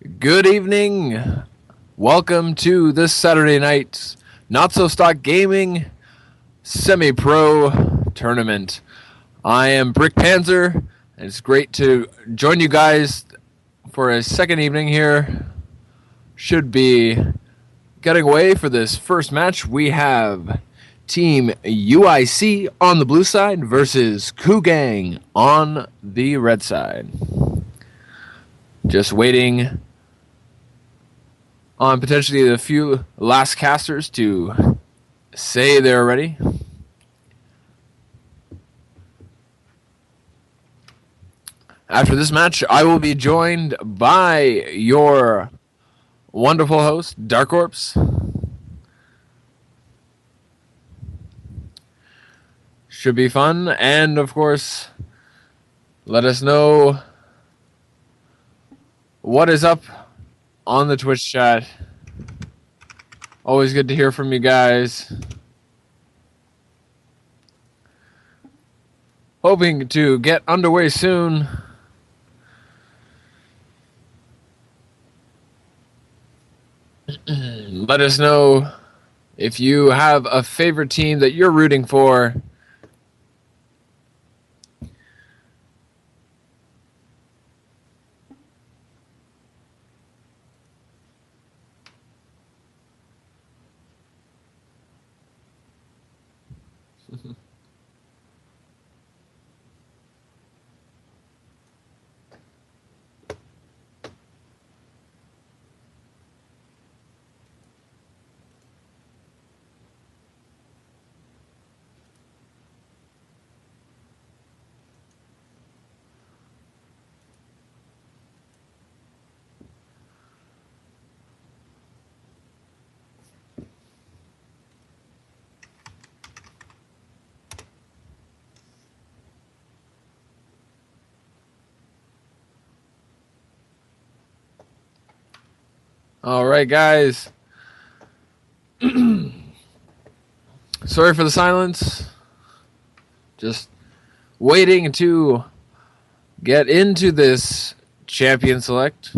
Good evening. Welcome to this Saturday night's Not So Stock Gaming Semi-Pro Tournament. I am Brick Panzer, and it's great to join you guys for a second evening here. Should be getting away for this first match. We have Team UIC on the blue side versus Kugang on the red side. Just waiting on potentially a few last casters to say they're ready. After this match, I will be joined by your wonderful host, Dark Orbs. Should be fun, and of course, let us know what is up on the Twitch chat. Always good to hear from you guys. Hoping to get underway soon. Let us know if you have a favorite team that you're rooting for. All right, guys. Sorry for the silence. Just waiting to get into this champion select.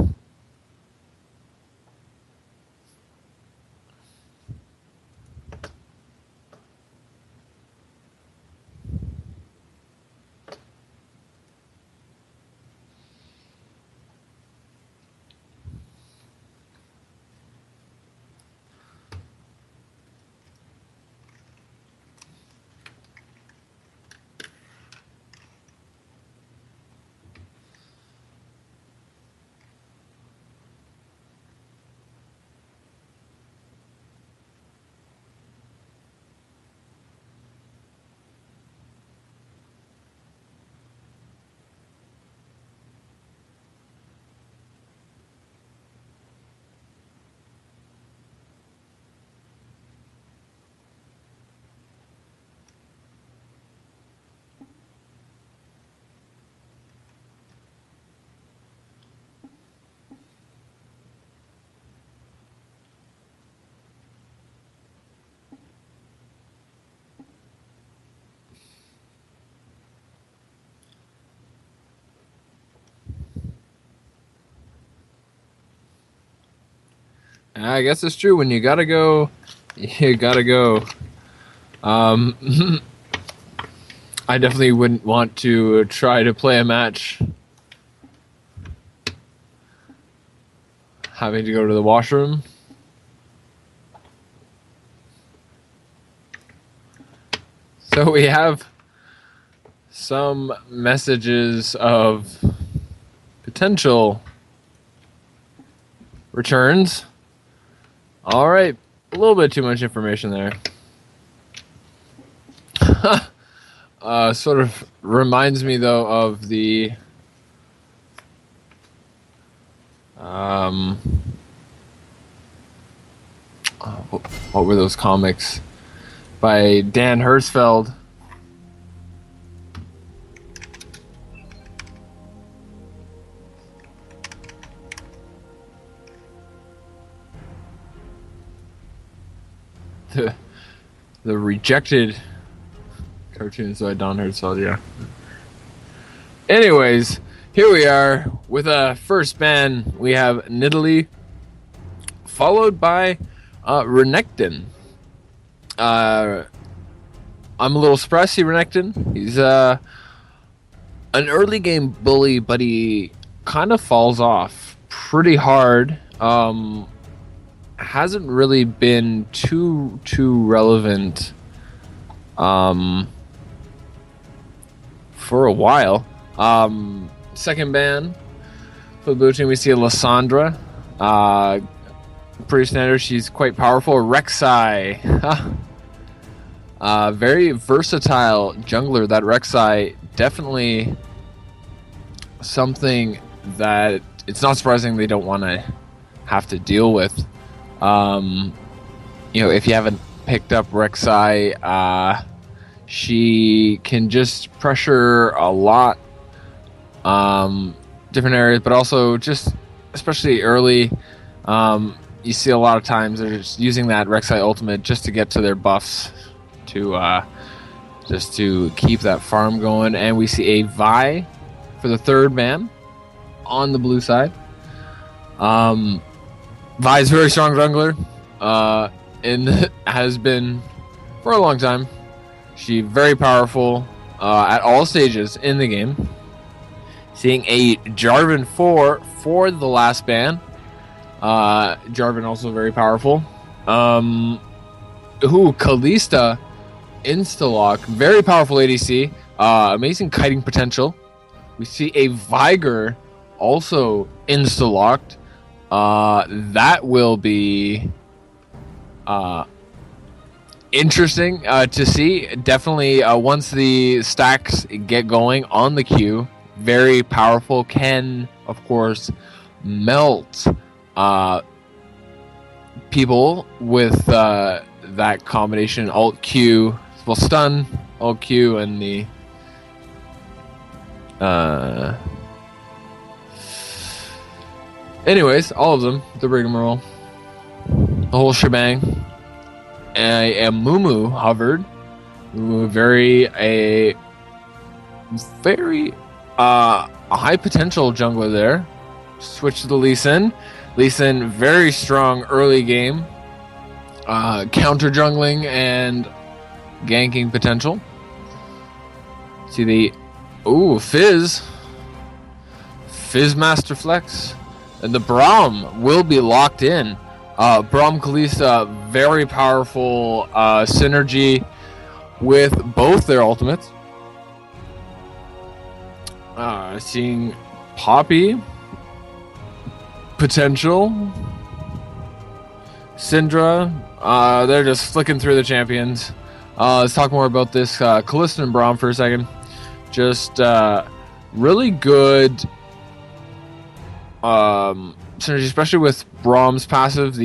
I guess it's true. When you gotta go, you gotta go. I definitely wouldn't want to try to play a match having to go to the washroom. So we have some messages of potential returns. All right, a little bit too much information there. Sort of reminds me, though, of the what were those comics by Dan Hertzfeld? The rejected cartoons by Don Hertzfeld, yeah. Anyways, Here we are with a first ban. We have Nidalee, followed by Renekton. I'm a little surprised to see Renekton. He's an early game bully, but he kind of falls off pretty hard. Hasn't really been too relevant for a while. Second ban for the blue team, we see Lissandra. Pretty standard. She's quite powerful. Rek'Sai. Very versatile jungler. That Rek'Sai, definitely something that it's not surprising they don't want to have to deal with. If you haven't picked up Rek'Sai, she can just pressure a lot, different areas, but also just especially early. You see a lot of times they're just using that Rek'Sai ultimate just to get to their buffs, to just to keep that farm going. And we see a Vi for the third ban on the blue side. Vi is a very strong jungler, and has been for a long time. She's very powerful at all stages in the game. Seeing a Jarvan for the last ban. Jarvan also very powerful. Kalista Instalock, very powerful ADC. Amazing kiting potential. We see a Viger also Instalocked. That will be interesting to see. Definitely once the stacks get going on the queue, very powerful. Can, of course, melt people with that combination alt Q. Well, stun, alt Q, and the anyways, all of them, the rigmarole, the whole shebang. And Mumu hovered. Mumu, a very high potential jungler there. Switch to the Lee Sin. Lee Sin, very strong early game. Counter jungling and ganking potential. See the Fizz Master Flex. And the Braum will be locked in. Braum Kalista, very powerful synergy with both their ultimates. Seeing Poppy potential. Syndra, they're just flicking through the champions. Let's talk more about this Kalista and Braum for a second. Just really good synergy, especially with Braum's passive.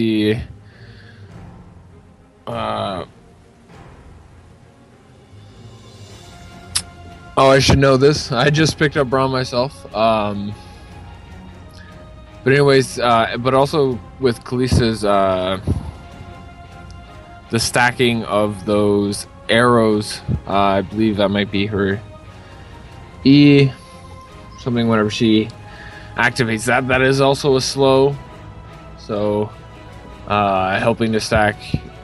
I should know this. I just picked up Braum myself. But anyways, but also with Kalista's the stacking of those arrows. I believe that might be her E something whenever she activates that. That is also a slow. So helping to stack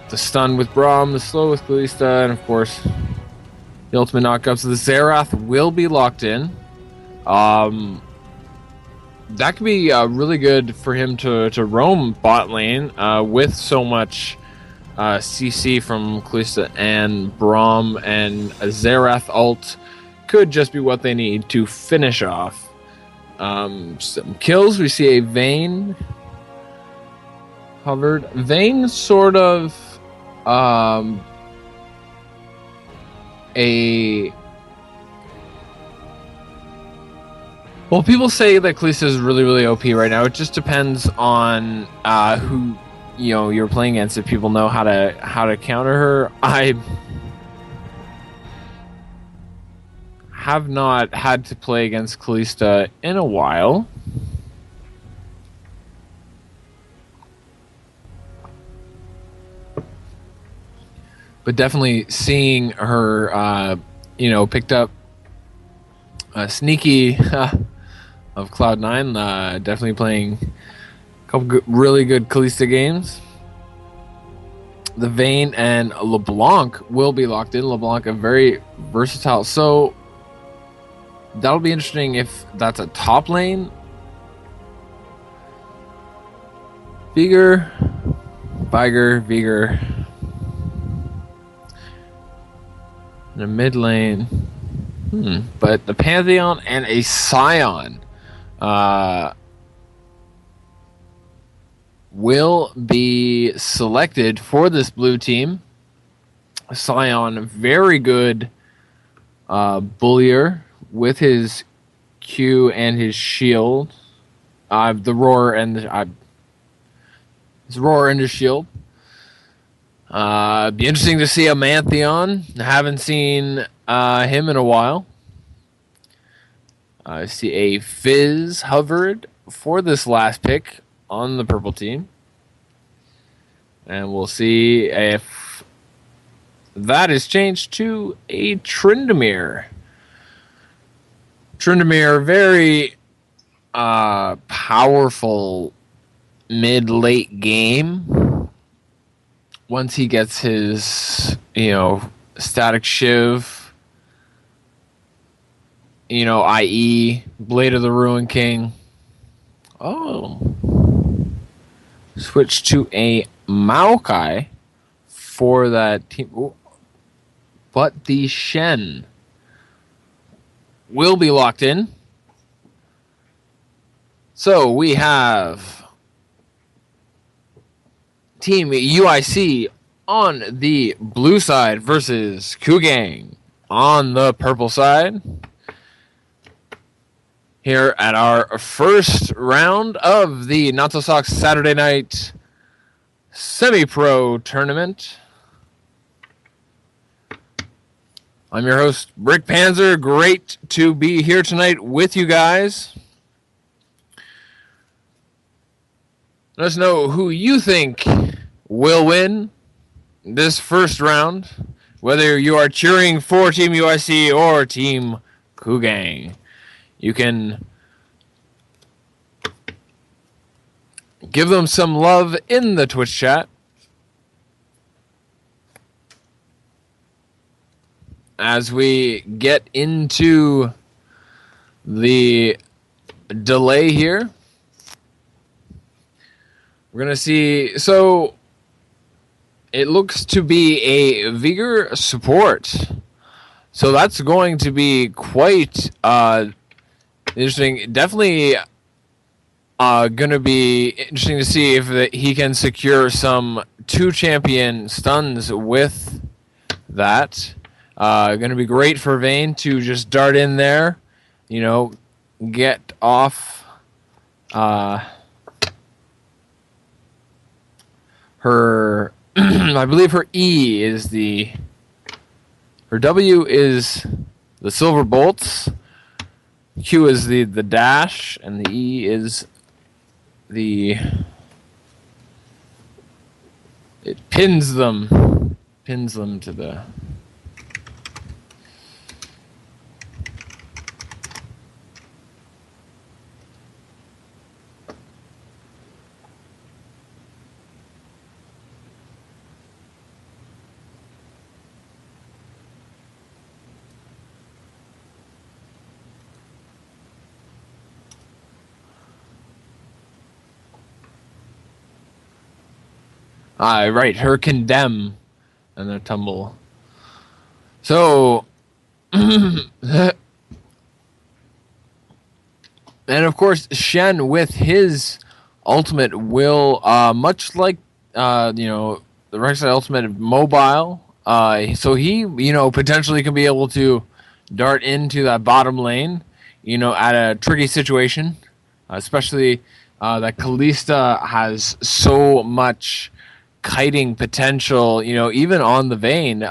the stun with Braum, the slow with Kalista, and of course the ultimate knockup. So the Xerath will be locked in. That could be really good for him to roam bot lane with so much CC from Kalista and Braum, and a Xerath ult could just be what they need to finish off some kills. We see a Vayne hovered. Vayne sort of well, people say that Kalista is really, really OP right now. It just depends on who you're playing against. If people know how to counter her. I have not had to play against Kalista in a while. But definitely seeing her, picked up sneaky of Cloud9. Definitely playing a couple really good Kalista games. The Vayne and LeBlanc will be locked in. LeBlanc, a very versatile. So that'll be interesting if that's a top lane. Veigar. In the mid lane. But the Pantheon and a Sion will be selected for this blue team. Sion, very good bullier with his Q and his shield. The roar and his roar and his shield. Be interesting to see a Pantheon. Haven't seen him in a while. I see a Fizz hovered for this last pick on the purple team. And we'll see if that is changed to a Tryndamere. Tryndamere, very powerful mid-late game. Once he gets his, Static Shiv, i.e. Blade of the Ruin King. Oh. Switch to a Maokai for that team. Ooh. But the Shen will be locked in. So we have Team UIC on the blue side versus Kugang on the purple side. Here at our first round of the Not So Sox Saturday Night Semi-Pro Tournament. I'm your host, Brick Panzer. Great to be here tonight with you guys. Let us know who you think will win this first round, whether you are cheering for Team UIC or Team Kugang. You can give them some love in the Twitch chat. As we get into the delay here, we're going to see. So it looks to be a Veigar support. So that's going to be quite interesting. Definitely going to be interesting to see if he can secure some 2-champion stuns with that. Going to be great for Vayne to just dart in there, get off her. I believe her E is her W is the silver bolts. Q is the dash, and the E is it pins them to the. Right, her condemn and the tumble. So, and of course, Shen with his ultimate will, much like, the Rek'Sai ultimate mobile, so he, potentially can be able to dart into that bottom lane, at a tricky situation, especially that Kalista has so much kiting potential, even on the Vayne.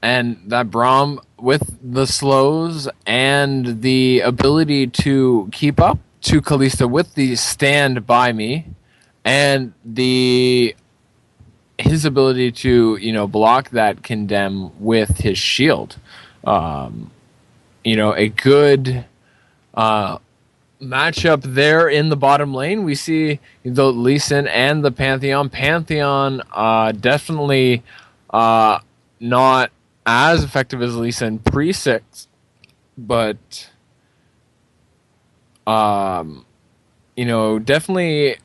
And that Braum with the slows and the ability to keep up to Kalista with the stand by me and his ability to, block that condemn with his shield. a good matchup there in the bottom lane. We see the Lee Sin and the Pantheon. Pantheon definitely not as effective as Lee Sin pre-6, but definitely,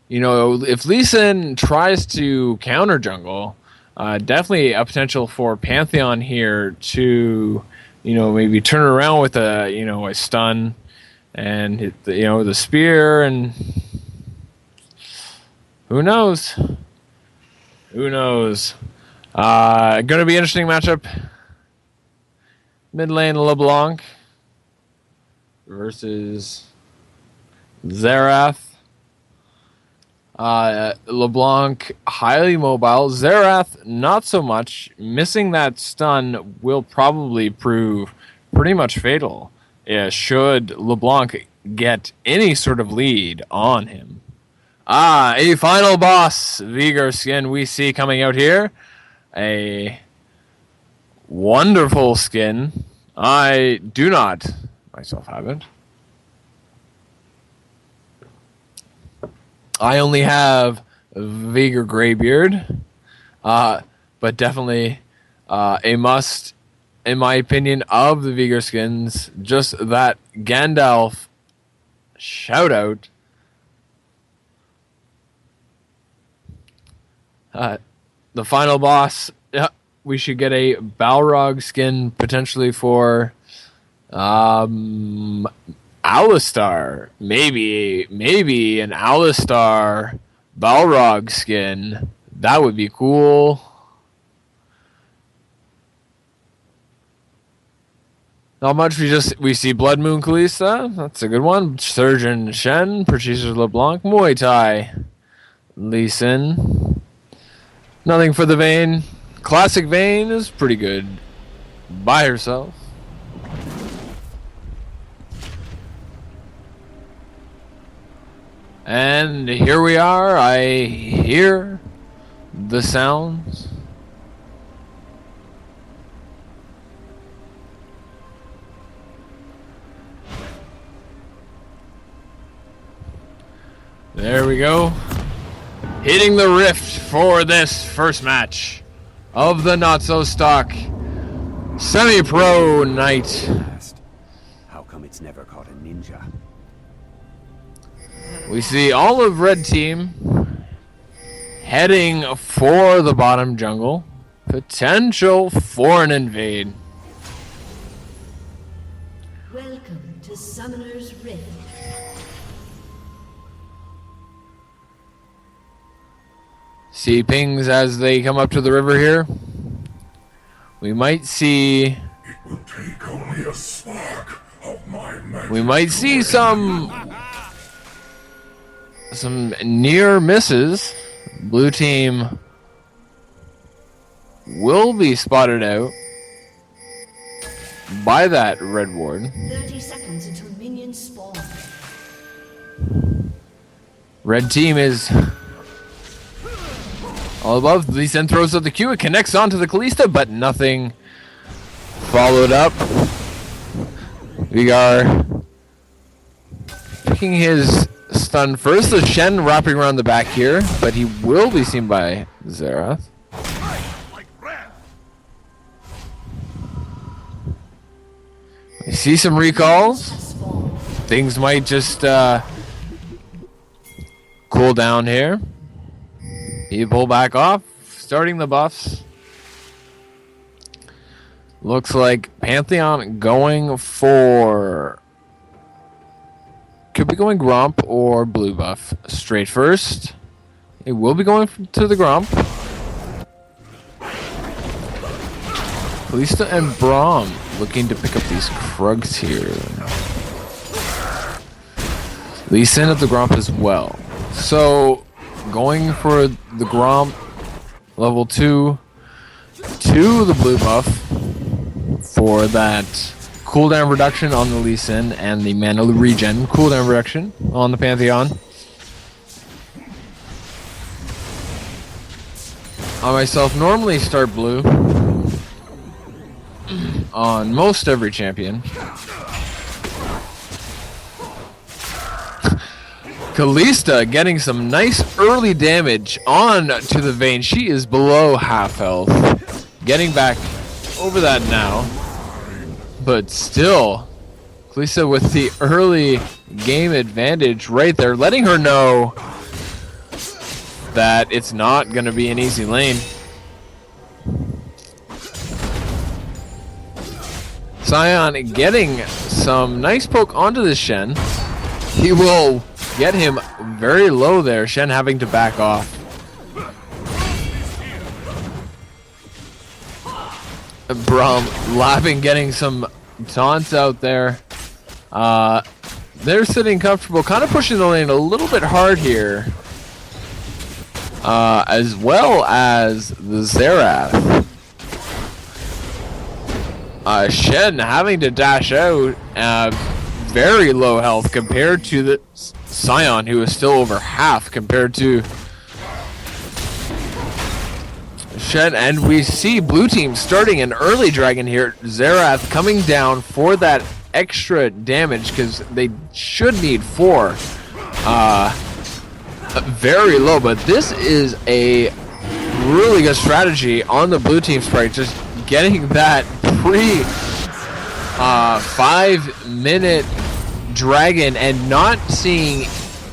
if Lee Sin tries to counter jungle, definitely a potential for Pantheon here to, maybe turn around with a stun and hit the spear, and who knows? Who knows? Going to be an interesting matchup. Mid lane LeBlanc versus Xerath. LeBlanc highly mobile. Xerath not so much. Missing that stun will probably prove pretty much fatal. Should LeBlanc get any sort of lead on him. A final boss Veigar skin we see coming out here. A wonderful skin. I do not myself have it. I only have Veigar Greybeard, but definitely a must, in my opinion, of the Veigar skins. Just that Gandalf shout out. The final boss, we should get a Balrog skin potentially for Alistar. Maybe an Alistar Balrog skin. That would be cool. Not much. We see Blood Moon Kalista. That's a good one. Surgeon Shen, Purchaser LeBlanc, Muay Thai Lee Sin. Nothing for the Vayne. Classic Vayne is pretty good by herself. And here we are. I hear the sounds. There we go. Hitting the rift for this first match of the Not So Stock Semi-Pro Night. How come it's never caught a ninja? We see all of Red Team heading for the bottom jungle. Potential for an invade. Welcome to Summoner's Rift. See pings as they come up to the river here. We might see. It will take only a spark of my magic. We might see some near misses. Blue team will be spotted out by that red ward. 30 seconds until minions spawn. Red team is all above. Lee Sin throws out the Q. It connects onto the Kalista, but nothing followed up. Veigar picking his stun first. The Shen wrapping around the back here, but he will be seen by Xerath. We see some recalls. Things might just cool down here. He pull back off, starting the buffs. Looks like Pantheon going for... Could be going Gromp or blue buff. Straight first. It will be going to the Gromp. Kalista and Braum looking to pick up these Krugs here. Lee Sin at the Gromp as well. So, going for the Gromp level 2 to the blue buff for that cooldown reduction on the Lee Sin and the mana regen cooldown reduction on the Pantheon. I myself normally start blue. on most every champion. Kalista getting some nice early damage on to the Vayne. She is below half health. Getting back over that now. But still, Kalista with the early game advantage right there, letting her know that it's not going to be an easy lane. Sion getting some nice poke onto the Shen. He will get him very low there. Shen having to back off. Braum laughing, getting some taunts out there. They're sitting comfortable, kind of pushing the lane a little bit hard here. As well as the Xerath. Shen having to dash out, very low health compared to the Sion, who is still over half compared to Shen. And we see blue team starting an early dragon here. Xerath coming down for that extra damage because they should need 4. Very low, but this is a really good strategy on the blue team sprite, just getting that pre 5-minute dragon and not seeing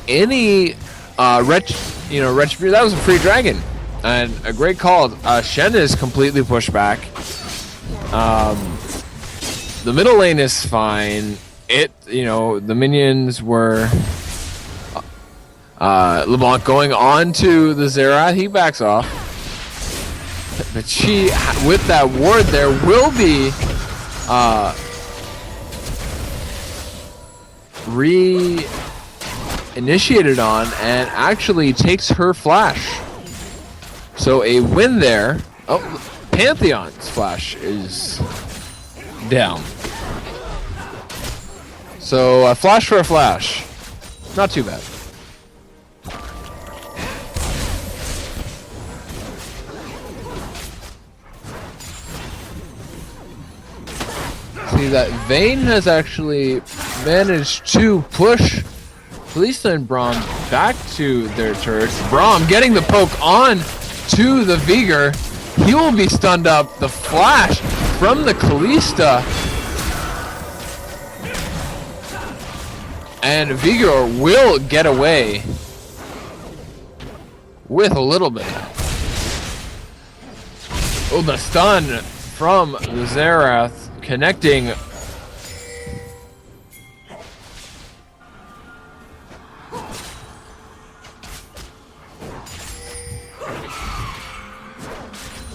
any retribution. That was a free dragon and a great call. Shen is completely pushed back. The middle lane is fine. The minions were LeBlanc going on to the Xerath. He backs off. But she, with that ward there, will be re-initiated on and actually takes her flash. So a win there. Oh, Pantheon's flash is down. So a flash for a flash. Not too bad. See that Vayne has actually managed to push Kalista and Braum back to their turrets. Braum getting the poke on to the Vigor. He will be stunned up. The flash from the Kalista. And Vigor will get away with a little bit. Oh, the stun from the Xerath connecting.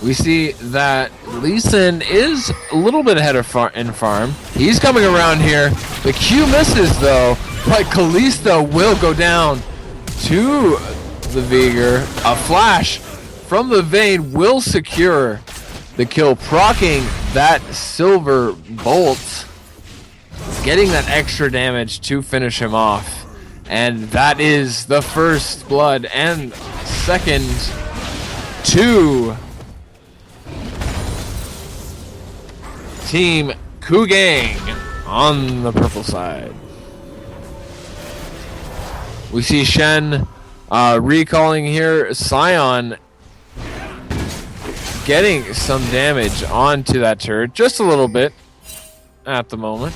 We see that Lee Sin is a little bit ahead of in farm. He's coming around here. The Q misses though, but Kalista will go down to the Vigor. A flash from the Vayne will secure the kill, proccing that silver bolt, getting that extra damage to finish him off. And that is the first blood and second to Team Kugang on the purple side. We see Shen recalling here. Sion getting some damage onto that turret, just a little bit at the moment.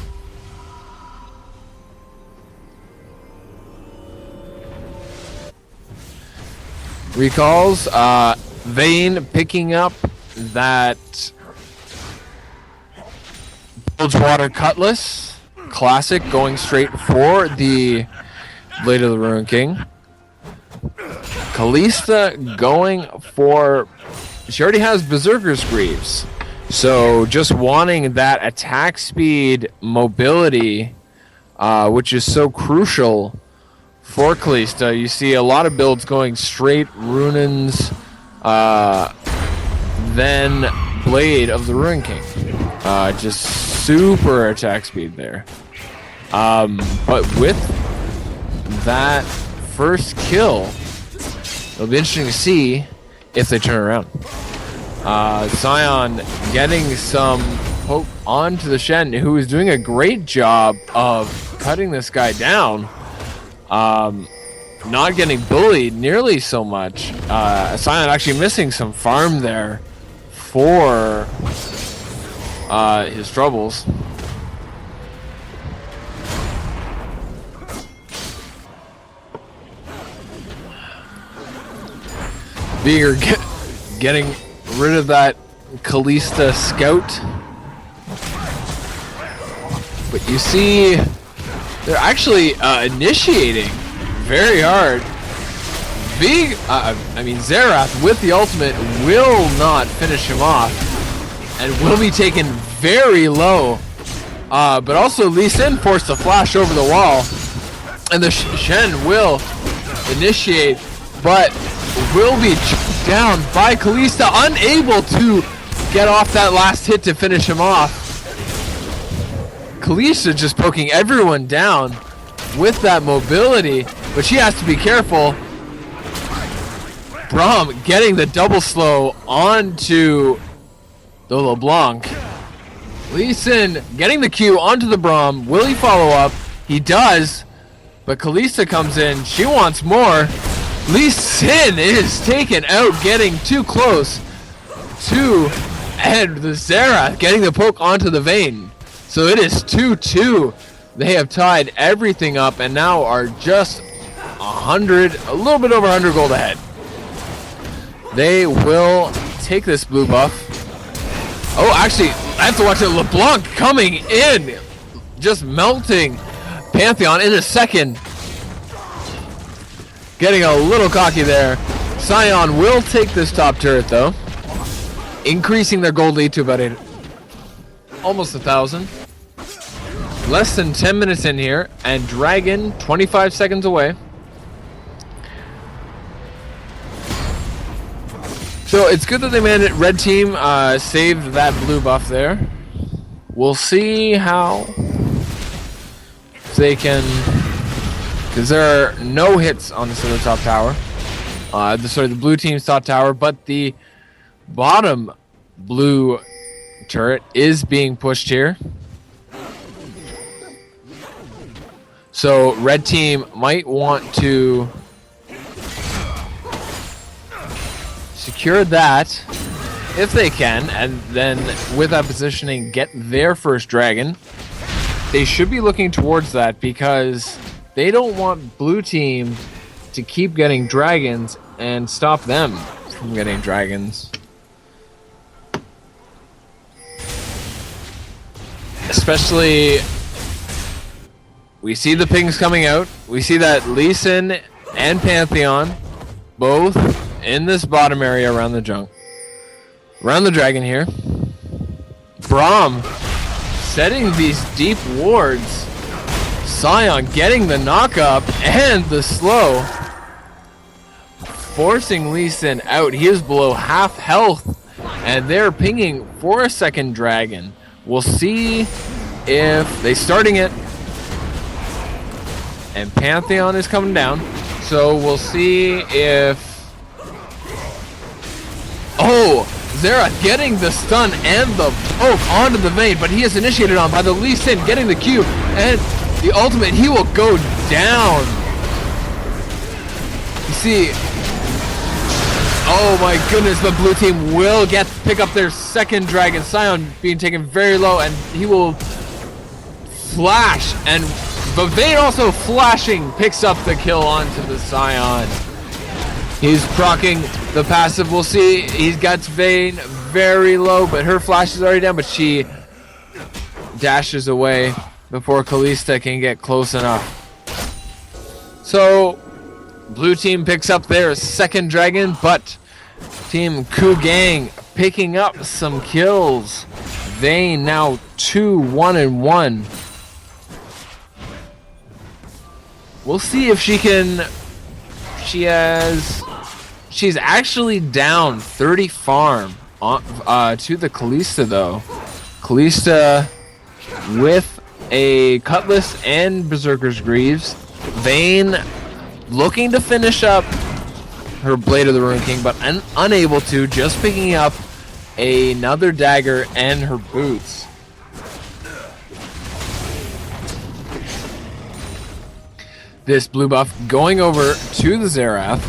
Recalls, Vayne picking up that Bilgewater Cutlass, classic, going straight for the Blade of the Ruin King. Kalista going for, she already has Berserker's Greaves, so just wanting that attack speed, mobility, which is so crucial for Kalista. You see a lot of builds going straight Runins, then Blade of the Ruin King. Just super attack speed there. But with that first kill, it'll be interesting to see if they turn around. Sion getting some poke onto the Shen, who is doing a great job of cutting this guy down. Not getting bullied nearly so much. Sion actually missing some farm there for his troubles. Beager getting rid of that Kalista scout. But you see, they're actually initiating very hard. Xerath with the ultimate will not finish him off and will be taken very low. But also Lee Sin forced to flash over the wall, and the Shen will initiate, but will be choked down by Kalista, unable to get off that last hit to finish him off. Kalista just poking everyone down with that mobility, but she has to be careful. Braum getting the double slow onto the LeBlanc. Lee Sin getting the Q onto the Braum. Will he follow up? He does, but Kalista comes in. She wants more. Lee Sin is taken out, getting too close to, and the Xerath getting the poke onto the Vayne. So it is 2-2. They have tied everything up and now are just a little bit over 100 gold ahead. They will take this blue buff. Oh, actually, I have to watch it. LeBlanc coming in, just melting Pantheon in a second. Getting a little cocky there. Sion will take this top turret though, increasing their gold lead to about almost 1,000. Less than 10 minutes in here, and Dragon 25 seconds away. So it's good that they managed. Red team saved that blue buff there. We'll see how they can, because there are no hits on this other top tower. The blue team's top tower, but the bottom blue turret is being pushed here. So red team might want to secure that if they can, and then with that positioning get their first dragon. They should be looking towards that because they don't want blue team to keep getting dragons and stop them from getting dragons. Especially, we see the pings coming out. We see that Lee Sin and Pantheon both in this bottom area around the junk. Around the dragon here. Braum setting these deep wards. Sion getting the knock up and the slow. Forcing Lee Sin out. He is below half health. And they're pinging for a second dragon. We'll see if they starting it. And Pantheon is coming down. So we'll see if... Oh! Xerath getting the stun and the poke onto the Vayne, but he is initiated on by the Lee Sin, getting the Q and the ultimate. He will go down. You see... Oh my goodness, the blue team will pick up their second dragon. Sion being taken very low, and he will flash, and the Vayne also flashing picks up the kill onto the Sion. He's proccing the passive. We'll see. He's got Vayne very low, but her flash is already down, but she dashes away before Kalista can get close enough. So, blue team picks up their second dragon, but Team Kugang picking up some kills. Vayne now 2-1-1. We'll see if she can... She's actually down 30 farm on, to the Kalista though. Kalista with a Cutlass and Berserker's Greaves. Vayne looking to finish up her Blade of the Ruined King, but unable to, just picking up another dagger and her boots. this blue buff going over to the Xerath.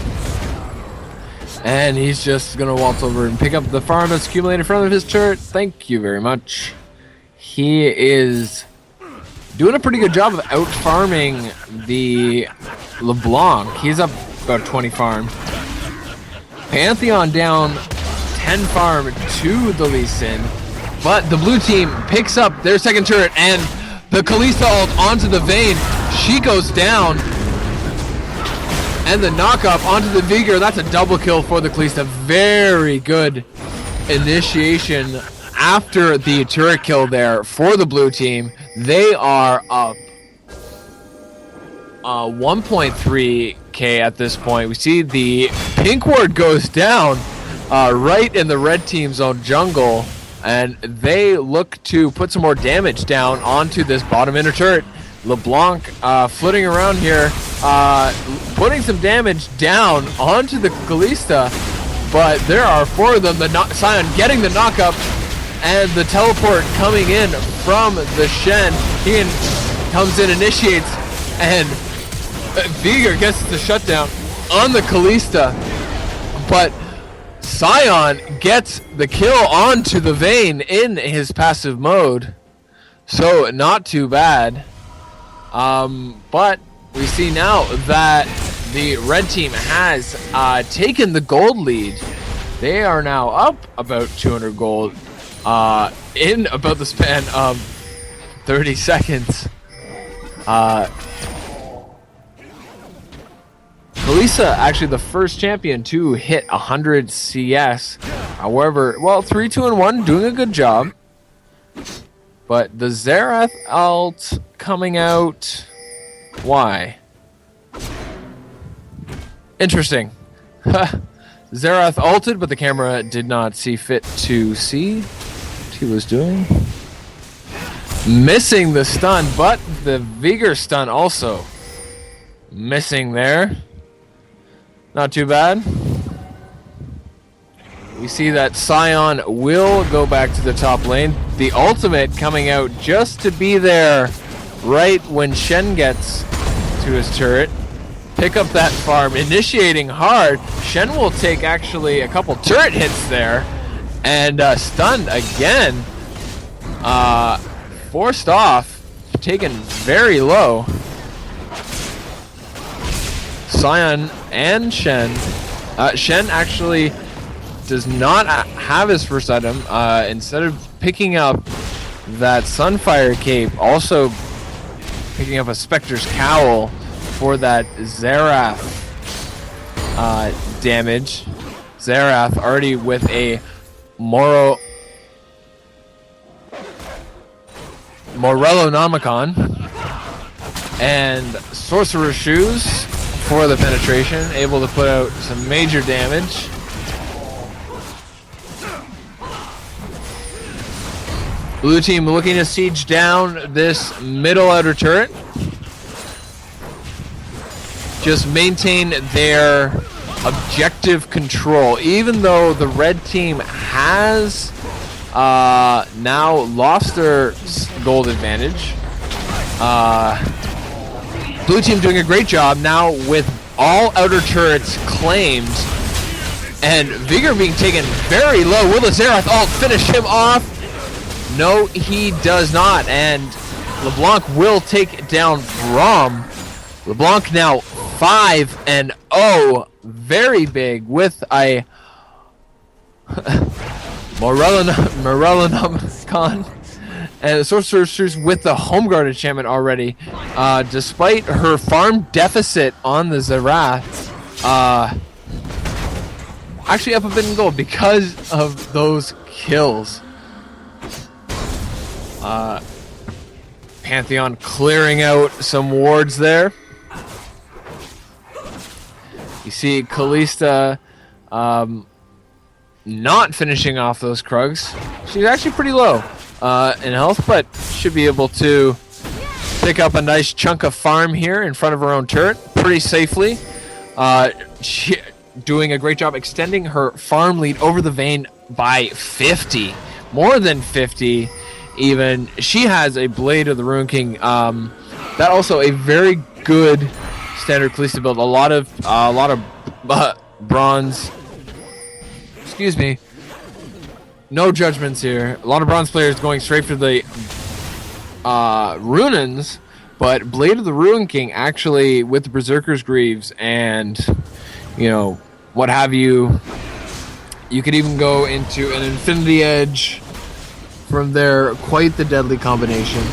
And he's just going to waltz over and pick up the farm that's accumulated in front of his turret. Thank you very much. He is doing a pretty good job of out-farming the LeBlanc. He's up about 20 farm. Pantheon down 10 farm to the Lee Sin. But the blue team picks up their second turret, and the Kalista ult onto the Vayne. She goes down. And the knock-up onto the Vigor. That's a double kill for the Kalista. Very good initiation after the turret kill there for the blue team. They are up 1.3k at this point. We see the pink ward goes down right in the red team's own jungle, and they look to put some more damage down onto this bottom inner turret. LeBlanc flitting around here, putting some damage down onto the Kalista, but there are 4 of them. The Sion getting the knock-up, and the teleport coming in from the Shen. He comes in, initiates, and Vigor gets the shutdown on the Kalista, but Sion gets the kill onto the Vayne in his passive mode, so not too bad. But we see now that the red team has taken the gold lead. They are now up about 200 gold in about the span of 30 seconds. Kalista actually the first champion to hit 100 CS. However, well, 3, 2, and 1 doing a good job. But the Xerath ult coming out. Why? Interesting. Xerath ulted, but the camera did not see fit to see what he was doing. Missing the stun, but the Vigor stun also missing there. Not too bad. We see that Sion will go back to the top lane. The ultimate coming out just to be there right when Shen gets to his turret. Pick up that farm, initiating hard. Shen will take actually a couple turret hits there, and stunned again. Forced off, taken very low. Sion and Shen. Shen actually does not have his first item. Instead of picking up that Sunfire Cape, also picking up a Spectre's Cowl for that Xerath damage. Xerath already with a Morellonomicon and Sorcerer's Shoes for the penetration, able to put out some major damage. Blue team looking to siege down this middle outer turret. Just maintain their objective control, even though the red team has now lost their gold advantage. Blue team doing a great job now with all outer turrets claimed, and Vigor being taken very low. Will the Xerath ult finish him off? No, he does not, and LeBlanc will take down Braum. LeBlanc now 5-0, very big with a Morellonomicon and Sorcerer's with the Home Guard enchantment already. Despite her farm deficit on the Xerath, actually up a bit in gold because of those kills. Pantheon clearing out some wards there. You see Kalista not finishing off those Krugs. She's actually pretty low in health, but should be able to pick up a nice chunk of farm here in front of her own turret pretty safely. She doing a great job extending her farm lead over the Vayne by 50. More than 50 even. She has a Blade of the Rune King. That also a very good standard Kalista build. A lot of bronze. Excuse me. No judgments here. A lot of bronze players going straight for the Runins, but Blade of the Ruin King actually with the Berserker's Greaves and what have you. You could even go into an Infinity Edge from there. Quite the deadly combination,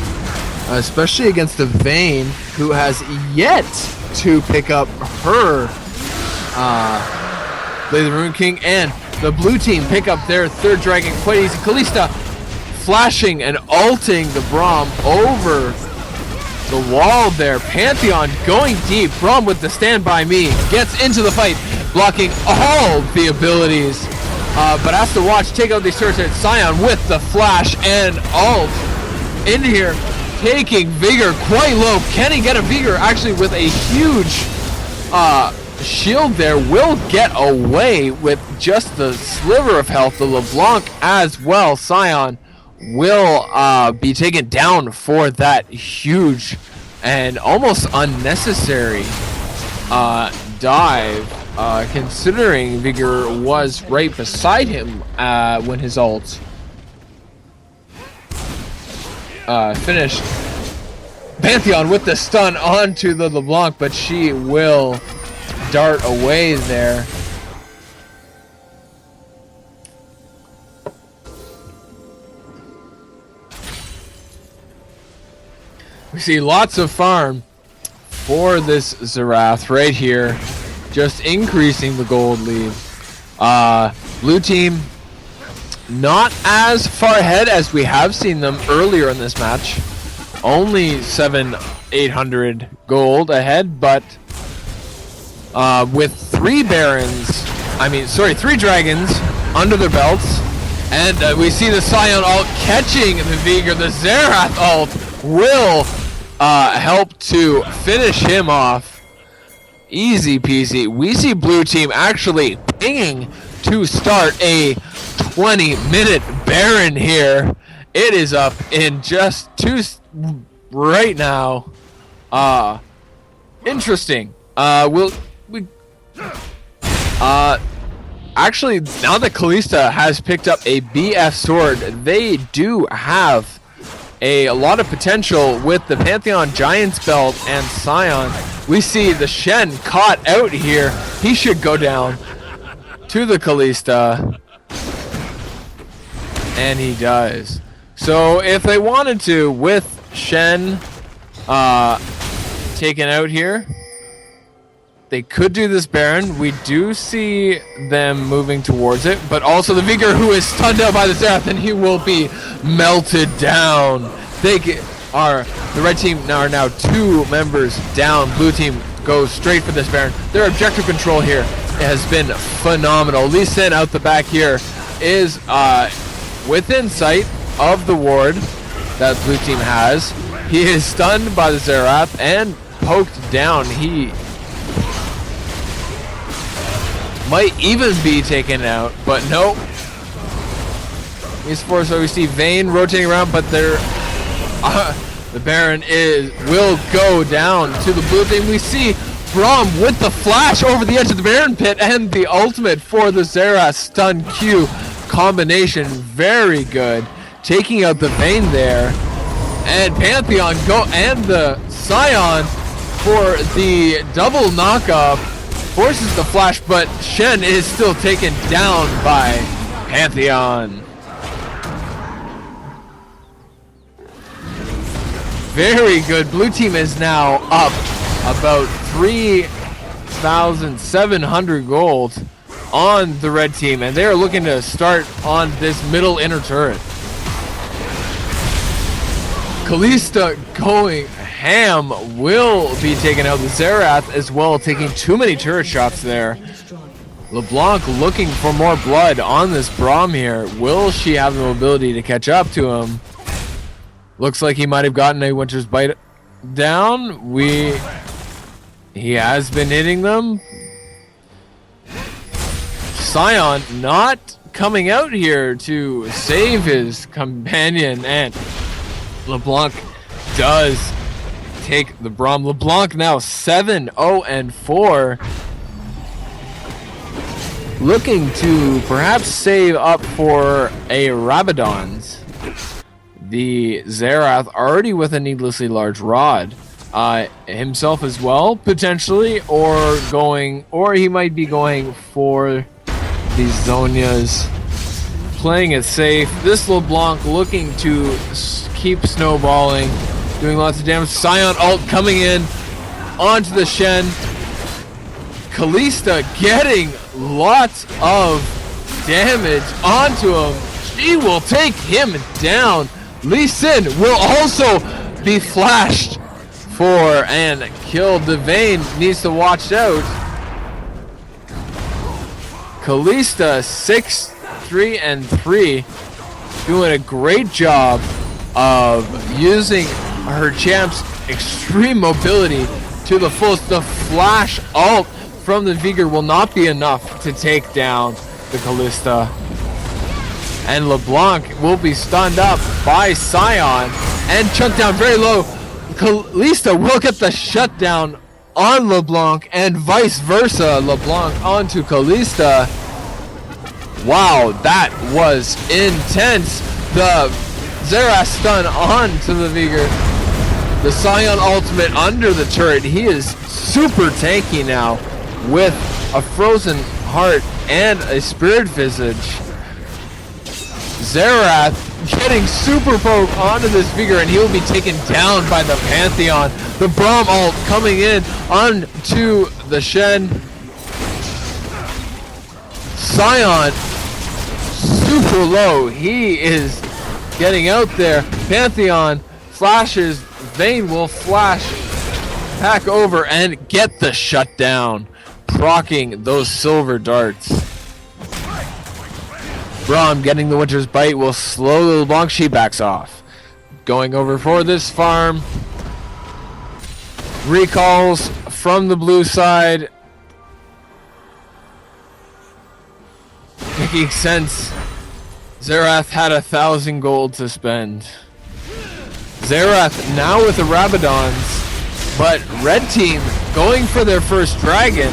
especially against the Vayne, who has yet to pick up her Blade of the Ruin King, and the blue team pick up their third dragon quite easy. Kalista flashing and ulting the Braum over the wall there. Pantheon going deep. Braum with the Stand By Me gets into the fight, blocking all the abilities. But has to watch, take out these turrets. Sion with the flash and ult in here, taking Vigor quite low. Can he get a Vigor actually with a huge shield there? Will get away with just the sliver of health. The LeBlanc as well. Sion will be taken down for that huge and almost unnecessary dive. Considering Vigor was right beside him when his ult finished. Pantheon with the stun onto the LeBlanc, but she will dart away there. We see lots of farm for this Xerath right here. Just increasing the gold lead. Blue team not as far ahead as we have seen them earlier in this match. Only 800 gold ahead, but with three dragons under their belts. And we see the Sion ult catching the Vigor. The Xerath ult will help to finish him off. Easy peasy. We see blue team actually pinging to start a 20-minute Baron here. It is up in just two right now. Interesting. Actually, now that Kalista has picked up a BF sword, they do have a lot of potential with the Pantheon Giants belt and Sion. We see the Shen caught out here. He should go down to the Kalista. And he does. So if they wanted to, with Shen taken out here, they could do this Baron. We do see them moving towards it, but also the Vigor, who is stunned out by the Xerath, and he will be melted down. The red team are now 2 members down. Blue team goes straight for this Baron. Their objective control here has been phenomenal. Lee Sin out the back here is within sight of the ward that blue team has. He is stunned by the Xerath and poked down. He might even be taken out, but nope. So we see Vayne rotating around, but the Baron will go down to the blue team. We see Braum with the flash over the edge of the Baron pit and the ultimate for the Xerath stun Q combination. Very good. Taking out the Vayne there. And Pantheon and the Sion for the double knockup. Forces the flash, but Shen is still taken down by Pantheon. Very good. Blue team is now up about 3,700 gold on the red team, and they are looking to start on this middle inner turret. Kalista going ham will be taking out the Xerath as well, taking too many turret shots there. LeBlanc looking for more blood on this Braum here. Will she have the mobility to catch up to him? Looks like he might have gotten a Winter's Bite down. He has been hitting them. Sion not coming out here to save his companion, and LeBlanc does take the Braum. LeBlanc now 7-0-4. Looking to perhaps save up for a Rabadon's. The Xerath already with a needlessly large rod. Himself as well, potentially, or he might be going for these Zonias. Playing it safe. This LeBlanc looking to keep snowballing, doing lots of damage. Scion ult coming in onto the Shen. Kalista getting lots of damage onto him. She will take him down. Lee Sin will also be flashed for and killed. The Vayne needs to watch out. Kalista 6-3-3, doing a great job of using her champ's extreme mobility to the fullest. The flash ult from the Vigor will not be enough to take down the Kalista. And LeBlanc will be stunned up by Scion and chunked down very low. Kalista will get the shutdown on LeBlanc and vice versa. LeBlanc onto Kalista. Wow, that was intense. The Xerath stun onto the Vigor. The Scion ultimate under the turret. He is super tanky now with a frozen heart and a spirit visage. Xerath getting super poke onto this Vigor, and he'll be taken down by the Pantheon. The Braum ult coming in onto the Shen. Scion super low. He is getting out there. Pantheon flashes. Vayne will flash back over and get the shutdown, proccing those silver darts. Braum getting the Winter's Bite will slow the LeBlanc. She backs off. Going over for this farm. Recalls from the blue side. Making sense. Xerath had 1,000 gold to spend. Xerath now with the Rabadons, but red team going for their first dragon.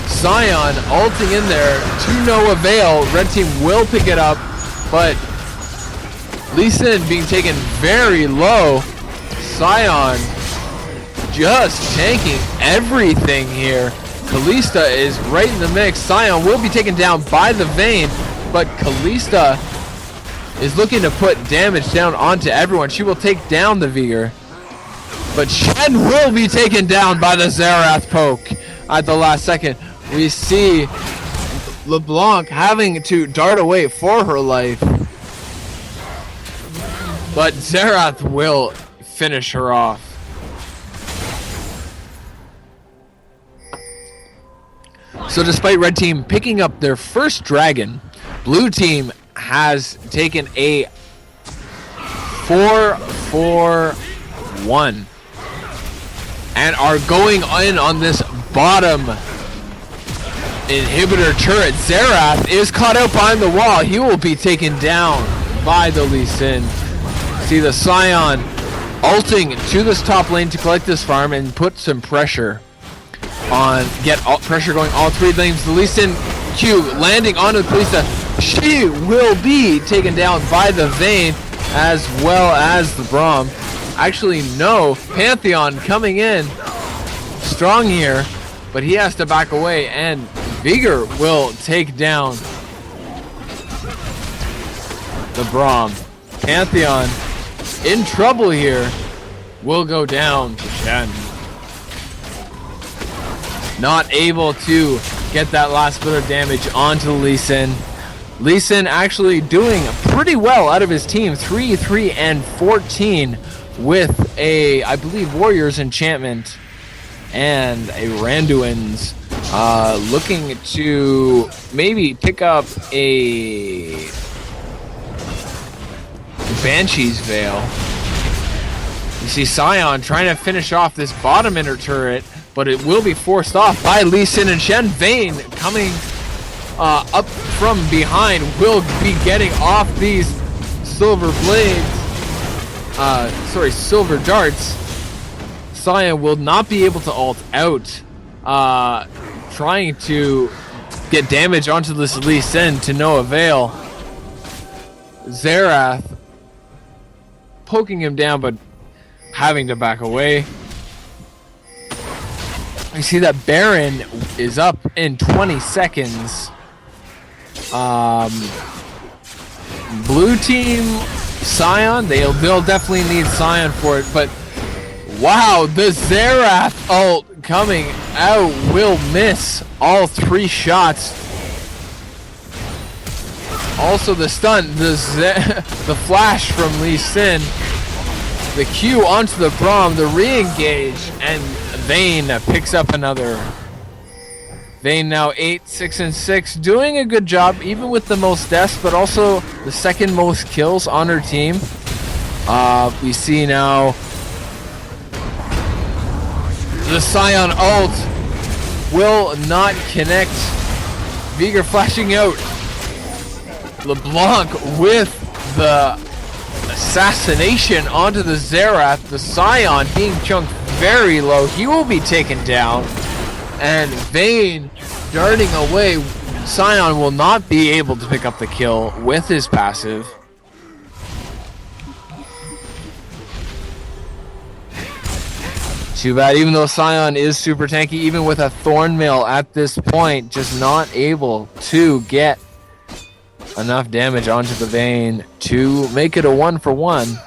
Scion ulting in there to no avail. Red team will pick it up, but Lee Sin being taken very low. Scion just tanking everything here. Kalista is right in the mix. Scion will be taken down by the Vayne, but Kalista is looking to put damage down onto everyone. She will take down the Vigor, but Shen will be taken down by the Xerath poke at the last second. We see LeBlanc having to dart away for her life, but Xerath will finish her off. So despite red team picking up their first dragon, blue team has taken a 4-4-1 and are going in on this bottom inhibitor turret. Xerath is caught out behind the wall. He will be taken down by the Lee Sin. See the Scion ulting to this top lane to collect this farm and put some pressure on, pressure going all three lanes. The Lee Sin Q landing onto the Kalista. She will be taken down by the Vayne as well as the Braum. Actually, no. Pantheon coming in strong here, but he has to back away, and Vigor will take down the Braum. Pantheon in trouble here. Will go down to Shen. Not able to get that last bit of damage onto Lee Sin. Lee Sin actually doing pretty well out of his team. 3-3-14 with a, I believe, Warriors enchantment and a Randuin's. Looking to maybe pick up a Banshee's Veil. You see Scion trying to finish off this bottom inner turret, but it will be forced off by Lee Sin and Shen. Vayne coming up from behind will be getting off these silver blades. Silver darts. Sion will not be able to ult out, trying to get damage onto this Lee Sin to no avail. Xerath poking him down, but having to back away. You see that Baron is up in 20 seconds. Blue team Sion, they'll definitely need Sion for it, but wow, the Xerath ult coming out will miss all 3 shots. Also the stun, the flash from Lee Sin, the Q onto the Braum, the re-engage, and Vayne picks up another. Vayne now 8, 6, and 6, doing a good job, even with the most deaths, but also the second most kills on her team. We see now the Sion ult will not connect. Veigar flashing out. LeBlanc with the assassination onto the Xerath. The Sion being chunked very low. He will be taken down. And Vayne darting away. Sion will not be able to pick up the kill with his passive. Too bad, even though Sion is super tanky, even with a Thornmail at this point, just not able to get enough damage onto the Vayne to make it a 1-for-1.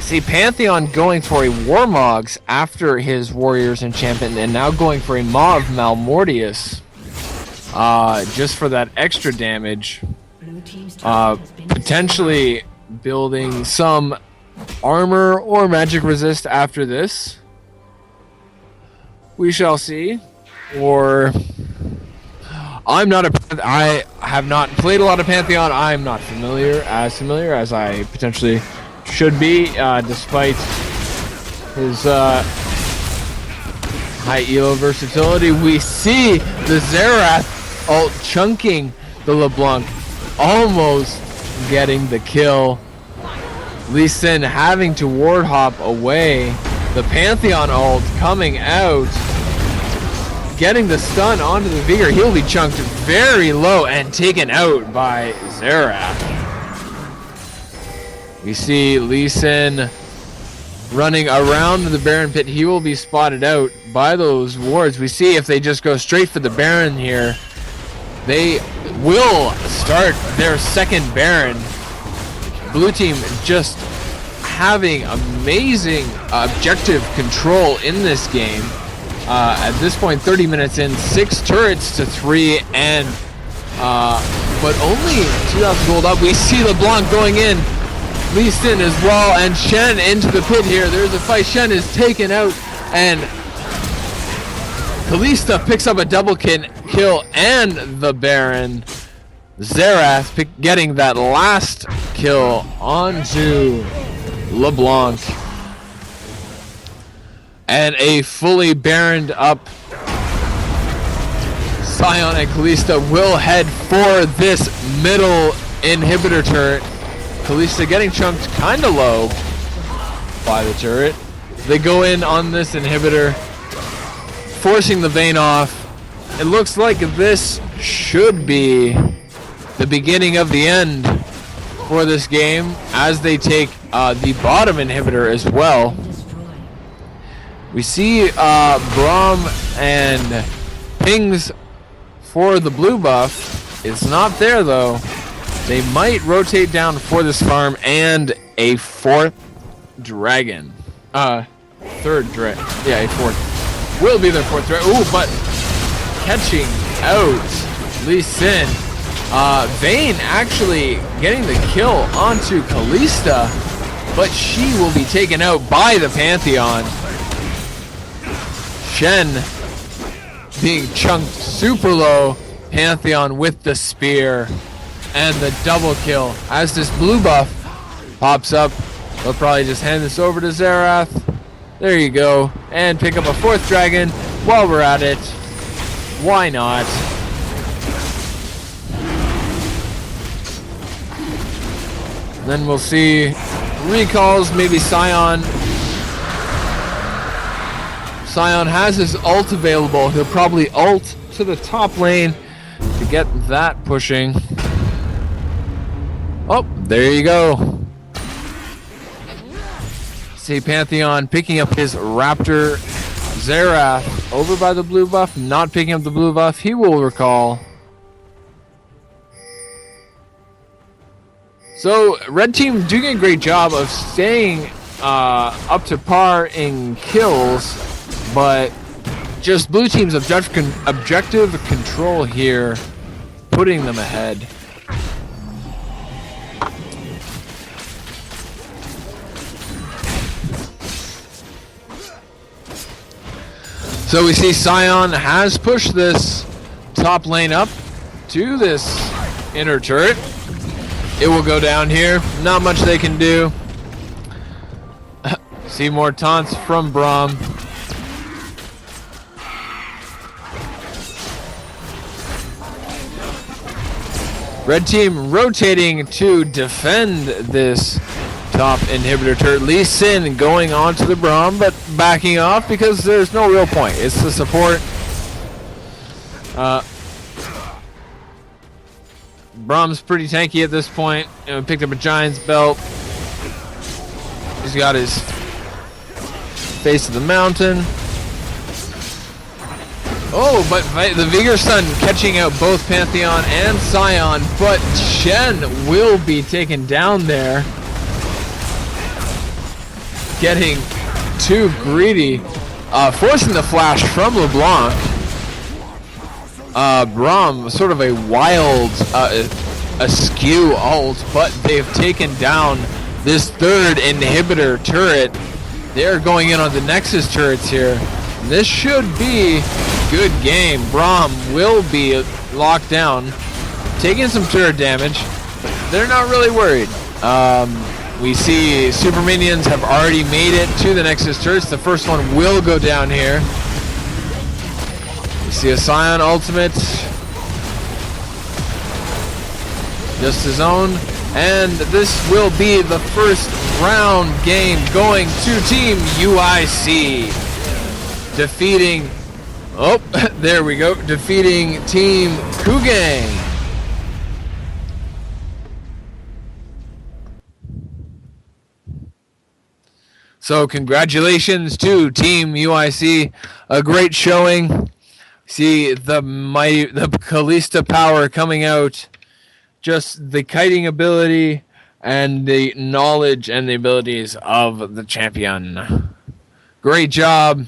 See, Pantheon going for a Warmogs after his Warriors enchantment, and now going for a Maw of Malmortius, just for that extra damage. Potentially building some armor or magic resist after this. We shall see. Or I have not played a lot of Pantheon. I'm not familiar as I potentially should be, despite his high elo versatility. We see the Xerath ult chunking the LeBlanc, almost getting the kill. Lee Sin having to ward hop away. The Pantheon ult coming out, getting the stun onto the Veigar. He'll be chunked very low and taken out by Xerath. We see Lee Sin running around the Baron pit. He will be spotted out by those wards. We see if they just go straight for the Baron here, they will start their second Baron. Blue team just having amazing objective control in this game. At this point, 30 minutes in, 6 turrets to 3, and but only 2,000 gold up. We see LeBlanc going in, Lee Sin as well, and Shen into the pit here. There's a fight. Shen is taken out, and Kalista picks up a double kill and the Baron. Xerath getting that last kill onto LeBlanc. And a fully Baroned up Sion and Kalista will head for this middle inhibitor turret. Kalista getting chunked kind of low by the turret. They go in on this inhibitor, forcing the Vayne off. It looks like this should be the beginning of the end for this game, as they take the bottom inhibitor as well. We see Braum and pings for the blue buff. It's not there though. They might rotate down for this farm and a fourth dragon. Third dragon. Yeah, a fourth. Will be their fourth dragon. Ooh, but catching out Lee Sin. Vayne actually getting the kill onto Kalista, but she will be taken out by the Pantheon. Shen being chunked super low. Pantheon with the spear and the double kill. As this blue buff pops up, they'll probably just hand this over to Xerath. There you go. And pick up a fourth dragon while we're at it. Why not? Then we'll see recalls, maybe Sion Sion has his ult available. He'll probably ult to the top lane to get that pushing. Oh, there you go. See Pantheon picking up his Raptor Xerath over by the blue buff, not picking up the blue buff. He will recall. So red team doing a great job of staying up to par in kills, but just blue team's objective control here, putting them ahead. So we see Sion has pushed this top lane up to this inner turret. It will go down here. Not much they can do. See more taunts from Braum. Red team rotating to defend this top inhibitor turret. Lee Sin going on to the Braum, but backing off because there's no real point. It's the support. Braum's pretty tanky at this point. Picked up a Giant's belt. He's got his face of the mountain. Oh, but the Vigor Sun catching out both Pantheon and Sion, but Shen will be taken down there. Getting too greedy. Forcing the flash from LeBlanc. Braum, sort of a wild, askew ult, but they've taken down this third inhibitor turret. They're going in on the Nexus turrets here. This should be good game. Braum will be locked down, taking some turret damage, but they're not really worried. We see super minions have already made it to the Nexus turrets. The first one will go down here. We see a Sion ultimate. Just his own. And this will be the first round game going to Team UIC. Defeating... Oh, there we go. Defeating Team Kugang. So congratulations to Team UIC. A great showing. See the Kalista power coming out. Just the kiting ability and the knowledge and the abilities of the champion. Great job.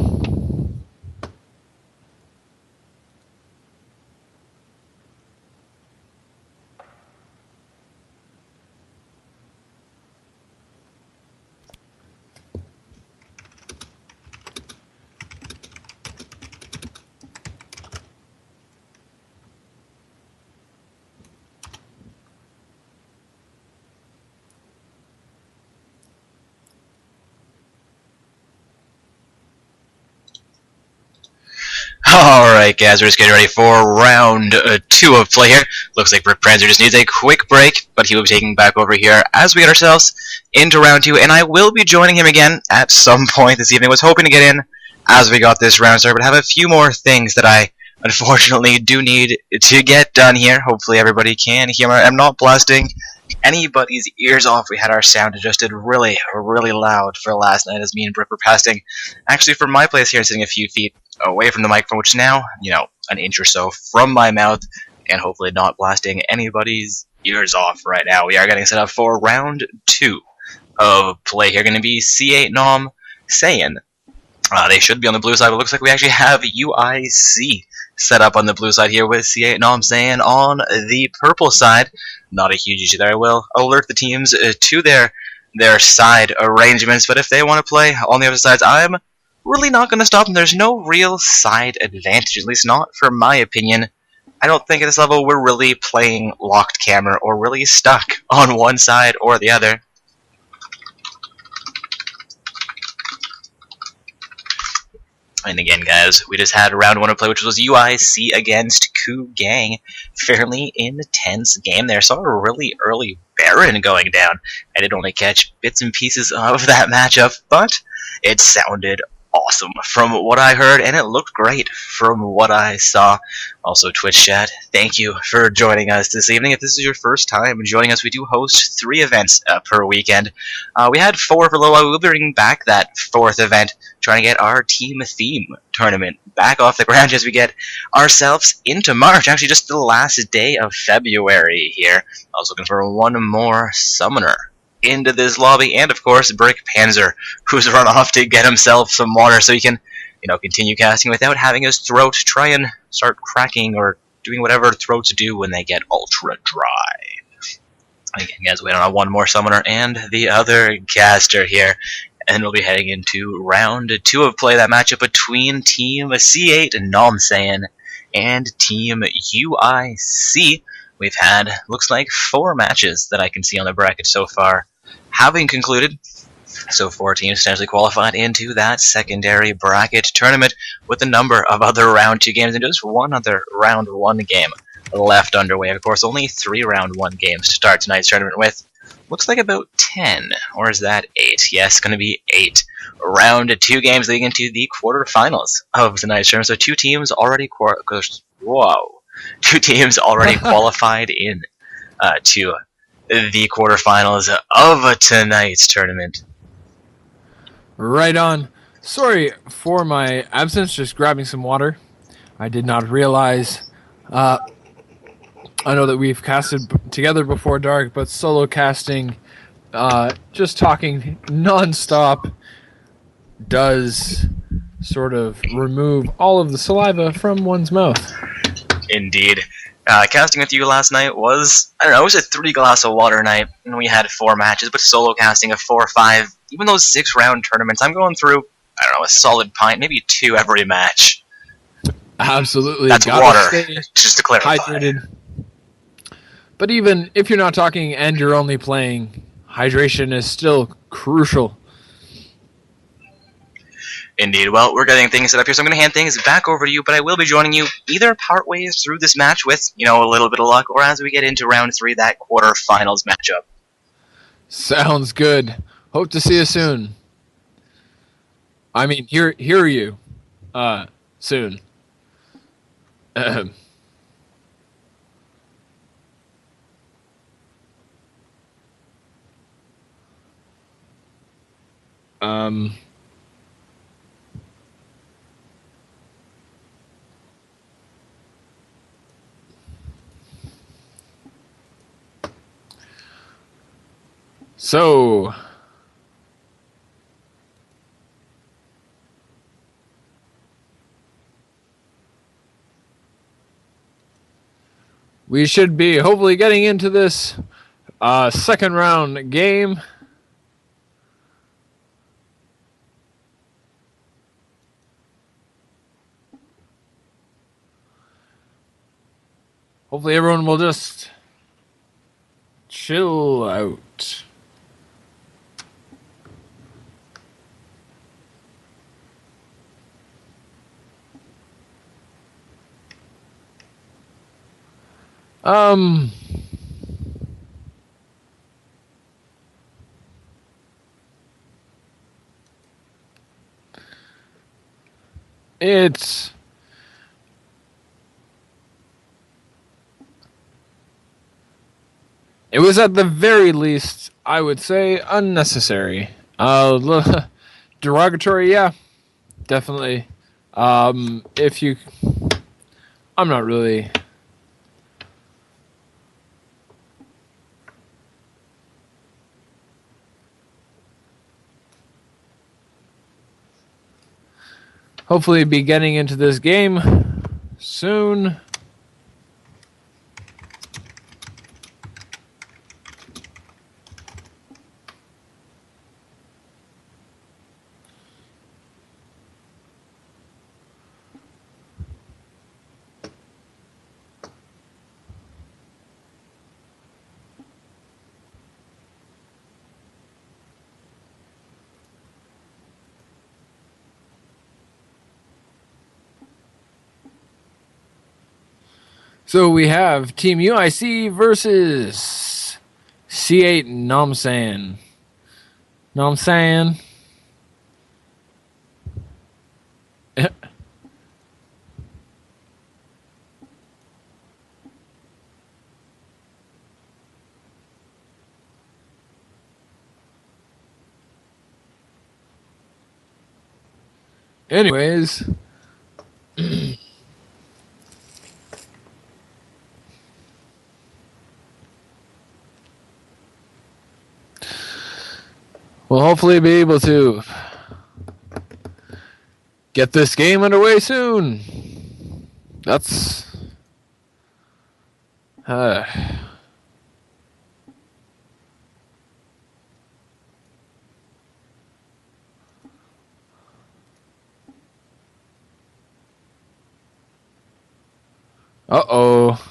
Alright guys, we're just getting ready for round 2 of play here. Looks like Brick Prancer just needs a quick break, but he will be taking back over here as we get ourselves into round 2, and I will be joining him again at some point this evening. Was hoping to get in as we got this round started, but have a few more things that I unfortunately do need to get done here. Hopefully everybody can hear me. I'm not blasting anybody's ears off. We had our sound adjusted really, really loud for last night as me and Brick were passing. Actually, from my place here, sitting a few feet away from the microphone, which is now, an inch or so from my mouth, and hopefully not blasting anybody's ears off right now. We are getting set up for round 2 of play here. Going to be C8 Nom Saiyan. They should be on the blue side, but it looks like we actually have UIC set up on the blue side here with C8 Nom Saiyan on the purple side. Not a huge issue there. I will alert the teams to their side arrangements, but if they want to play on the other sides, I'm really not going to stop them. There's no real side advantage, at least not for my opinion. I don't think at this level we're really playing locked camera or really stuck on one side or the other. And again, guys, we just had round 1 of play, which was UIC against Kugang. Fairly intense game there. Saw a really early Baron going down. I did only catch bits and pieces of that matchup, but it sounded awesome from what I heard, and it looked great from what I saw. Also, Twitch chat, thank you for joining us this evening. If this is your first time joining us, we do host 3 events per weekend. We had 4 for a little while. We'll be bringing back that 4th event, trying to get our team theme tournament back off the ground as we get ourselves into March. Actually, just the last day of February here. I was looking for one more summoner into this lobby, and of course Brick Panzer, who's run off to get himself some water so he can, continue casting without having his throat try and start cracking or doing whatever throats do when they get ultra dry. Again, guys, wait on one more summoner and the other caster here, and we'll be heading into round 2 of play. That matchup between Team C8 Namsayan and Team UIC. We've had, looks like, 4 matches that I can see on the bracket so far having concluded. So 4 teams potentially qualified into that secondary bracket tournament with a number of other round 2 games and just one other round 1 game left underway. Of course, only 3 round 1 games to start tonight's tournament with. Looks like about 10, or is that 8? Yes, going to be 8 round 2 games leading into the quarterfinals of tonight's tournament. So 2 teams already Two teams already qualified in to the quarterfinals of tonight's tournament. Right on. Sorry for my absence, just grabbing some water. I did not realize. I know that we've casted together before dark, but solo casting, just talking non-stop, does sort of remove all of the saliva from one's mouth. Indeed. Casting with you last night was, it was a 3 glass of water night, and we had 4 matches, but solo casting of 4 or 5, even those 6 round tournaments, I'm going through, a solid pint, maybe 2 every match. Absolutely. That's water, just to clarify. Hydrated. But even if you're not talking and you're only playing, hydration is still crucial. Indeed. Well, we're getting things set up here, so I'm going to hand things back over to you, but I will be joining you either partways through this match with, a little bit of luck, or as we get into round 3, that quarterfinals matchup. Sounds good. Hope to see you soon. I mean, hear you soon. So, we should be hopefully getting into this second round game. Hopefully everyone will just chill out. It was at the very least, I would say, unnecessary. Derogatory, yeah, definitely. I'm not really. Hopefully be getting into this game soon. So we have Team UIC versus C8 Namsayan. Anyways. We'll hopefully be able to get this game underway soon. That's... Uh-oh.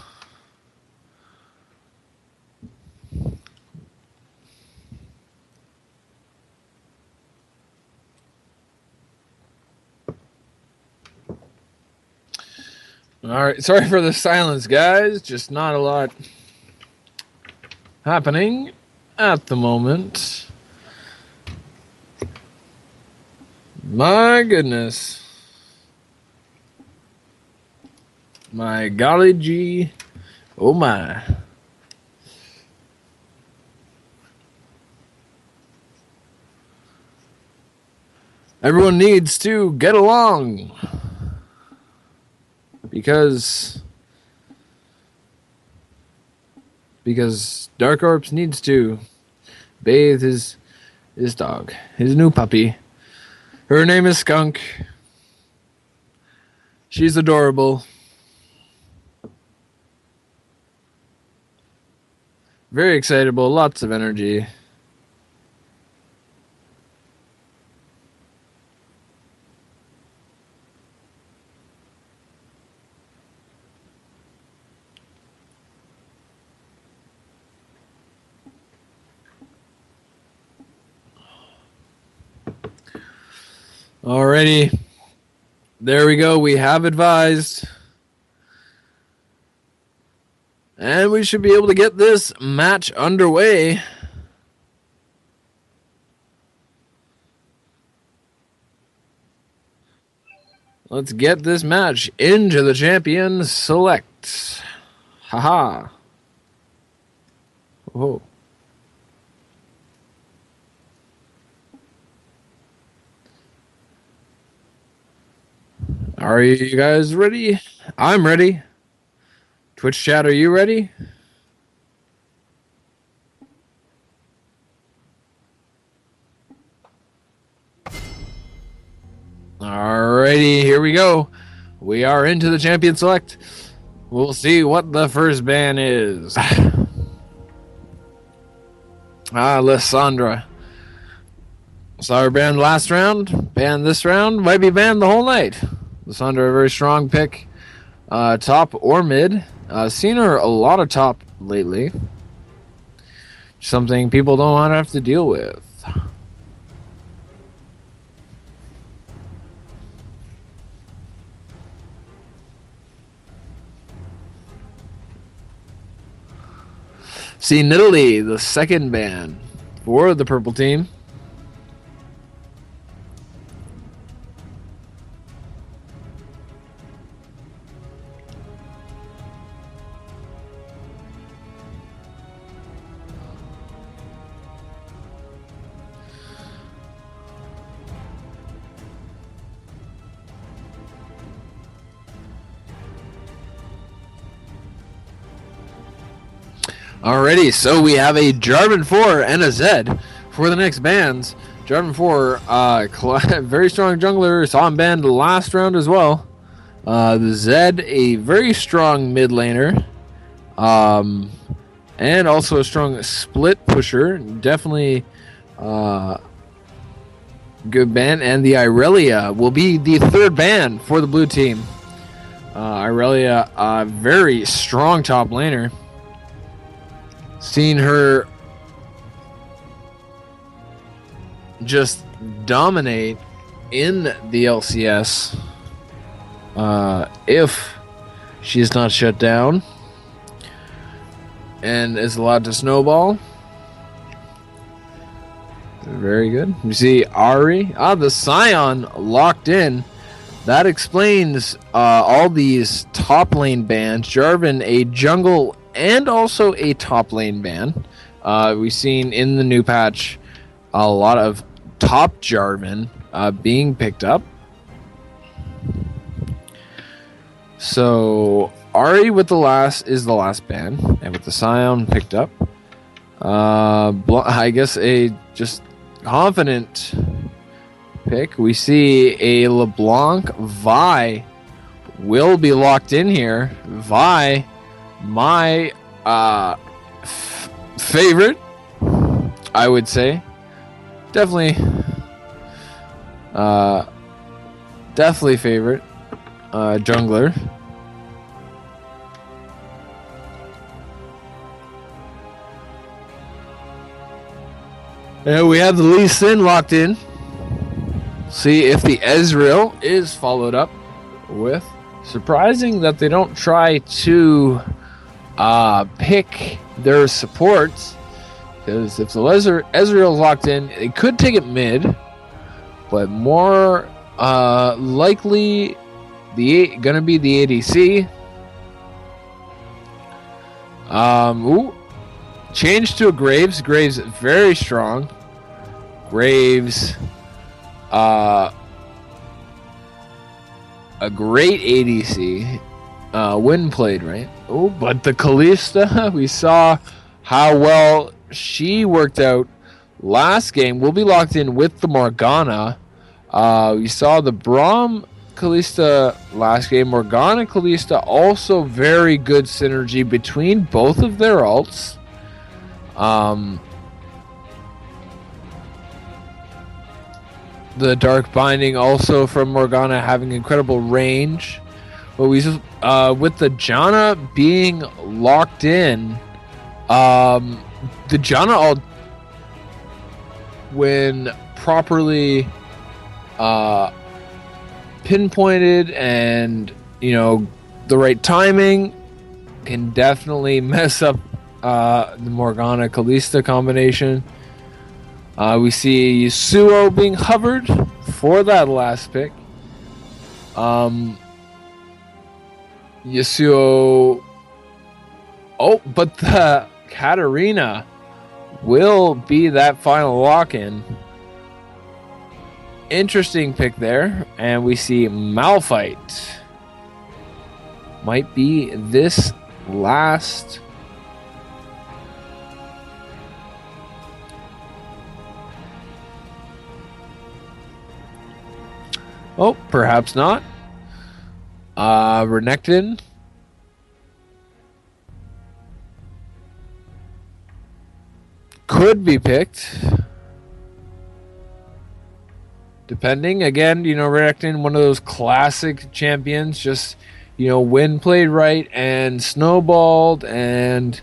Alright, sorry for the silence, guys. Just not a lot happening at the moment. My goodness. My golly gee. Oh my. Everyone needs to get along. Because Dark Orbs needs to bathe his dog, his new puppy. Her name is Skunk. She's adorable. Very excitable, lots of energy. Alrighty. There we go. We have advised. And we should be able to get this match underway. Let's get this match into the champion select. Haha. Whoa. Are you guys ready? I'm ready. Twitch chat, are you ready? Alrighty, here we go. We are into the champion select. We'll see what the first ban is. Lysandra. Saw her banned last round. Banned this round. Might be banned the whole night. Lysandra, a very strong pick. Top or mid. Seen her a lot of top lately. Something people don't want to have to deal with. See Nidalee, the second ban for the purple team. Alrighty, so we have a Jarvan 4 and a Zed for the next bans. Jarvan 4, very strong jungler, saw him banned last round as well. The Zed, a very strong mid laner, and also a strong split pusher. Definitely good ban. And the Irelia will be the third ban for the blue team. Irelia, a very strong top laner. Seen her just dominate in the LCS if she's not shut down and is allowed to snowball. Very good. You see Ahri, the Scion locked in. That explains all these top lane bans. Jarvan, a jungle and also a top lane ban. We've seen in the new patch a lot of top Jarvan being picked up. So Ari with the last is the last ban, and with the Scion picked up. I guess a just confident pick. We see a LeBlanc. Vi will be locked in here. Vi, my favorite, I would say. Definitely favorite jungler. And we have the Lee Sin locked in. See if the Ezreal is followed up with. Surprising that they don't try to pick their supports. Because if the Ezreal's locked in, they could take it mid. But more likely, gonna be the ADC. Change to a Graves. Graves very strong. Graves, a great ADC. Win played, right? Oh, but the Kalista, we saw how well she worked out last game. We'll be locked in with the Morgana. We saw the Braum Kalista last game. Morgana Kalista also very good synergy between both of their ults. The Dark Binding also from Morgana having incredible range. But we with the Janna being locked in, the Janna ult, when properly pinpointed and the right timing, can definitely mess up the Morgana Kalista combination. We see Yasuo being hovered for that last pick. Yasuo. Oh, but the Katarina will be that final lock-in. Interesting pick there. And we see Malphite might be this last. Oh, perhaps not. Renekton. Could be picked. Depending. Again, Renekton, one of those classic champions. Just, when played right and snowballed and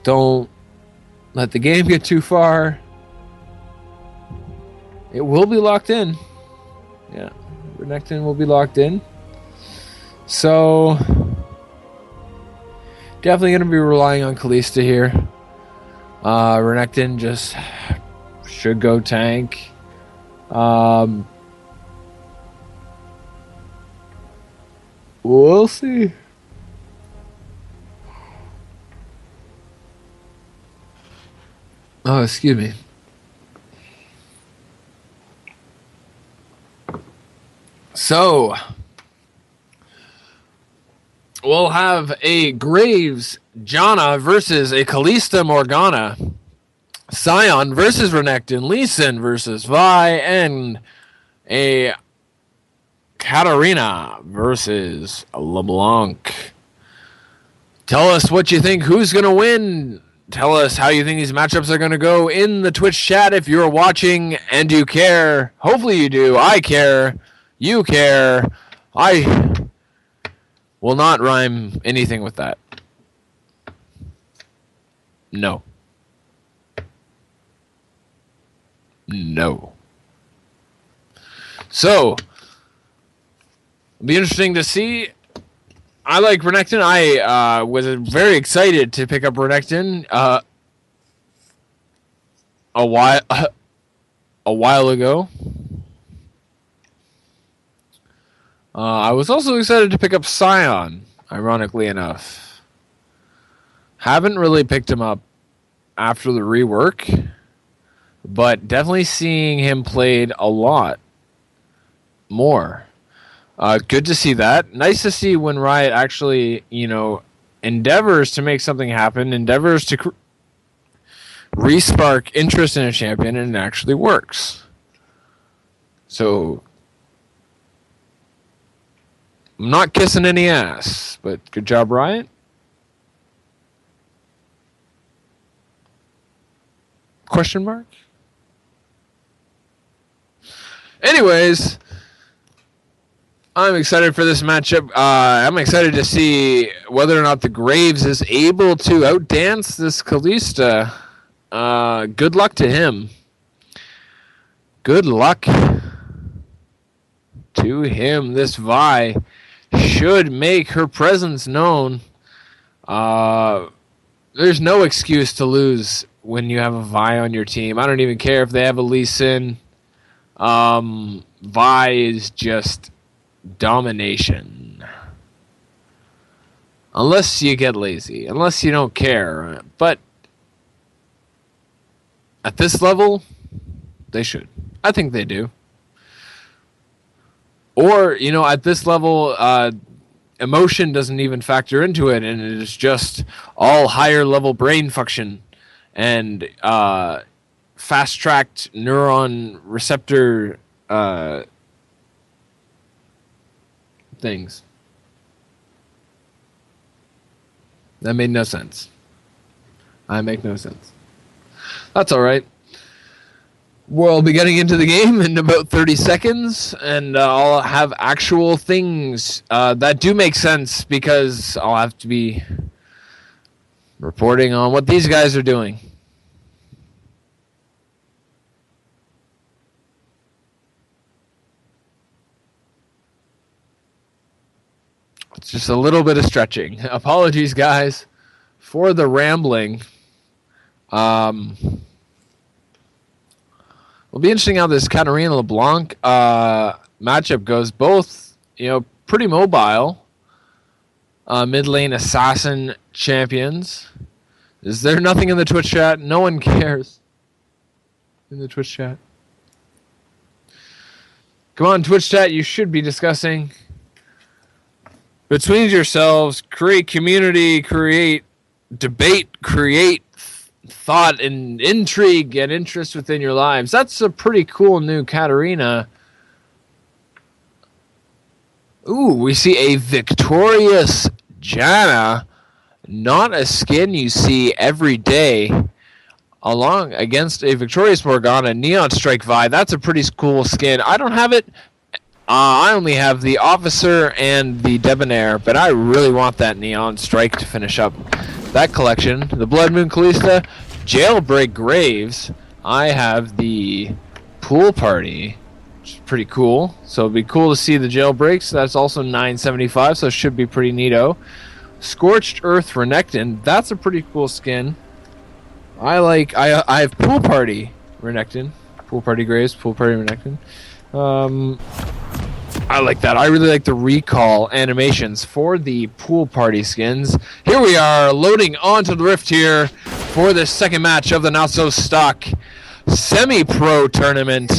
don't let the game get too far. It will be locked in. Yeah. Renekton will be locked in. So, definitely going to be relying on Kalista here. Renekton just should go tank. We'll see. Oh, excuse me. So, we'll have a Graves Janna versus a Kalista Morgana. Scion versus Renekton. Lee Sin versus Vi. And a Katarina versus LeBlanc. Tell us what you think. Who's going to win? Tell us how you think these matchups are going to go in the Twitch chat if you're watching and you care. Hopefully you do. I care. You care. I will not rhyme anything with that. No. No. So, it'll be interesting to see. I like Renekton. I was very excited to pick up Renekton a while ago. I was also excited to pick up Scion, ironically enough. Haven't really picked him up after the rework, but definitely seeing him played a lot more. Good to see that. Nice to see when Riot actually, endeavors to make something happen, endeavors to re-spark interest in a champion, and it actually works. So, I'm not kissing any ass, but good job, Riot. Question mark? Anyways, I'm excited for this matchup. I'm excited to see whether or not the Graves is able to outdance this Kalista. Good luck to him. Good luck to him. This Vi should make her presence known. There's no excuse to lose when you have a Vi on your team. I don't even care if they have a Lee Sin. Vi is just domination. Unless you get lazy. Unless you don't care. But at this level, they should. I think they do. Or, at this level, emotion doesn't even factor into it, and it is just all higher level brain function and fast-tracked neuron receptor things. That made no sense. I make no sense. That's all right. We'll be getting into the game in about 30 seconds, and I'll have actual things that do make sense because I'll have to be reporting on what these guys are doing. It's just a little bit of stretching. Apologies, guys, for the rambling. It'll be interesting how this Katarina LeBlanc matchup goes. Both, pretty mobile. Mid lane assassin champions. Is there nothing in the Twitch chat? No one cares in the Twitch chat. Come on, Twitch chat, you should be discussing between yourselves, create community, create debate, create thought and intrigue and interest within your lives. That's a pretty cool new Katarina. Ooh, we see a victorious Janna. Not a skin you see every day. Along against a victorious Morgana. Neon Strike Vi. That's a pretty cool skin. I don't have it. I only have the Officer and the Debonair, but I really want that Neon Strike to finish up that collection. The Blood Moon Kalista, Jailbreak Graves. I have the Pool Party, which is pretty cool. So it'd be cool to see the Jailbreaks. That's also $9.75, so it should be pretty neato. Scorched Earth Renekton. That's a pretty cool skin. I have Pool Party Renekton. Pool Party Graves, Pool Party Renekton. I like that. I really like the recall animations for the Pool Party skins. Here we are, loading onto the Rift here for the second match of the not-so-stock semi-pro tournament.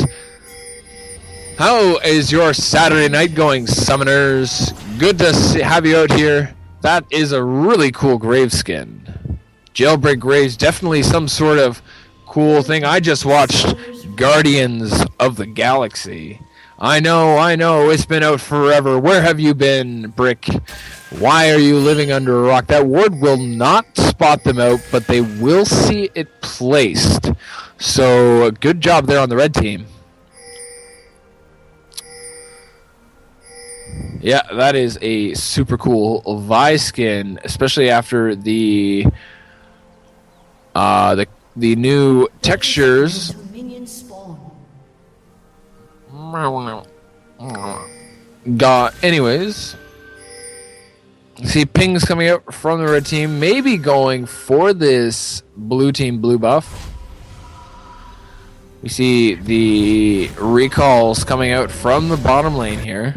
How is your Saturday night going, Summoners? Good to have you out here. That is a really cool Grave skin. Jailbreak Graves, definitely some sort of cool thing. I just watched Guardians of the Galaxy. I know, it's been out forever. Where have you been, Brick? Why are you living under a rock? That ward will not spot them out, but they will see it placed. So, good job there on the red team. Yeah, that is a super cool Vi skin, especially after the new textures. Minion spawn. Anyways, see pings coming out from the red team, maybe going for this blue team blue buff. We see the recalls coming out from the bottom lane here.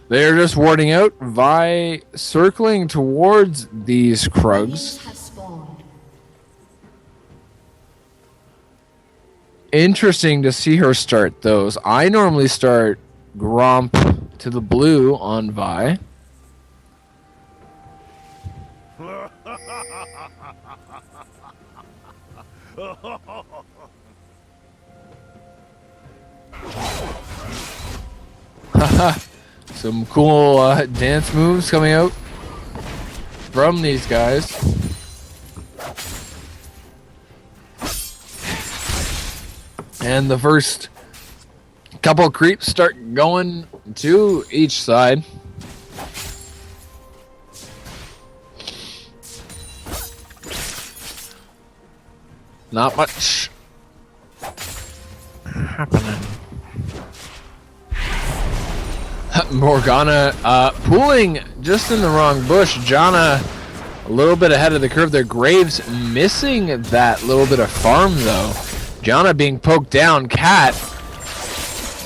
They're just warding out. Vi circling towards these Krugs. Interesting to see her start those. I normally start Gromp to the blue on Vi. Haha. Some cool dance moves coming out from these guys. And the first couple creeps start going to each side. Not much happening. Morgana pulling just in the wrong bush. Janna a little bit ahead of the curve there. Graves missing that little bit of farm though. Janna being poked down. Cat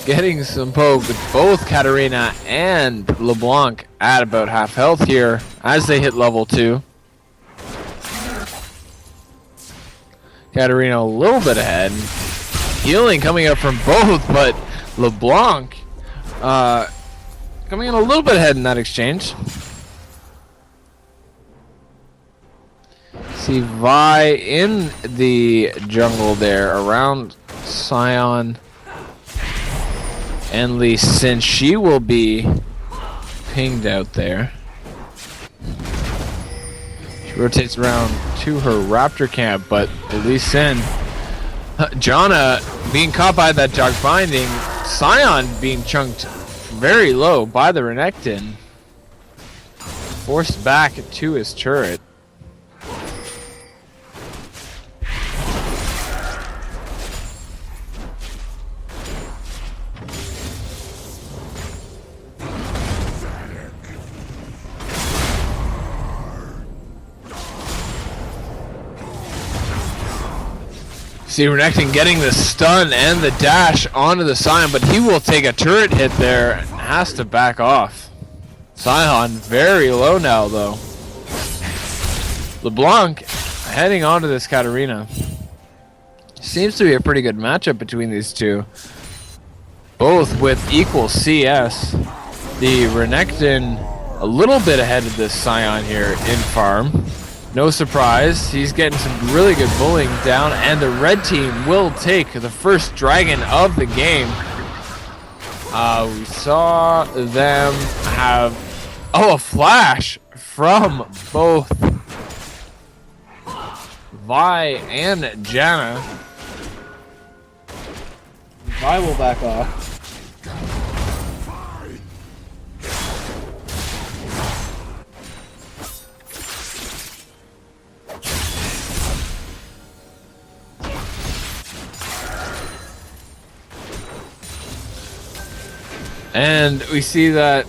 getting some poke with both Katarina and LeBlanc at about half health here as they hit level 2. Katarina a little bit ahead. Healing coming up from both, but LeBlanc coming in a little bit ahead in that exchange. See Vi in the jungle there around Sion and Lee Sin. She will be pinged out there. She rotates around to her Raptor camp, but Lee Sin, Janna being caught by that Jog Binding, Sion being chunked very low by the Renekton, forced back to his turret. See Renekton getting the stun and the dash onto the Sion, but he will take a turret hit there and has to back off. Sion very low now though. LeBlanc heading onto this Katarina. Seems to be a pretty good matchup between these two. Both with equal CS. The Renekton a little bit ahead of this Sion here in farm. No surprise, he's getting some really good bullying down, and the red team will take the first dragon of the game. We saw them have, a flash from both Vi and Janna. Vi will back off. And we see that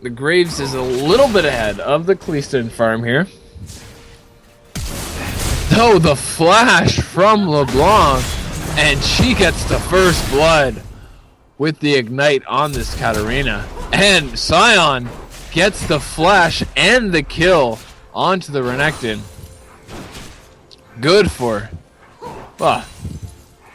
the Graves is a little bit ahead of the Kalista farm here. Oh, the flash from LeBlanc, and she gets the first blood with the ignite on this Katarina. And Sion gets the flash and the kill onto the Renekton. Good for...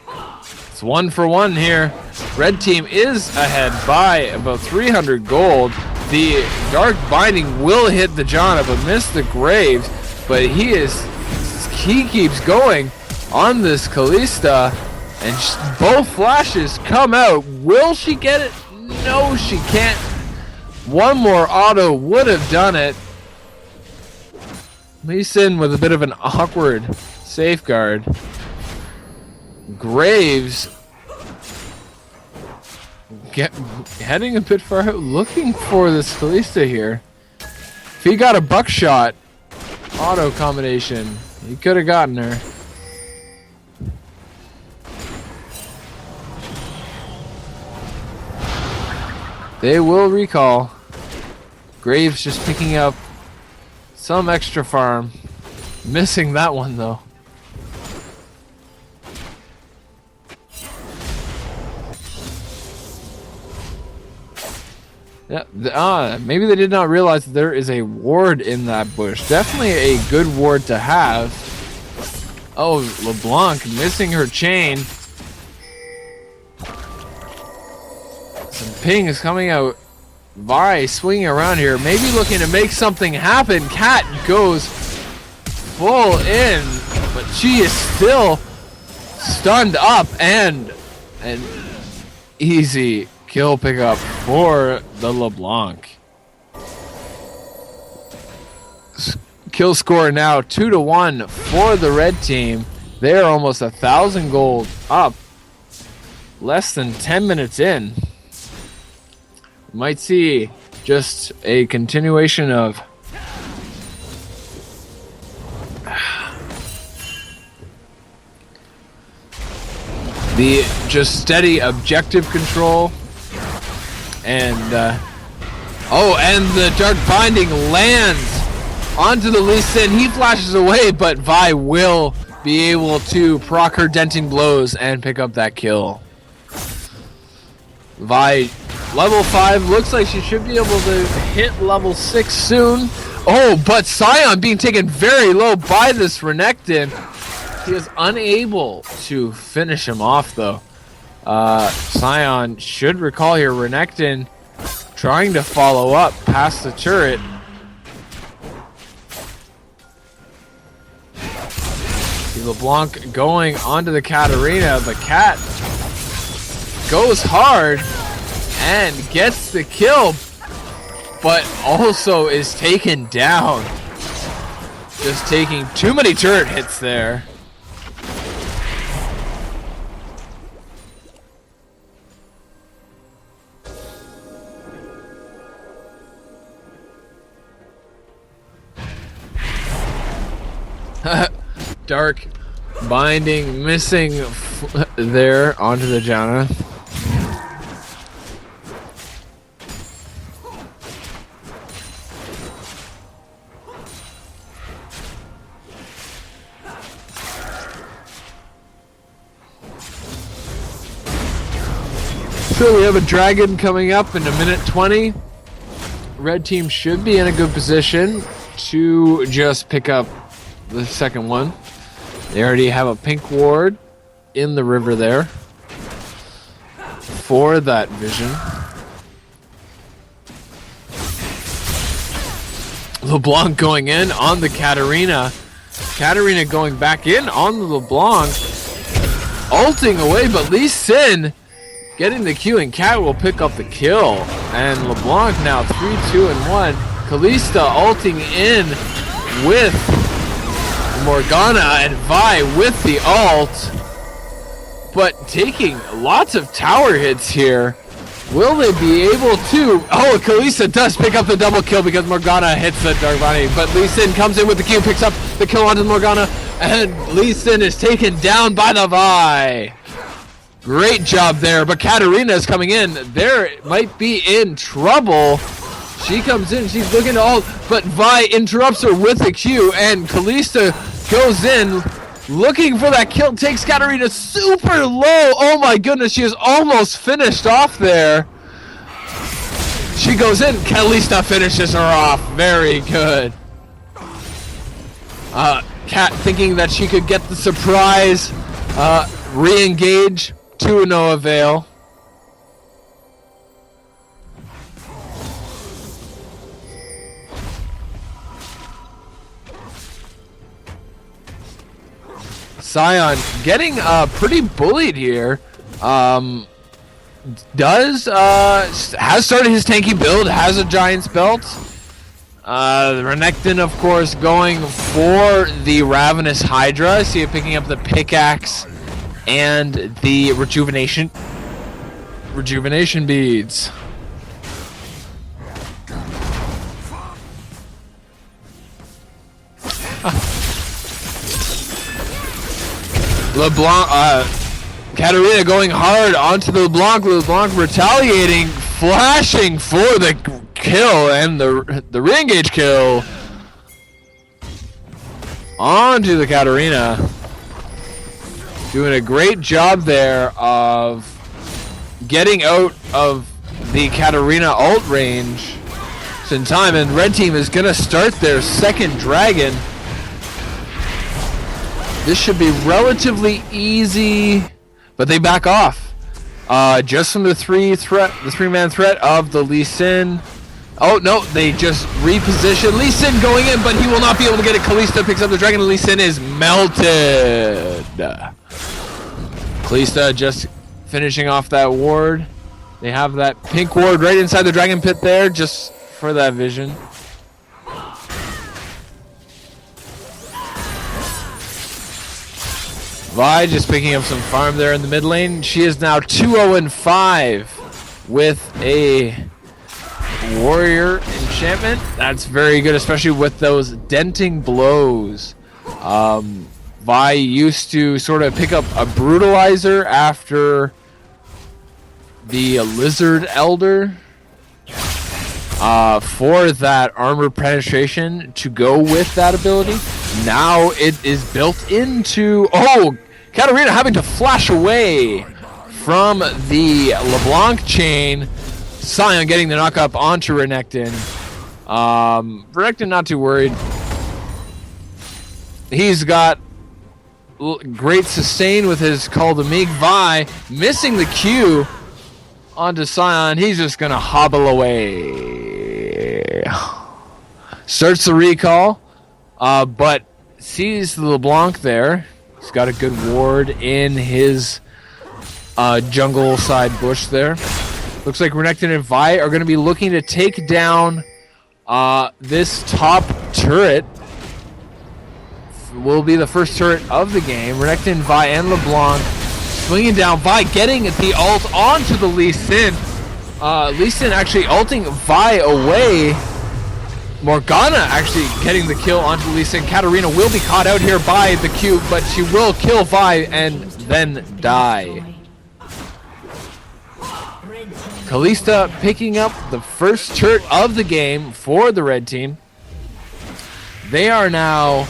it's 1 for 1 here. Red team is ahead by about 300 gold. The Dark Binding will hit the Janna but miss the Graves. But he keeps going on this Kalista. And both flashes come out. Will she get it? No, she can't. One more auto would have done it. Lee Sin with a bit of an awkward safeguard. Graves heading a bit far out, looking for this Kalista here. If he got a buckshot auto combination, he could have gotten her. They will recall. Graves just picking up some extra farm. Missing that one though. Yeah, maybe they did not realize that there is a ward in that bush. Definitely a good ward to have. Oh, LeBlanc missing her chain. Some pings coming out. Vi swinging around here, maybe looking to make something happen. Cat goes full in, but she is still stunned up, and an easy kill pickup for the LeBlanc. Kill score now 2-1 for the red team. They're almost 1,000 gold up. Less than 10 minutes in. Might see just a continuation of the just steady objective control. And and the Dark Binding lands onto the Lee Sin. He flashes away, but Vi will be able to proc her denting blows and pick up that kill. Vi, level 5, looks like she should be able to hit level 6 soon. Oh, but Sion being taken very low by this Renekton. He is unable to finish him off, though. Sion should recall here, Renekton trying to follow up past the turret. LeBlanc going onto the Katarina. The Cat goes hard and gets the kill, but also is taken down. Just taking too many turret hits there. Dark Binding missing there onto the Janna. So we have a dragon coming up in a minute 20. Red team should be in a good position to just pick up the second one. They already have a pink ward in the river there for that vision. LeBlanc going in on the Katarina. Katarina going back in on the LeBlanc. Ulting away, but Lee Sin getting the Q, and Cat will pick up the kill. And LeBlanc now 3-2-1. Kalista ulting in with Morgana, and Vi with the ult, but taking lots of tower hits here. Will they be able to? Oh, Kalista does pick up the double kill because Morgana hits the Dark Binding, but Lee Sin comes in with the Q, picks up the kill onto Morgana, and Lee Sin is taken down by the Vi. Great job there, but Katarina is coming in. There might be in trouble. She comes in, she's looking to ult, but Vi interrupts her with a Q, and Kalista goes in, looking for that kill, takes Katarina super low. Oh my goodness, she is almost finished off there. She goes in, Kalista finishes her off. Very good. Cat thinking that she could get the surprise re-engage to no avail. Sion getting pretty bullied here. Has started his tanky build, has a Giant's Belt. Renekton, of course, going for the Ravenous Hydra. See it picking up the pickaxe and the rejuvenation beads. LeBlanc, Katarina going hard onto the LeBlanc. LeBlanc retaliating, flashing for the kill and the re-engage kill onto the Katarina. Doing a great job there of getting out of the Katarina ult range in time, and red team is gonna start their second dragon. This should be relatively easy, but they back off. Just from the three-man threat of the Lee Sin. Oh no, they just reposition. Lee Sin going in, but he will not be able to get it. Kalista picks up the dragon, and Lee Sin is melted. Kalista just finishing off that ward. They have that pink ward right inside the dragon pit there, just for that vision. Vi just picking up some farm there in the mid lane. She is now 2-0-5 with a warrior enchantment. That's very good, especially with those denting blows. Vi used to sort of pick up a brutalizer after the lizard elder for that armor penetration to go with that ability. Now it is built into... Oh! Katarina having to flash away from the LeBlanc chain. Sion getting the knock up onto Renekton. Renekton not too worried. He's got great sustain with his Call to Meek. Vi missing the Q onto Sion. He's just going to hobble away. Starts the recall, but sees the LeBlanc there. He's got a good ward in his jungle side bush there. Looks like Renekton and Vi are going to be looking to take down this top turret. Will be the first turret of the game. Renekton, Vi, and LeBlanc swinging down. Vi getting the ult onto the Lee Sin. Lee Sin actually ulting Vi away. Morgana actually getting the kill onto Lee Sin. Katarina will be caught out here by the Q, but she will kill Vi and then die. Kalista picking up the first turret of the game for the red team. They are now...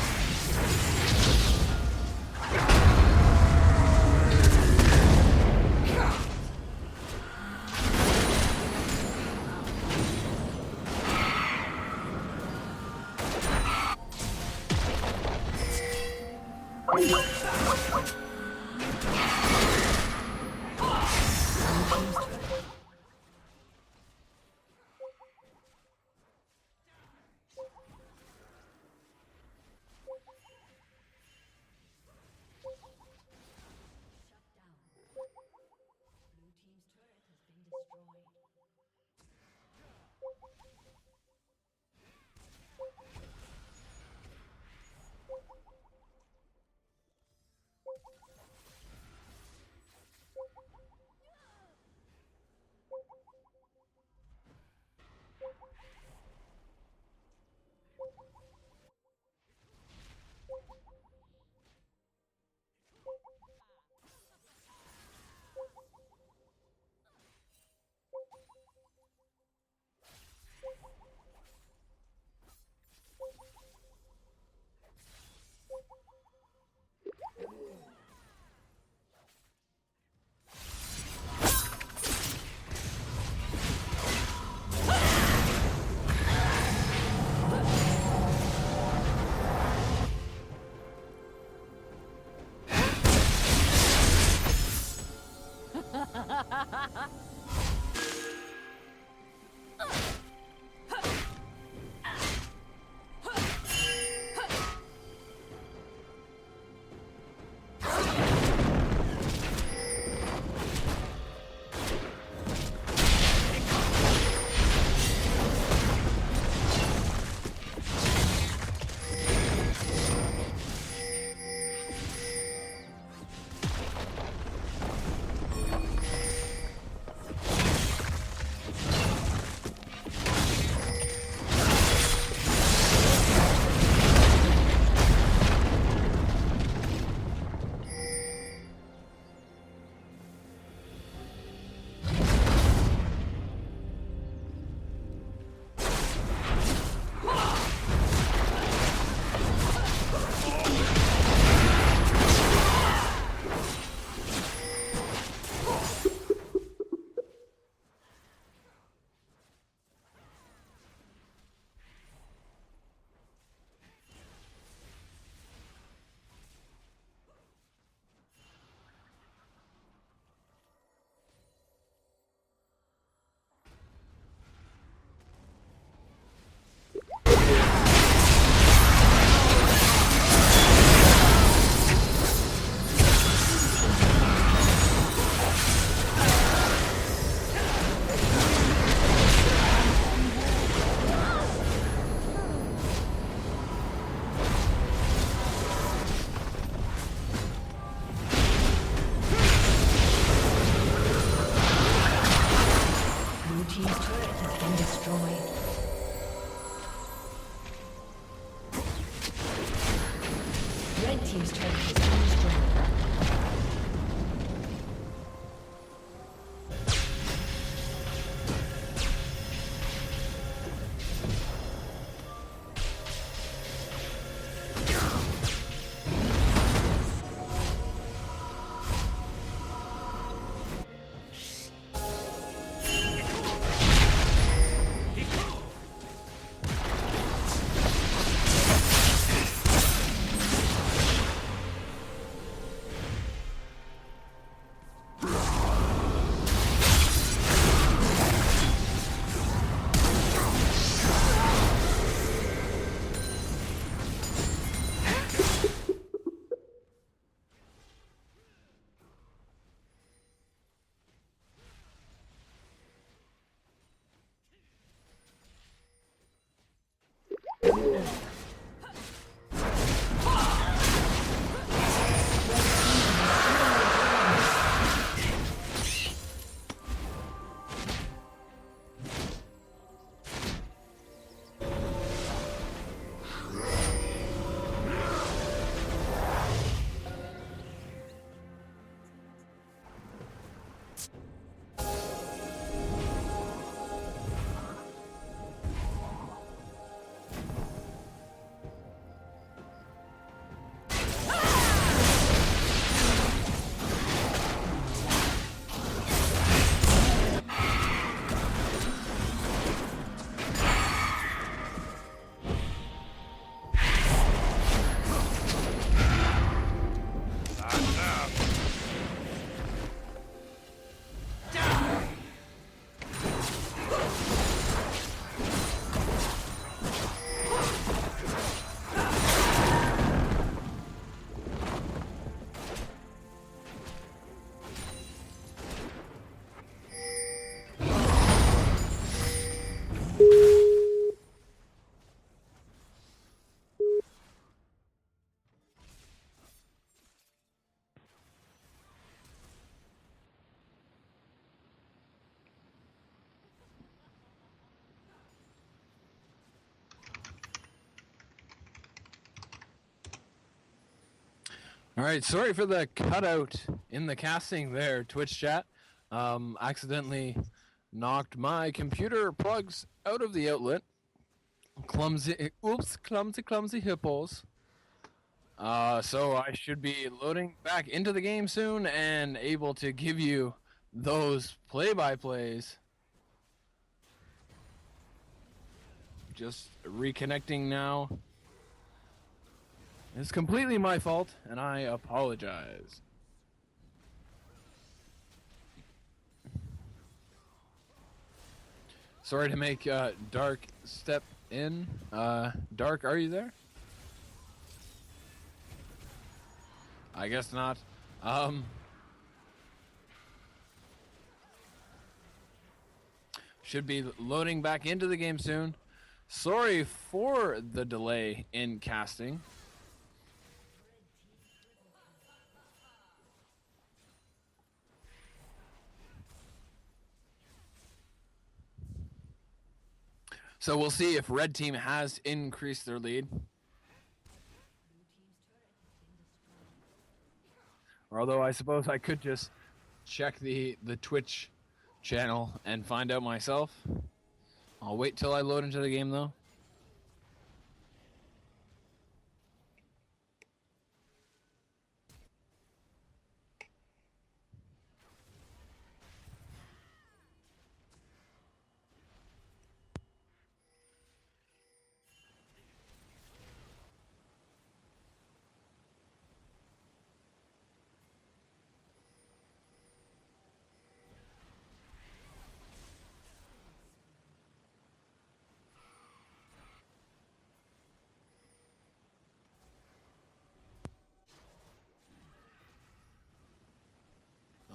Alright, sorry for the cutout in the casting there, Twitch chat. Accidentally knocked my computer plugs out of the outlet. Clumsy hippos. So I should be loading back into the game soon and able to give you those play-by-plays. Just reconnecting now. It's completely my fault, and I apologize. Sorry to make Dark step in. Dark, are you there? I guess not. Should be loading back into the game soon. Sorry for the delay in casting. So we'll see if Red Team has increased their lead. Although I suppose I could just check the Twitch channel and find out myself. I'll wait till I load into the game though.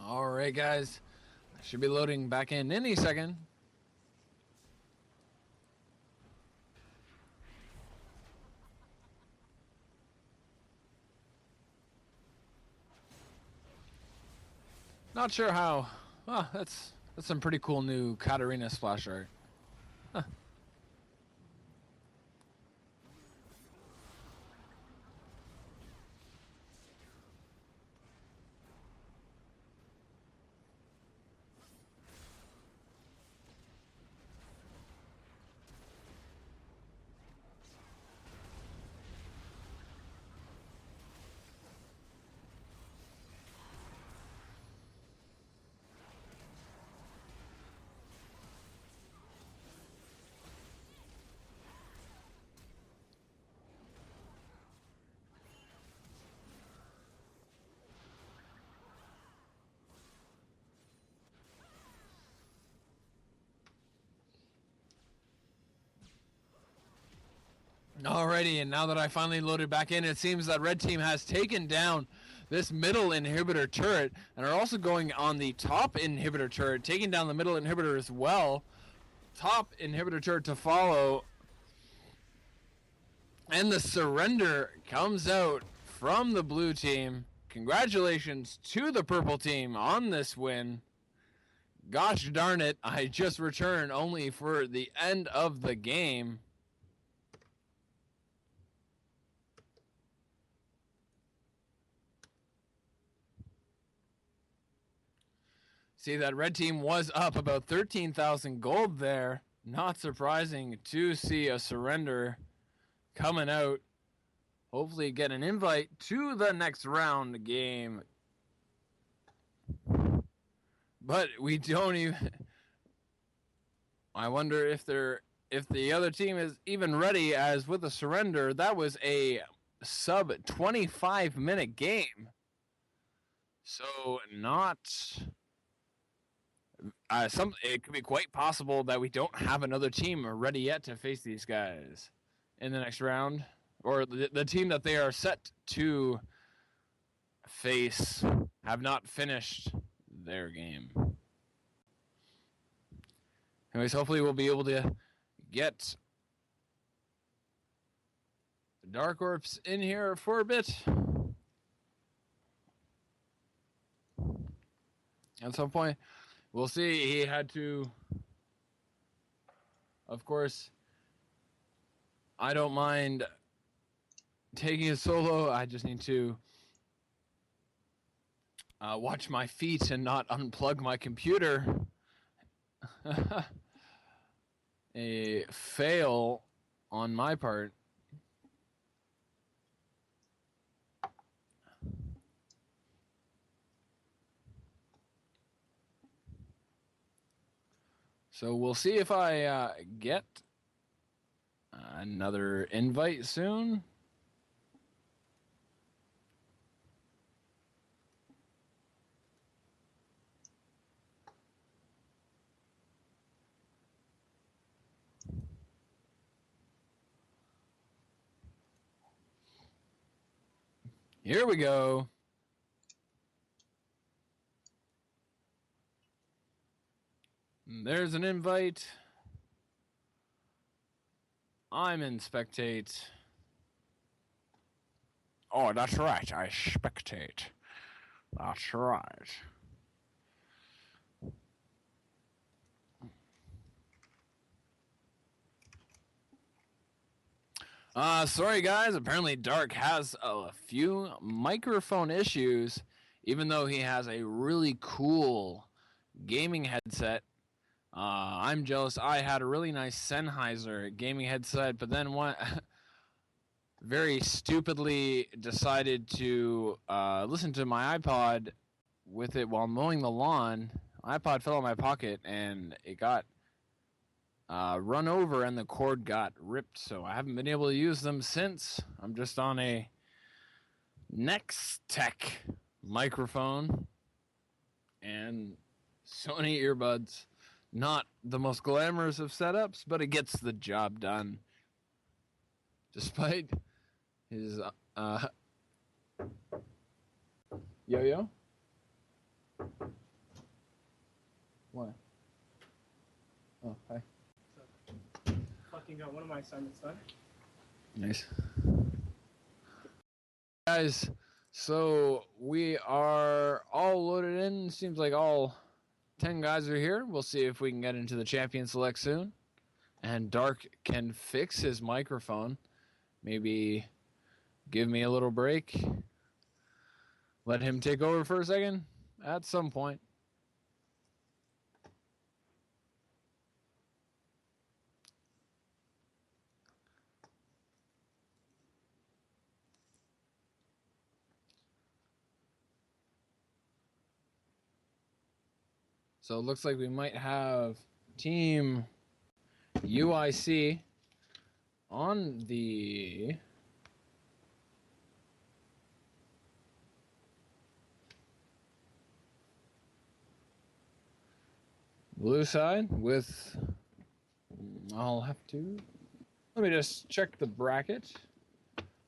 Alright guys, I should be loading back in any second. Not sure how. Oh, that's some pretty cool new Katarina splash art. Huh. Alrighty, and now that I finally loaded back in, it seems that Red Team has taken down this middle inhibitor turret and are also going on the top inhibitor turret, taking down the middle inhibitor as well. Top inhibitor turret to follow. And the surrender comes out from the blue team. Congratulations to the purple team on this win. Gosh darn it, I just returned only for the end of the game. See, that red team was up about 13,000 gold there. Not surprising to see a surrender coming out. Hopefully get an invite to the next round game. But we don't even... I wonder if the other team is even ready, as with a surrender, that was a sub 25 minute game. So not... it could be quite possible that we don't have another team ready yet to face these guys in the next round, or the team that they are set to face have not finished their game. Anyways, hopefully we'll be able to get Dark Orbs in here for a bit. At some point. We'll see. He had to... Of course, I don't mind taking a solo. I just need to watch my feet and not unplug my computer. A fail on my part. So we'll see if I get another invite soon. Here we go. There's an invite. I'm in spectate. Oh, that's right. I spectate. That's right. Sorry guys, apparently Dark has a few microphone issues, even though he has a really cool gaming headset. I'm jealous. I had a really nice Sennheiser gaming headset, but then one very stupidly decided to listen to my iPod with it while mowing the lawn. iPod fell out of my pocket and it got run over and the cord got ripped, so I haven't been able to use them since. I'm just on a Nextech microphone and Sony earbuds. Not the most glamorous of setups, but it gets the job done. Despite his yo-yo? What? Oh, hi. Fucking got one of my assignments done. Nice. Guys, so we are all loaded in. Seems like all 10 guys are here. We'll see if we can get into the champion select soon. And Dark can fix his microphone. Maybe give me a little break. Let him take over for a second at some point. So it looks like we might have Team UIC on the blue side with, I'll have to, let me just check the bracket.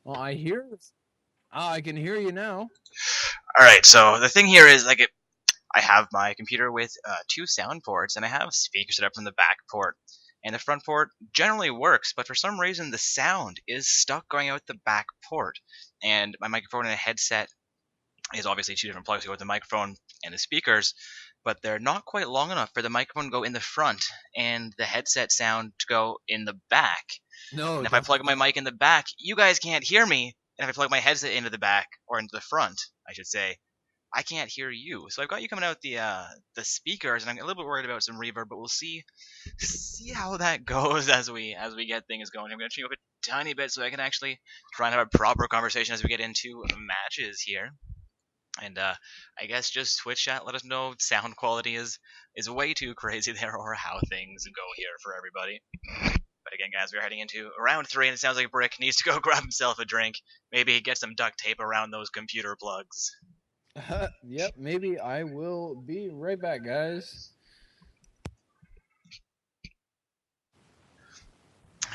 Well, I can hear you now. Alright, so the thing here is, I have my computer with 2 sound ports, and I have speakers set up from the back port. And the front port generally works, but for some reason the sound is stuck going out the back port. And my microphone and a headset is obviously 2 different plugs to go with the microphone and the speakers, but they're not quite long enough for the microphone to go in the front and the headset sound to go in the back. No. And if I plug my mic in the back, you guys can't hear me. And if I plug my headset into the back, or into the front, I should say, I can't hear you. So I've got you coming out the speakers, and I'm a little bit worried about some reverb, but we'll see how that goes as we get things going. I'm going to change up a tiny bit so I can actually try and have a proper conversation as we get into matches here. And I guess just Twitch chat, let us know if sound quality is way too crazy there, or how things go here for everybody. But again, guys, we're heading into round 3, and it sounds like Brick needs to go grab himself a drink. Maybe get some duct tape around those computer plugs. Yep, maybe I will be right back, guys.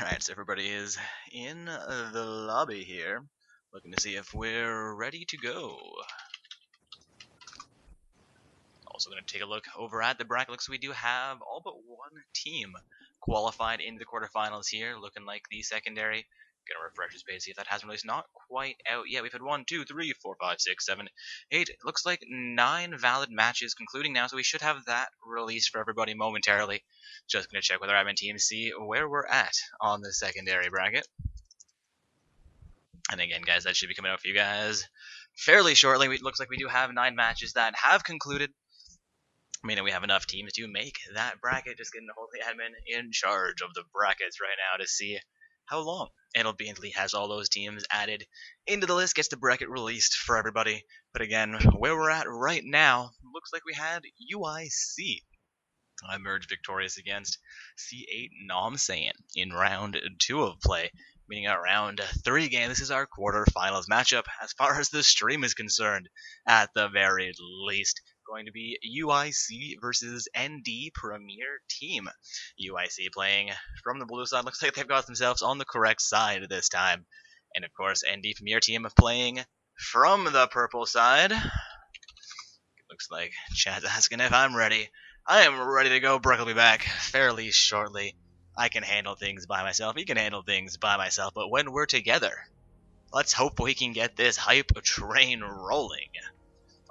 Alright, so everybody is in the lobby here, looking to see if we're ready to go. Also going to take a look over at the bracket. Looks like we do have all but one team qualified into the quarterfinals here, looking like the secondary. Gonna refresh his page, see if that has released. Not quite out yet. We've had 1, 2, 3, 4, 5, 6, 7, 8. It looks like 9 valid matches concluding now, so we should have that released for everybody momentarily. Just gonna check with our admin team, see where we're at on the secondary bracket. And again, guys, that should be coming out for you guys fairly shortly. It looks like we do have 9 matches that have concluded. Meaning we have enough teams to make that bracket. Just getting the whole admin in charge of the brackets right now to see how long it'll be until he has all those teams added into the list, gets the bracket released for everybody. But again, where we're at right now, looks like we had UIC emerge victorious against C8 Namsayan in round 2 of play. Meaning our round 3 game, this is our quarterfinals matchup as far as the stream is concerned, at the very least. Going to be UIC versus ND Premier Team. UIC playing from the blue side. Looks like they've got themselves on the correct side this time. And of course, ND Premier Team playing from the purple side. Looks like Chad's asking if I'm ready. I am ready to go. Brook will be back fairly shortly. I can handle things by myself. He can handle things by myself. But when we're together, let's hope we can get this hype train rolling.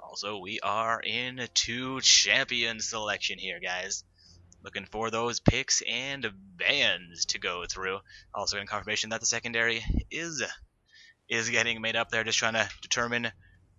Also, we are in 2 champion selection here, guys. Looking for those picks and bans to go through. Also getting confirmation that the secondary is getting made up there. Just trying to determine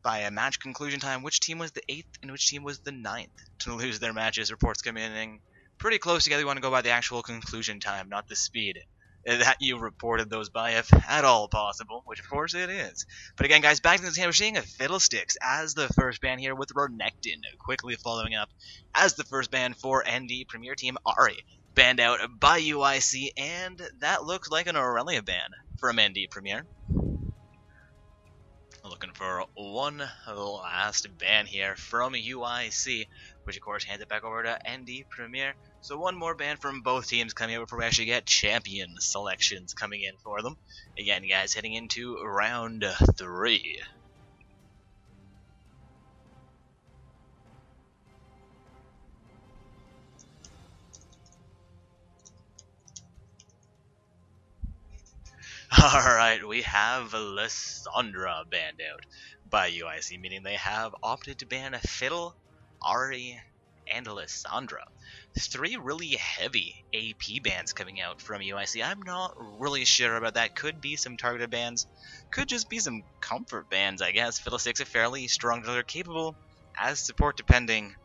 by a match conclusion time which team was the 8th and which team was the 9th to lose their matches. Reports coming in pretty close together. We want to go by the actual conclusion time, not the speed that you reported those by, if at all possible, which of course it is. But again, guys, back to the game, we're seeing a Fiddlesticks as the first ban here with Renekton quickly following up as the first ban for ND Premier Team. Ari banned out by UIC, and that looks like an Aurelia ban from ND Premier. Looking for one last ban here from UIC, which of course hands it back over to ND Premier. So one more ban from both teams coming out before we actually get champion selections coming in for them. Again, guys, heading into round 3. Alright, we have Lissandra banned out by UIC, meaning they have opted to ban Fiddle, Ari, and Lissandra. 3 really heavy AP bans coming out from UIC. I'm not really sure about that. Could be some targeted bans. Could just be some comfort bans, I guess. Fiddlesticks a fairly strong dealer, capable as support depending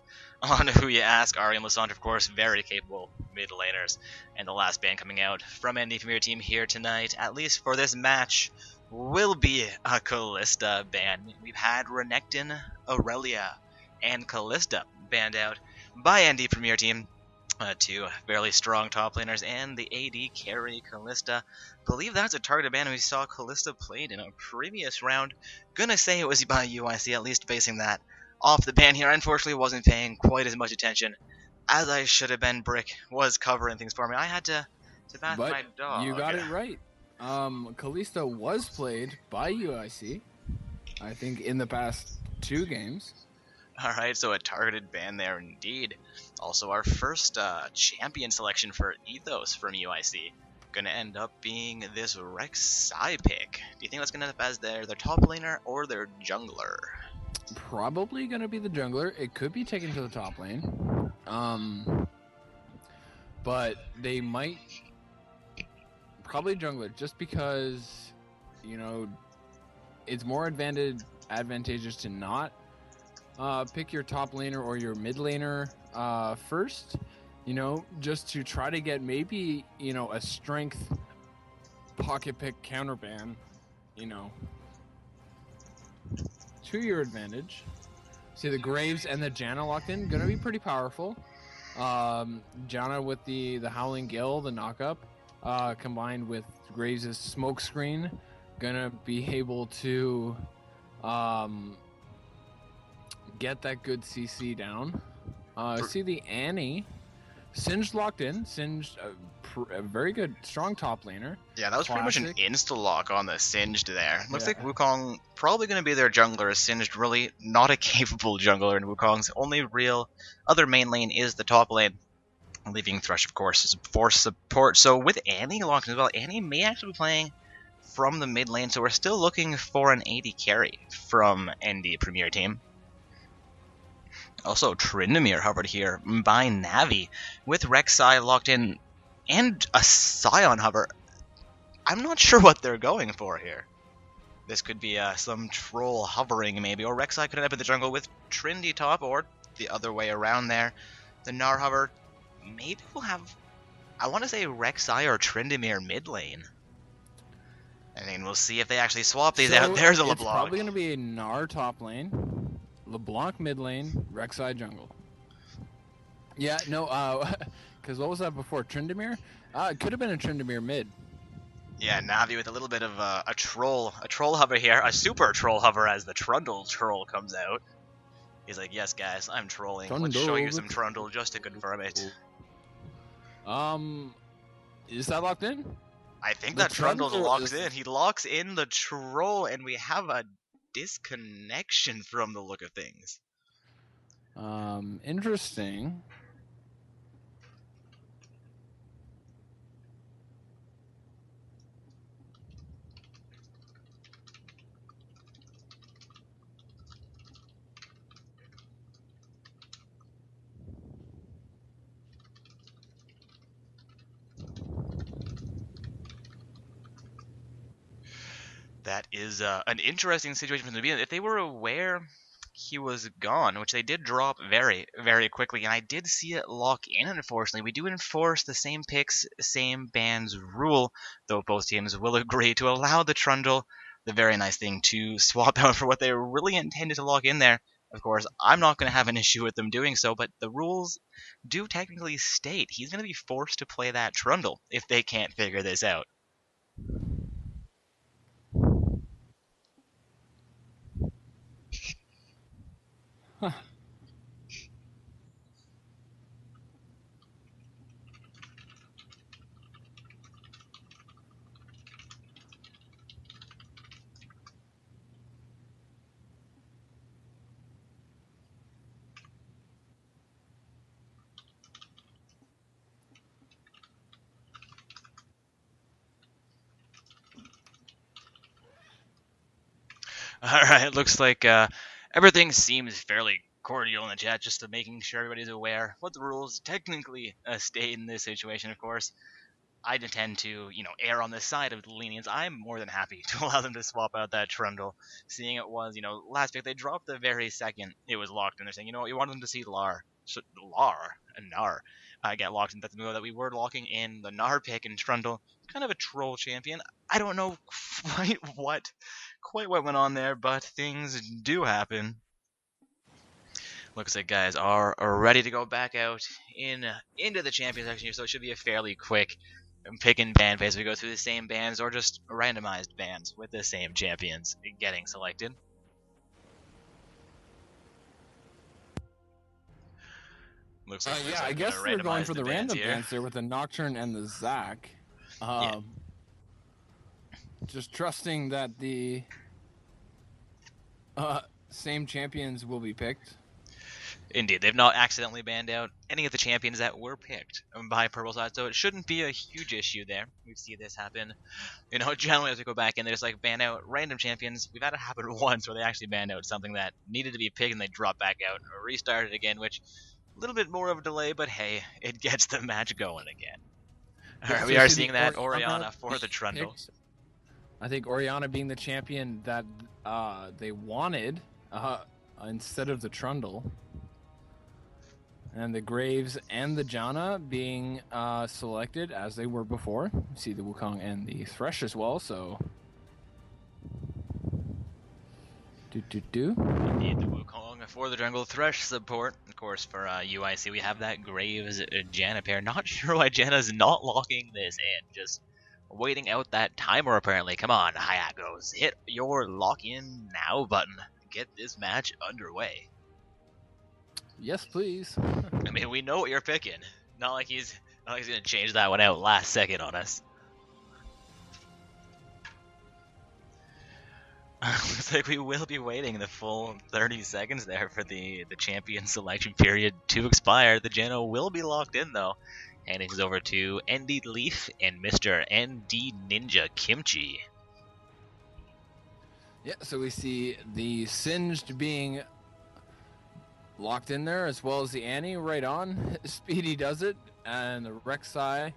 on who you ask. Ari and Lissandra, of course, very capable mid laners. And the last ban coming out from ND Premier Team here tonight, at least for this match, will be a Kalista ban. We've had Renekton, Aurelia, and Kalista banned out by ND Premier Team. 2 fairly strong top laners and the AD carry Kalista. Believe that's a targeted ban we saw Kalista played in a previous round. Gonna say it was by UIC, at least basing that off the ban here. Unfortunately, wasn't paying quite as much attention as I should have been. Brick was covering things for me. I had to bath my dog. You got it right. Kalista was played by UIC, I think, in the past 2 games. Alright, so a targeted ban there indeed. Also our first champion selection for Ethos from UIC. Gonna end up being this Rek'Sai pick. Do you think that's gonna end up as their top laner or their jungler? Probably gonna be the jungler. It could be taken to the top lane. But they might probably jungler, just because, you know, it's more advantageous to not pick your top laner or your mid laner first, you know, just to try to get maybe, you know, a strength pocket pick counter ban, you know, to your advantage. See, the Graves and the Janna locked in, gonna be pretty powerful. Janna with the Howling Gale, the knockup, combined with Graves' smoke screen, gonna be able to get that good CC down. See the Annie, Singed locked in. Singed, a very good, strong top laner. Yeah, that was Classic. pretty much an insta-lock on the Singed there. Looks Yeah. like Wukong probably going to be their jungler. Singed really not a capable jungler, and Wukong's only real other main lane is the top lane. Leaving Thresh, of course, as for support. So with Annie locked in as well, Annie may actually be playing from the mid lane, so we're still looking for an AD carry from ND Premier Team. Also, Tryndamere hovered here by Navi with Rek'Sai locked in and a Scion hover. I'm not sure what they're going for here. This could be some troll hovering maybe, or Rek'Sai could end up in the jungle with Trinity top, or the other way around there. The Gnar hover, maybe we'll have, I want to say Rek'Sai or Tryndamere mid lane. I mean, we'll see if they actually swap these out. There's a LeBlanc. It's probably going to be a Gnar top lane, LeBlanc mid lane, Rek'Sai jungle. Yeah, no, because what was that before? Tryndamere? It could have been a Tryndamere mid. Yeah, Navi with a little bit of a troll hover here, a super troll hover as the Trundle troll comes out. He's like, yes guys, I'm trolling. Let's show you some Trundle just to confirm it. Is that locked in? I think that Trundle locks in. He locks in the troll, and we have a disconnection from the look of things. Interesting. That is an interesting situation from the beginning. If they were aware he was gone, which they did drop very, very quickly, and I did see it lock in, unfortunately. We do enforce the same picks, same bans rule, though both teams will agree to allow the Trundle, the very nice thing, to swap out for what they really intended to lock in there. Of course, I'm not going to have an issue with them doing so, but the rules do technically state he's going to be forced to play that Trundle if they can't figure this out. Huh. Alright, looks like everything seems fairly cordial in the chat, just to making sure everybody's aware what the rules technically state in this situation. Of course, I tend to, err on the side of the lenience. I'm more than happy to allow them to swap out that Trundle, seeing it was, last pick they dropped the very second it was locked, and they're saying, you want them to see Gnar, get locked in. That's the move that we were locking in the Gnar pick and Trundle, kind of a troll champion. I don't know quite what went on there, but things do happen. Looks like guys are ready to go back out into the champion section here, so it should be a fairly quick pick and ban phase. We go through the same bans or just randomized bans with the same champions getting selected. Looks like yeah, I guess we're going for the random bans there with the Nocturne and the Zac. Yeah. Just trusting that the same champions will be picked. Indeed, they've not accidentally banned out any of the champions that were picked by Purple Side, so it shouldn't be a huge issue there. We see this happen, generally as we go back in, they just ban out random champions. We've had it happen once where they actually banned out something that needed to be picked and they dropped back out and restarted again, which a little bit more of a delay, but hey, it gets the match going again. Alright, we are seeing that Orianna for the Trundle. I think Orianna being the champion that they wanted instead of the Trundle. And the Graves and the Janna being selected as they were before. You see the Wukong and the Thresh as well, so... Indeed, the Wukong for the jungle Thresh support. Of course, for UIC, we have that Graves Janna pair. Not sure why Janna's not locking this in. Just waiting out that timer, apparently. Come on, Hyagos. Hit your lock in now button. Get this match underway. Yes, please. I mean, we know what you're picking. Not like he's gonna change that one out last second on us. Looks like we will be waiting the full 30 seconds there for the champion selection period to expire. The Janna will be locked in though. Handing things over to ND Leaf and Mr. ND Ninja Kimchi. Yeah, so we see the Singed being locked in there, as well as the Annie right on. Speedy does it, and the Rek'Sai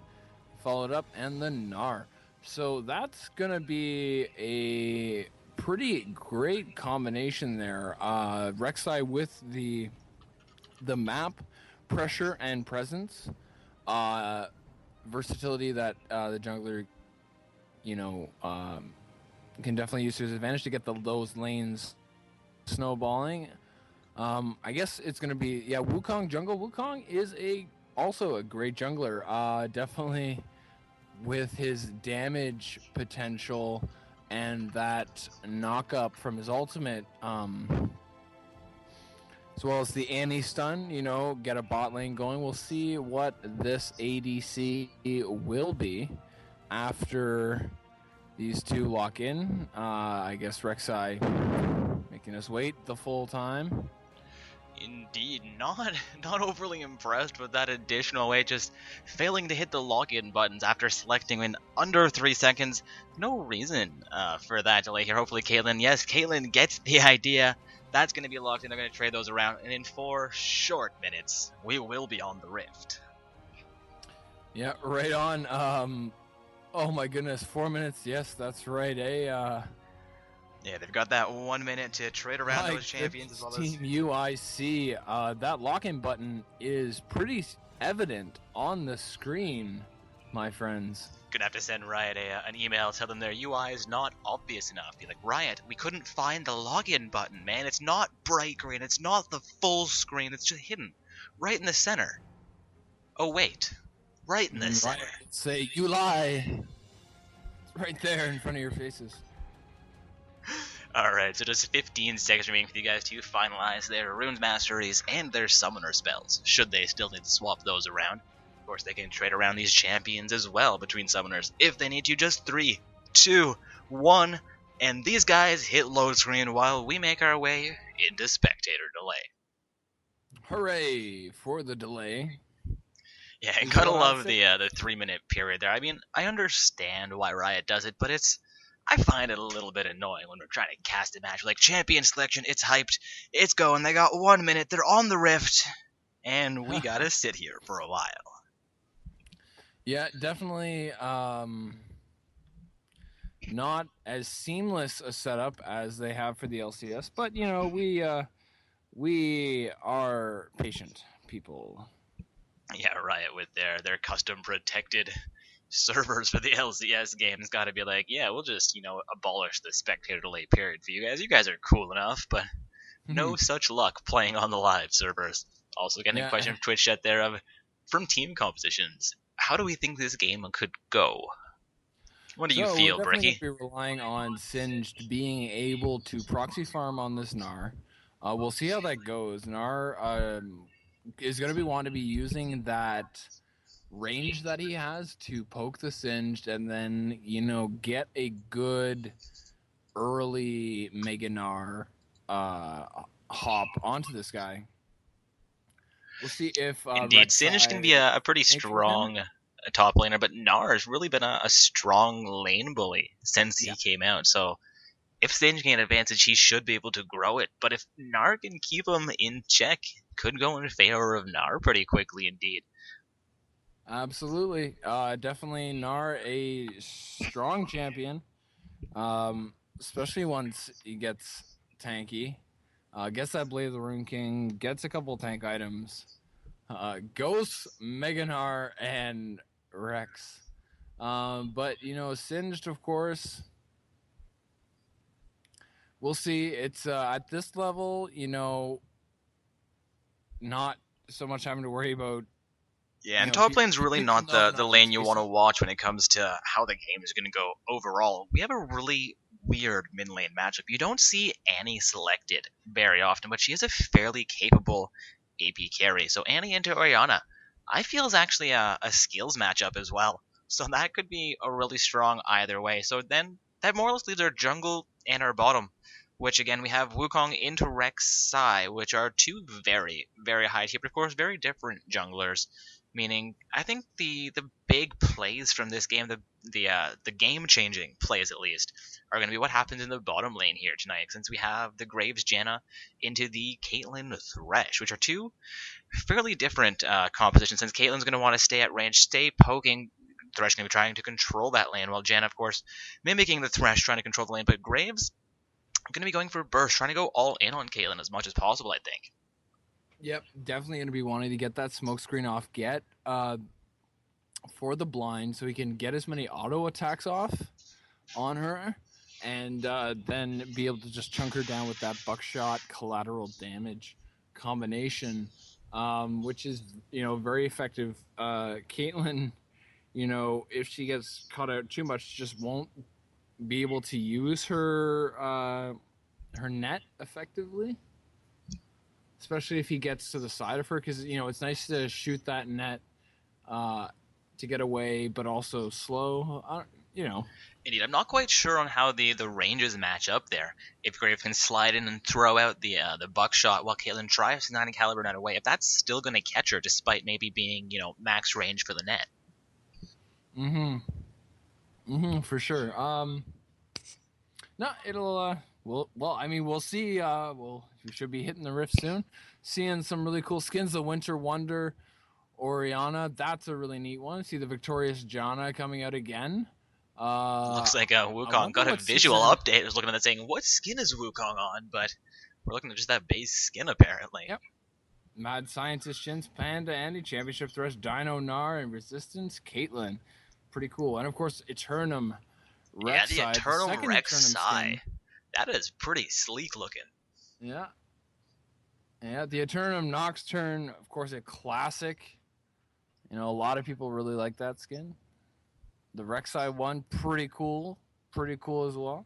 followed up, and the Gnar. So that's going to be a pretty great combination there. Rek'Sai with the map pressure and presence, versatility that the jungler, can definitely use to his advantage to get those lanes snowballing. I guess it's gonna be Wukong jungle. Wukong is also a great jungler. Definitely with his damage potential and that knock up from his ultimate, as well as the Annie stun, get a bot lane going. We'll see what this ADC will be after these two lock in. I guess Rek'Sai making us wait the full time. Indeed, not overly impressed with that additional way, just failing to hit the lock-in buttons after selecting in under 3 seconds. No reason for that delay here. Hopefully Caitlyn gets the idea. That's going to be locked in. They're going to trade those around, and in 4 short minutes, we will be on the Rift. Yeah, right on. Oh my goodness, 4 minutes. Yes, that's right. Yeah, they've got that 1 minute to trade around those champions as well as Team UIC. That lock-in button is pretty evident on the screen, my friends. Gonna have to send Riot an email, tell them their UI is not obvious enough. Be like, Riot, we couldn't find the login button, man. It's not bright green. It's not the full screen. It's just hidden right in the center. Oh wait, right in the center. Riot say you lie. It's right there in front of your faces. Alright, so just 15 seconds remaining for you guys to finalize their Runes Masteries and their Summoner spells, should they still need to swap those around. Of course, they can trade around these champions as well between Summoners if they need to. Just 3, 2, 1, and these guys hit load screen while we make our way into Spectator Delay. Hooray for the delay. Yeah, I gotta love the 3-minute period there. I mean, I understand why Riot does it, but I find it a little bit annoying when we're trying to cast a match. Like, champion selection, it's hyped, it's going, they got 1 minute, they're on the Rift, and we gotta sit here for a while. Yeah, definitely not as seamless a setup as they have for the LCS, but, we are patient people. Yeah, Riot with their custom protected servers for the LCS games gotta be like, yeah, we'll just, abolish the spectator delay period for you guys. You guys are cool enough, but no such luck playing on the live servers. Also getting a question from Twitch chat there from team compositions. How do we think this game could go? What do you feel, Bricky? We're relying on Singed being able to proxy farm on this Gnar. We'll see how that goes. Gnar is going to want to be using that range that he has to poke the Singed and then, get a good early Mega Gnar hop onto this guy. We'll see if indeed, Singed can be a pretty strong top laner, but Gnar has really been a strong lane bully since he came out. So if Singed can get an advantage, he should be able to grow it. But if Gnar can keep him in check, could go in favor of Gnar pretty quickly indeed. Absolutely. Definitely Gnar a strong champion, especially once he gets tanky. Gets that Blade of the Rune King, gets a couple tank items, goes Mega Gnar and Rex. But, Singed, of course, we'll see. It's at this level, not so much having to worry about. Yeah, and top lane's really not the lane you want to watch when it comes to how the game is going to go overall. We have a really weird mid lane matchup. You don't see Annie selected very often, but she is a fairly capable AP carry. So Annie into Orianna, I feel is actually a skills matchup as well. So that could be a really strong either way. So then that more or less leaves our jungle and our bottom, which again we have Wukong into Rek'Sai, which are two very, very high tier, but of course very different junglers. Meaning, I think the big plays from this game, the game-changing plays at least, are going to be what happens in the bottom lane here tonight, since we have the Graves Janna into the Caitlyn Thresh, which are two fairly different compositions, since Caitlyn's going to want to stay at range, stay poking, Thresh going to be trying to control that lane, while Janna, of course, mimicking the Thresh, trying to control the lane, but Graves going to be going for burst, trying to go all in on Caitlyn as much as possible, I think. Yep, definitely going to be wanting to get that smoke screen off, get for the blind so he can get as many auto attacks off on her, and then be able to just chunk her down with that buckshot collateral damage combination, which is, very effective. Caitlyn, if she gets caught out too much, just won't be able to use her net effectively, especially if he gets to the side of her, because it's nice to shoot that net to get away, but also slow. Indeed, I'm not quite sure on how the ranges match up there. If Grave can slide in and throw out the buckshot while Caitlyn tries to 90 caliber net away, if that's still going to catch her despite maybe being max range for the net. For sure. No, it'll. We'll see. We should be hitting the rift soon. Seeing some really cool skins. The Winter Wonder, Orianna. That's a really neat one. See the Victorious Janna coming out again. Looks like Wukong got a visual update. I was looking at that saying, what skin is Wukong on? But we're looking at just that base skin, apparently. Yep. Mad Scientist, Shins, Panda, Andy, Championship Thresh, Dino, Gnar, and Resistance, Caitlyn. Pretty cool. And, of course, Eternum Rek'Sai. Yeah, the Eternum Rek'Sai. That is pretty sleek looking. Yeah. Yeah, the Eternum Nocturne, of course, a classic. A lot of people really like that skin. The Rek'Sai one, pretty cool. Pretty cool as well.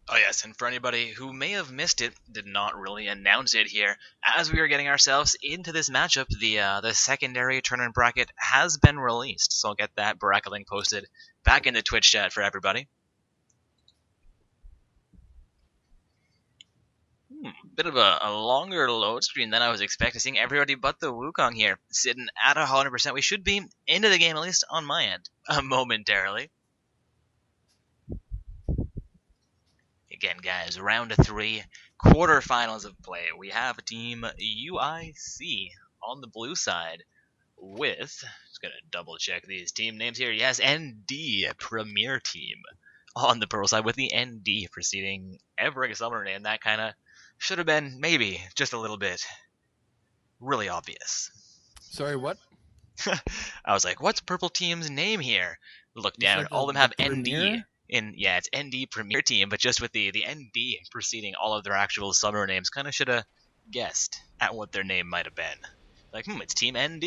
Oh yes, and for anybody who may have missed it, did not really announce it here, as we are getting ourselves into this matchup, the secondary tournament bracket has been released, so I'll get that bracket link posted back in the Twitch chat for everybody. Bit of a longer load screen than I was expecting, seeing everybody but the Wukong here, sitting at 100%. We should be into the game, at least on my end, momentarily. Again, guys, round 3, quarterfinals of play. We have Team UIC on the blue side with, just going to double check these team names here, yes, ND Premier Team on the purple side with the ND preceding every summoner name. That kind of should have been, maybe, just a little bit really obvious. Sorry, what? I was like, what's purple team's name here? Look down, all of them have ND. Yeah, it's ND Premier Team, but just with the ND preceding all of their actual summoner names, kind of should have guessed at what their name might have been. Like, it's Team ND.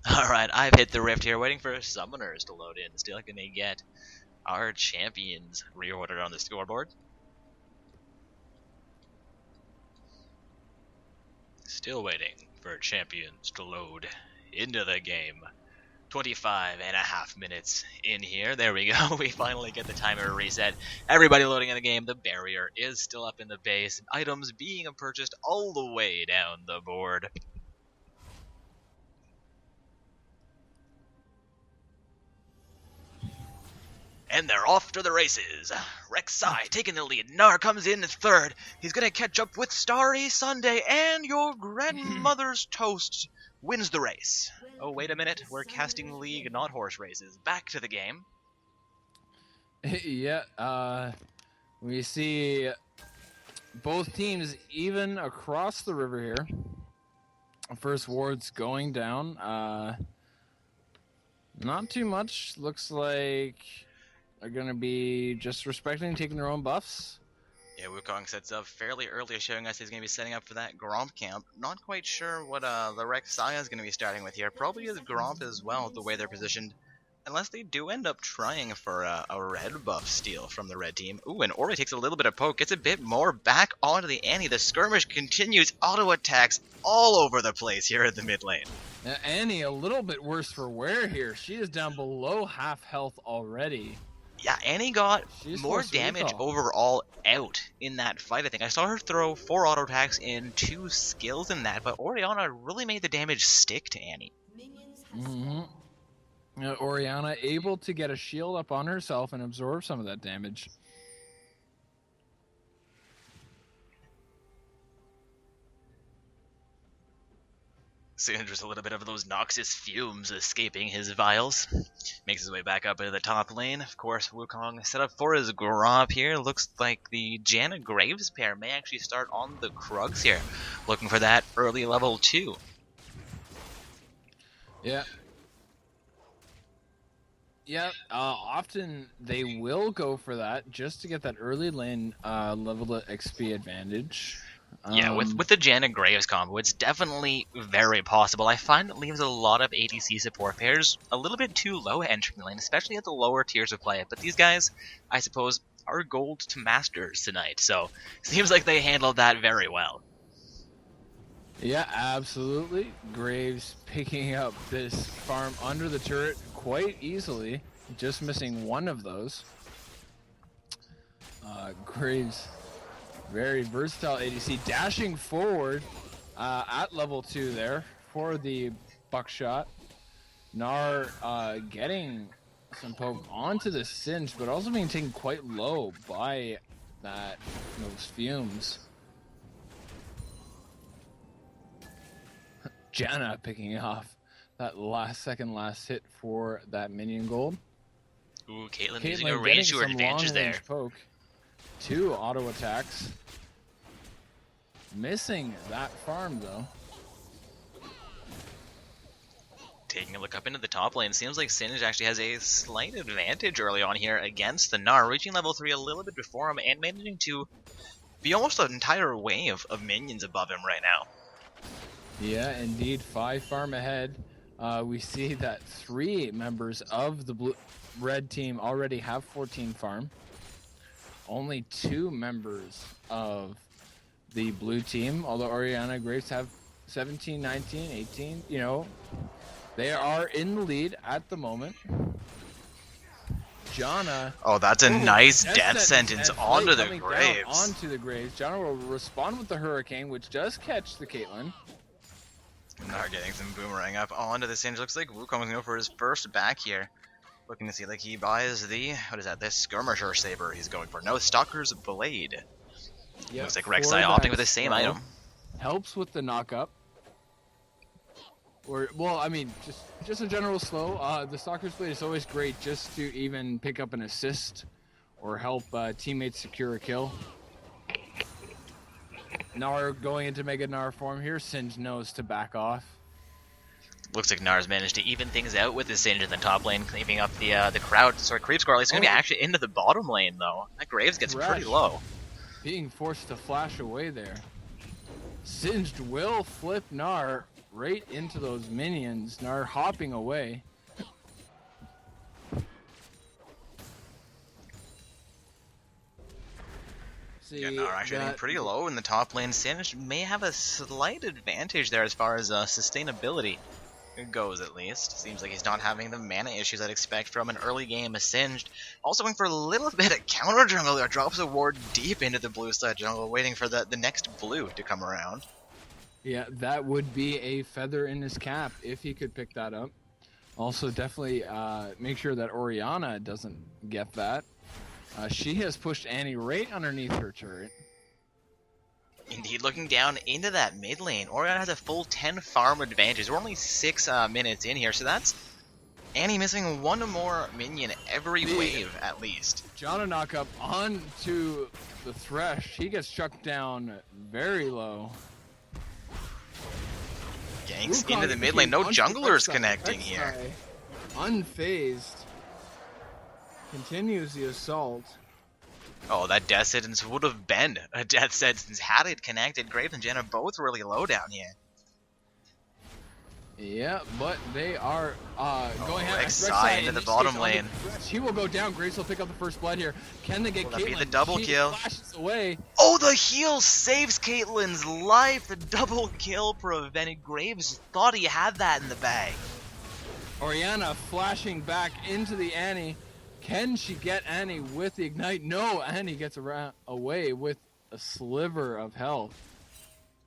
Alright, I've hit the rift here, waiting for summoners to load in. Still gonna get our champions reordered on the scoreboard. Still waiting for champions to load into the game. 25.5 minutes in here. There we go. We finally get the timer reset. Everybody loading in the game. The barrier is still up in the base. Items being purchased all the way down the board. And they're off to the races. Rek'Sai taking the lead. Gnar comes in third. He's going to catch up with Starry Sunday, and your grandmother's toast wins the race. Oh, wait a minute. We're casting League, not horse races. Back to the game. Yeah, we see both teams even across the river here. First wards going down. Not too much. Looks like they're going to be just respecting, taking their own buffs. Yeah, Wukong sets up fairly early, showing us he's going to be setting up for that Gromp camp. Not quite sure what the Rek'Sai is going to be starting with here. Probably is Gromp as well, the way they're positioned. Unless they do end up trying for a red buff steal from the red team. Ooh, and Ori takes a little bit of poke, gets a bit more back onto the Annie. The skirmish continues, auto attacks all over the place here at the mid lane. Annie a little bit worse for wear here. She is down below half health already. Yeah, Annie got more damage overall out in that fight, I think. I saw her throw 4 auto attacks in 2 skills in that, but Orianna really made the damage stick to Annie. Orianna able to get a shield up on herself and absorb some of that damage. Soon just a little bit of those noxious fumes escaping his vials. Makes his way back up into the top lane. Of course, Wukong set up for his Gromp here. Looks like the Janna Graves pair may actually start on the Krugs here. Looking for that early level 2. Yeah. Yeah, often they will go for that just to get that early lane level XP advantage. Yeah, with the Janna Graves combo, it's definitely very possible. I find it leaves a lot of ADC support pairs a little bit too low entering the lane, especially at the lower tiers of play. But these guys, I suppose, are gold to masters tonight, so seems like they handled that very well. Yeah, absolutely. Graves picking up this farm under the turret quite easily, just missing one of those. Graves, very versatile ADC, dashing forward at level 2 there for the buckshot. Gnar getting some poke onto the Singed, but also being taken quite low by those fumes. Janna picking off that last hit for that minion gold. Ooh, Caitlyn using a range to her advantage there. Poke. 2 auto attacks. Missing that farm though. Taking a look up into the top lane, seems like Singed actually has a slight advantage early on here against the Gnar, reaching level 3 a little bit before him and managing to be almost an entire wave of minions above him right now. Yeah, indeed, 5 farm ahead. We see that 3 members of the red team already have 14 farm. Only 2 members of the blue team, although Orianna Graves have 17, 19, 18, you know, they are in the lead at the moment. Janna. Oh, that's a nice death sentence onto the Graves. Onto the Graves. Janna will respond with the Hurricane, which does catch the Caitlyn. Gnar getting some boomerang up onto the Singed. Looks like Wukong's going to go for his first back here. Looking to see like he buys the, what is that, this Skirmisher Saber he's going for. No, Stalker's Blade. Yep, looks like Rek'Sai opting with the same item. Helps with the knock-up. Or, well, I mean, just a general slow. The Stalker's Blade is always great just to even pick up an assist or help teammates secure a kill. Gnar going into Mega Gnar form here. Singed knows to back off. Looks like Gnar's managed to even things out with the Singed in the top lane, cleaving up the crowd. Sorry, Creep Squirrel. He's going to be actually into the bottom lane, though. That Graves gets pretty low. Being forced to flash away there. Singed will flip Gnar right into those minions. Gnar hopping away. Yeah, Gnar actually being pretty low in the top lane. Singed may have a slight advantage there as far as sustainability goes, at least. Seems like he's not having the mana issues I'd expect from an early game Singed. Also going for a little bit of counter jungle there. Drops a ward deep into the blue side jungle, waiting for the next blue to come around. Yeah, that would be a feather in his cap if he could pick that up. Also, definitely make sure that Orianna doesn't get that. She has pushed Annie right underneath her turret. Indeed, looking down into that mid lane, Orianna has a full 10 farm advantage. We're only 6 minutes in here, so that's Annie missing one more minion every wave, at least. Janna knock up onto the Thresh. He gets chucked down very low. Ganks into the mid lane. No junglers connecting here. Unfazed. Continues the assault. Oh, that death sentence would have been a death sentence had it connected. Graves and Janna both really low down here. Yeah, but they are going ahead. Rek'Sai into the bottom lane. He will go down. Graves will pick up the first blood here. Can they get Caitlyn? Will that be the double kill? Flashes away. Oh, the heal saves Caitlyn's life. The double kill prevented. Graves thought he had that in the bag. Orianna flashing back into the Annie. Can she get Annie with the Ignite? No, Annie gets away with a sliver of health.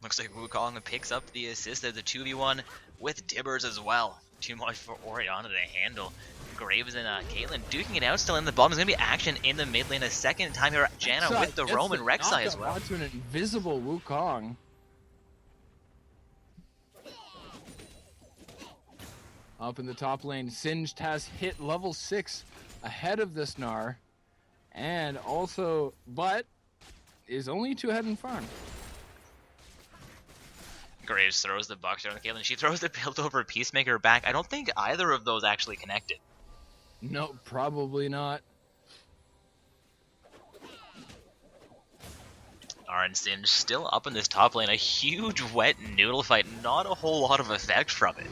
Looks like Wukong picks up the assist as a 2v1 with Dibbers as well. Too much for Orianna to handle. Graves and Caitlyn duking it out still in the bottom. There's going to be action in the mid lane a second time here. Janna with the Roman Rek'Sai as well. Onto an invisible Wukong. Up in the top lane, Singed has hit level 6 ahead of this Gnar. And also, but is only 2 ahead in farm. Graves throws the Buck down on Caitlyn. She throws the build over Peacemaker back. I don't think either of those actually connected. No, probably not. Arn Singed still up in this top lane. A huge wet noodle fight. Not a whole lot of effect from it.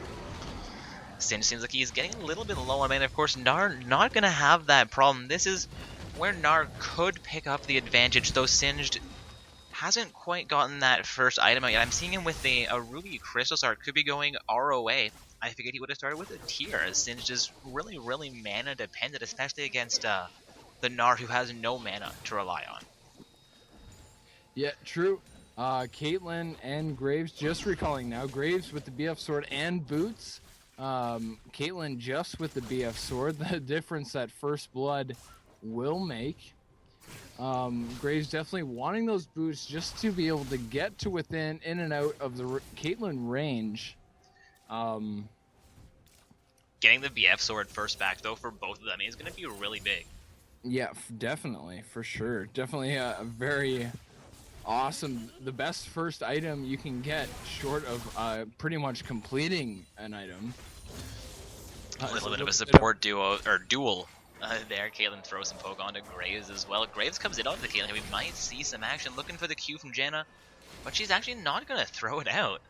Singed seems like he's getting a little bit low on mana. Of course, Gnar not going to have that problem. This is where Gnar could pick up the advantage, though Singed hasn't quite gotten that first item out yet. I'm seeing him with a Ruby Crystal Start. Could be going ROA. I figured he would have started with a tier, as Singed is really, really mana dependent, especially against the Gnar who has no mana to rely on. Yeah, true. Caitlyn and Graves, just recalling now, Graves with the BF sword and boots. Caitlyn just with the BF sword. The difference that First Blood will make. Graves definitely wanting those boots just to be able to get to within, in and out of the Caitlyn range. Getting the BF sword first back, though, for both of them is going to be really big. Yeah, definitely, for sure. Definitely a very awesome, the best first item you can get, short of pretty much completing an item. A little bit of a support duo, or duel. There, Caitlyn throws some poke onto Graves as well. Graves comes in onto the Caitlyn. We might see some action, looking for the Q from Janna, but she's actually not going to throw it out.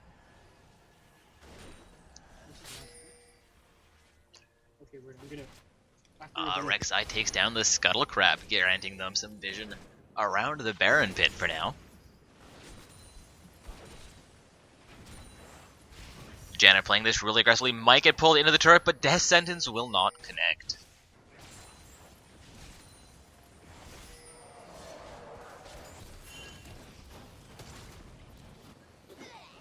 Okay, we're gonna. Rek'Sai takes down the Scuttle Crab, guaranteeing them some vision around the Baron Pit for now. Janna playing this really aggressively, might get pulled into the turret, but Death Sentence will not connect.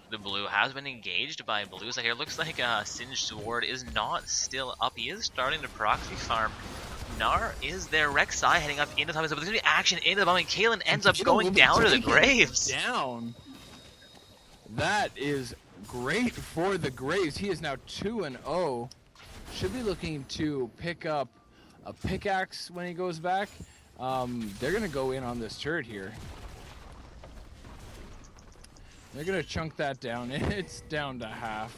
The blue has been engaged by blue side here. Looks like Singed Sword is not still up. He is starting to proxy farm. Gnar is there. Rek'Sai heading up into the top. But there's going to be action into the bomb, and Caitlyn ends up going down to the Graves. Down. That is great for the Graves. He is now 2-0. Should be looking to pick up a pickaxe when he goes back. They're going to go in on this turret here. They're going to chunk that down. It's down to half.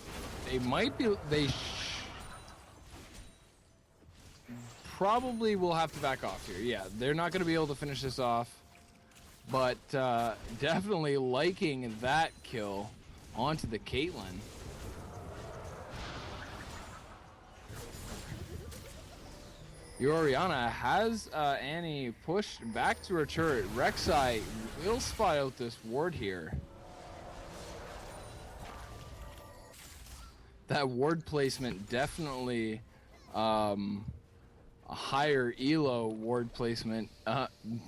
They might be... probably will have to back off here. Yeah, they're not going to be able to finish this off. But definitely liking that kill onto the Caitlyn. Orianna has Annie pushed back to her turret. Rek'Sai will spot out this ward here. That ward placement definitely a higher elo ward placement.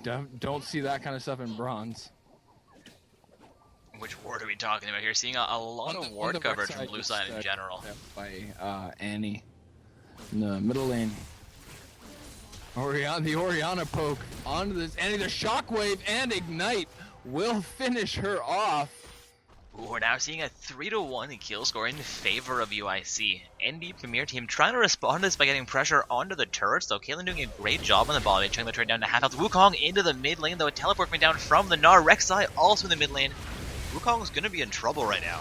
Don't see that kind of stuff in bronze. Which ward are we talking about here? Seeing a lot of ward coverage from blue side in general. By Annie in the middle lane. The Orianna poke onto this Annie. The shockwave and ignite will finish her off. Ooh, we're now seeing a 3-1 kill score in favor of UIC. ND Premier Team trying to respond to this by getting pressure onto the turrets, though Caitlyn doing a great job on the ball. They're chucking the turret down to half health. Wukong into the mid lane, though a teleport coming down from the Gnar. Rek'Sai also in the mid lane. Wukong's going to be in trouble right now.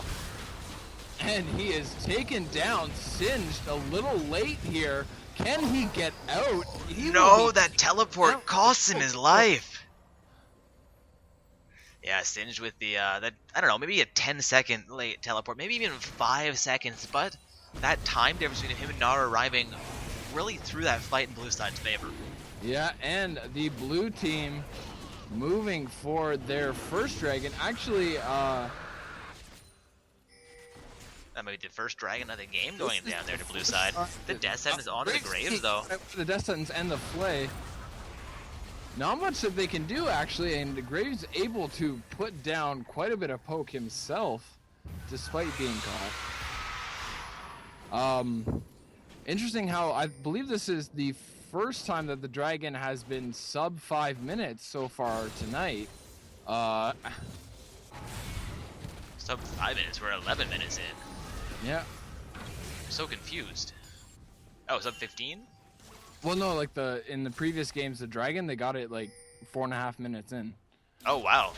And he is taken down, Singed a little late here. Can he get out? No, that teleport costs him his life. Yeah, Singed with the, that, I don't know, maybe a 10-second late teleport, maybe even 5 seconds, but that time difference between him and Gnar arriving really threw that fight in blue side's favor. Yeah, and the blue team moving for their first dragon. Actually, that might be the first dragon of the game going down there to blue side. The Death Sentence onto the Graves, though. The Death Sentence and the Flay. Not much that they can do, actually, and the Graves able to put down quite a bit of poke himself, despite being caught. Interesting how I believe this is the first time that the dragon has been sub 5 minutes so far tonight. Sub 5 minutes, we're 11 minutes in. Yeah. I'm so confused. Oh, sub 15? Well, no, like in the previous games, the Dragon, they got it like 4.5 minutes in. Oh, wow.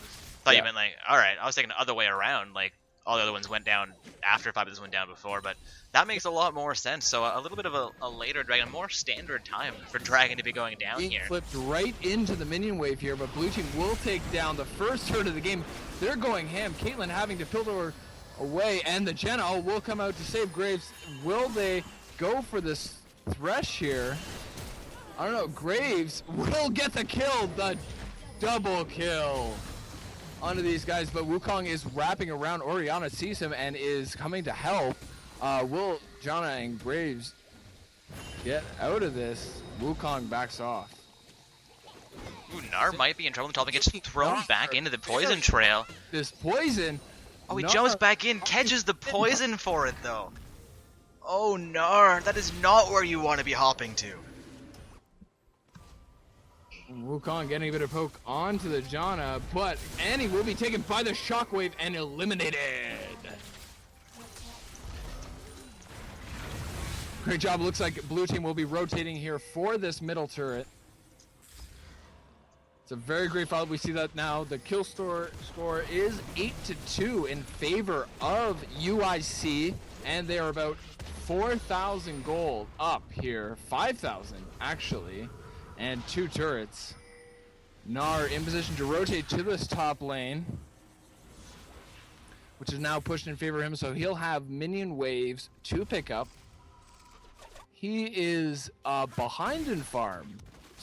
Thought Yeah. you meant like, alright, I was thinking the other way around, like, all the other ones went down after 5 minutes went down before, but that makes a lot more sense. So a little bit of a later Dragon, more standard time for Dragon to be going down Being here. flipped right into the minion wave here, but Blue Team will take down the first turret of the game. They're going ham. Caitlyn having to pillar away, and the Jenna will come out to save Graves. Will they go for this Thresh here? I don't know. Graves will get the kill, the double kill onto these guys, but Wukong is wrapping around. Orianna sees him and is coming to help. Will Janna and Graves get out of this? Wukong backs off. Ooh, Gnar might be in trouble. The top and gets thrown back into the poison trail. This poison. Oh, he Gnar- jumps back in, catches the poison for it though. Oh, Gnar, that is not where you want to be hopping to. Wukong getting a bit of poke onto the Janna, but Annie will be taken by the shockwave and eliminated. Great job. Looks like Blue Team will be rotating here for this middle turret. It's a very great fight. We see that now. The kill score is 8-2 in favor of UIC, and they are about 4,000 gold up here. 5,000 actually, and 2 turrets. Gnar in position to rotate to this top lane, which is now pushed in favor of him, so he'll have minion waves to pick up. He is behind in farm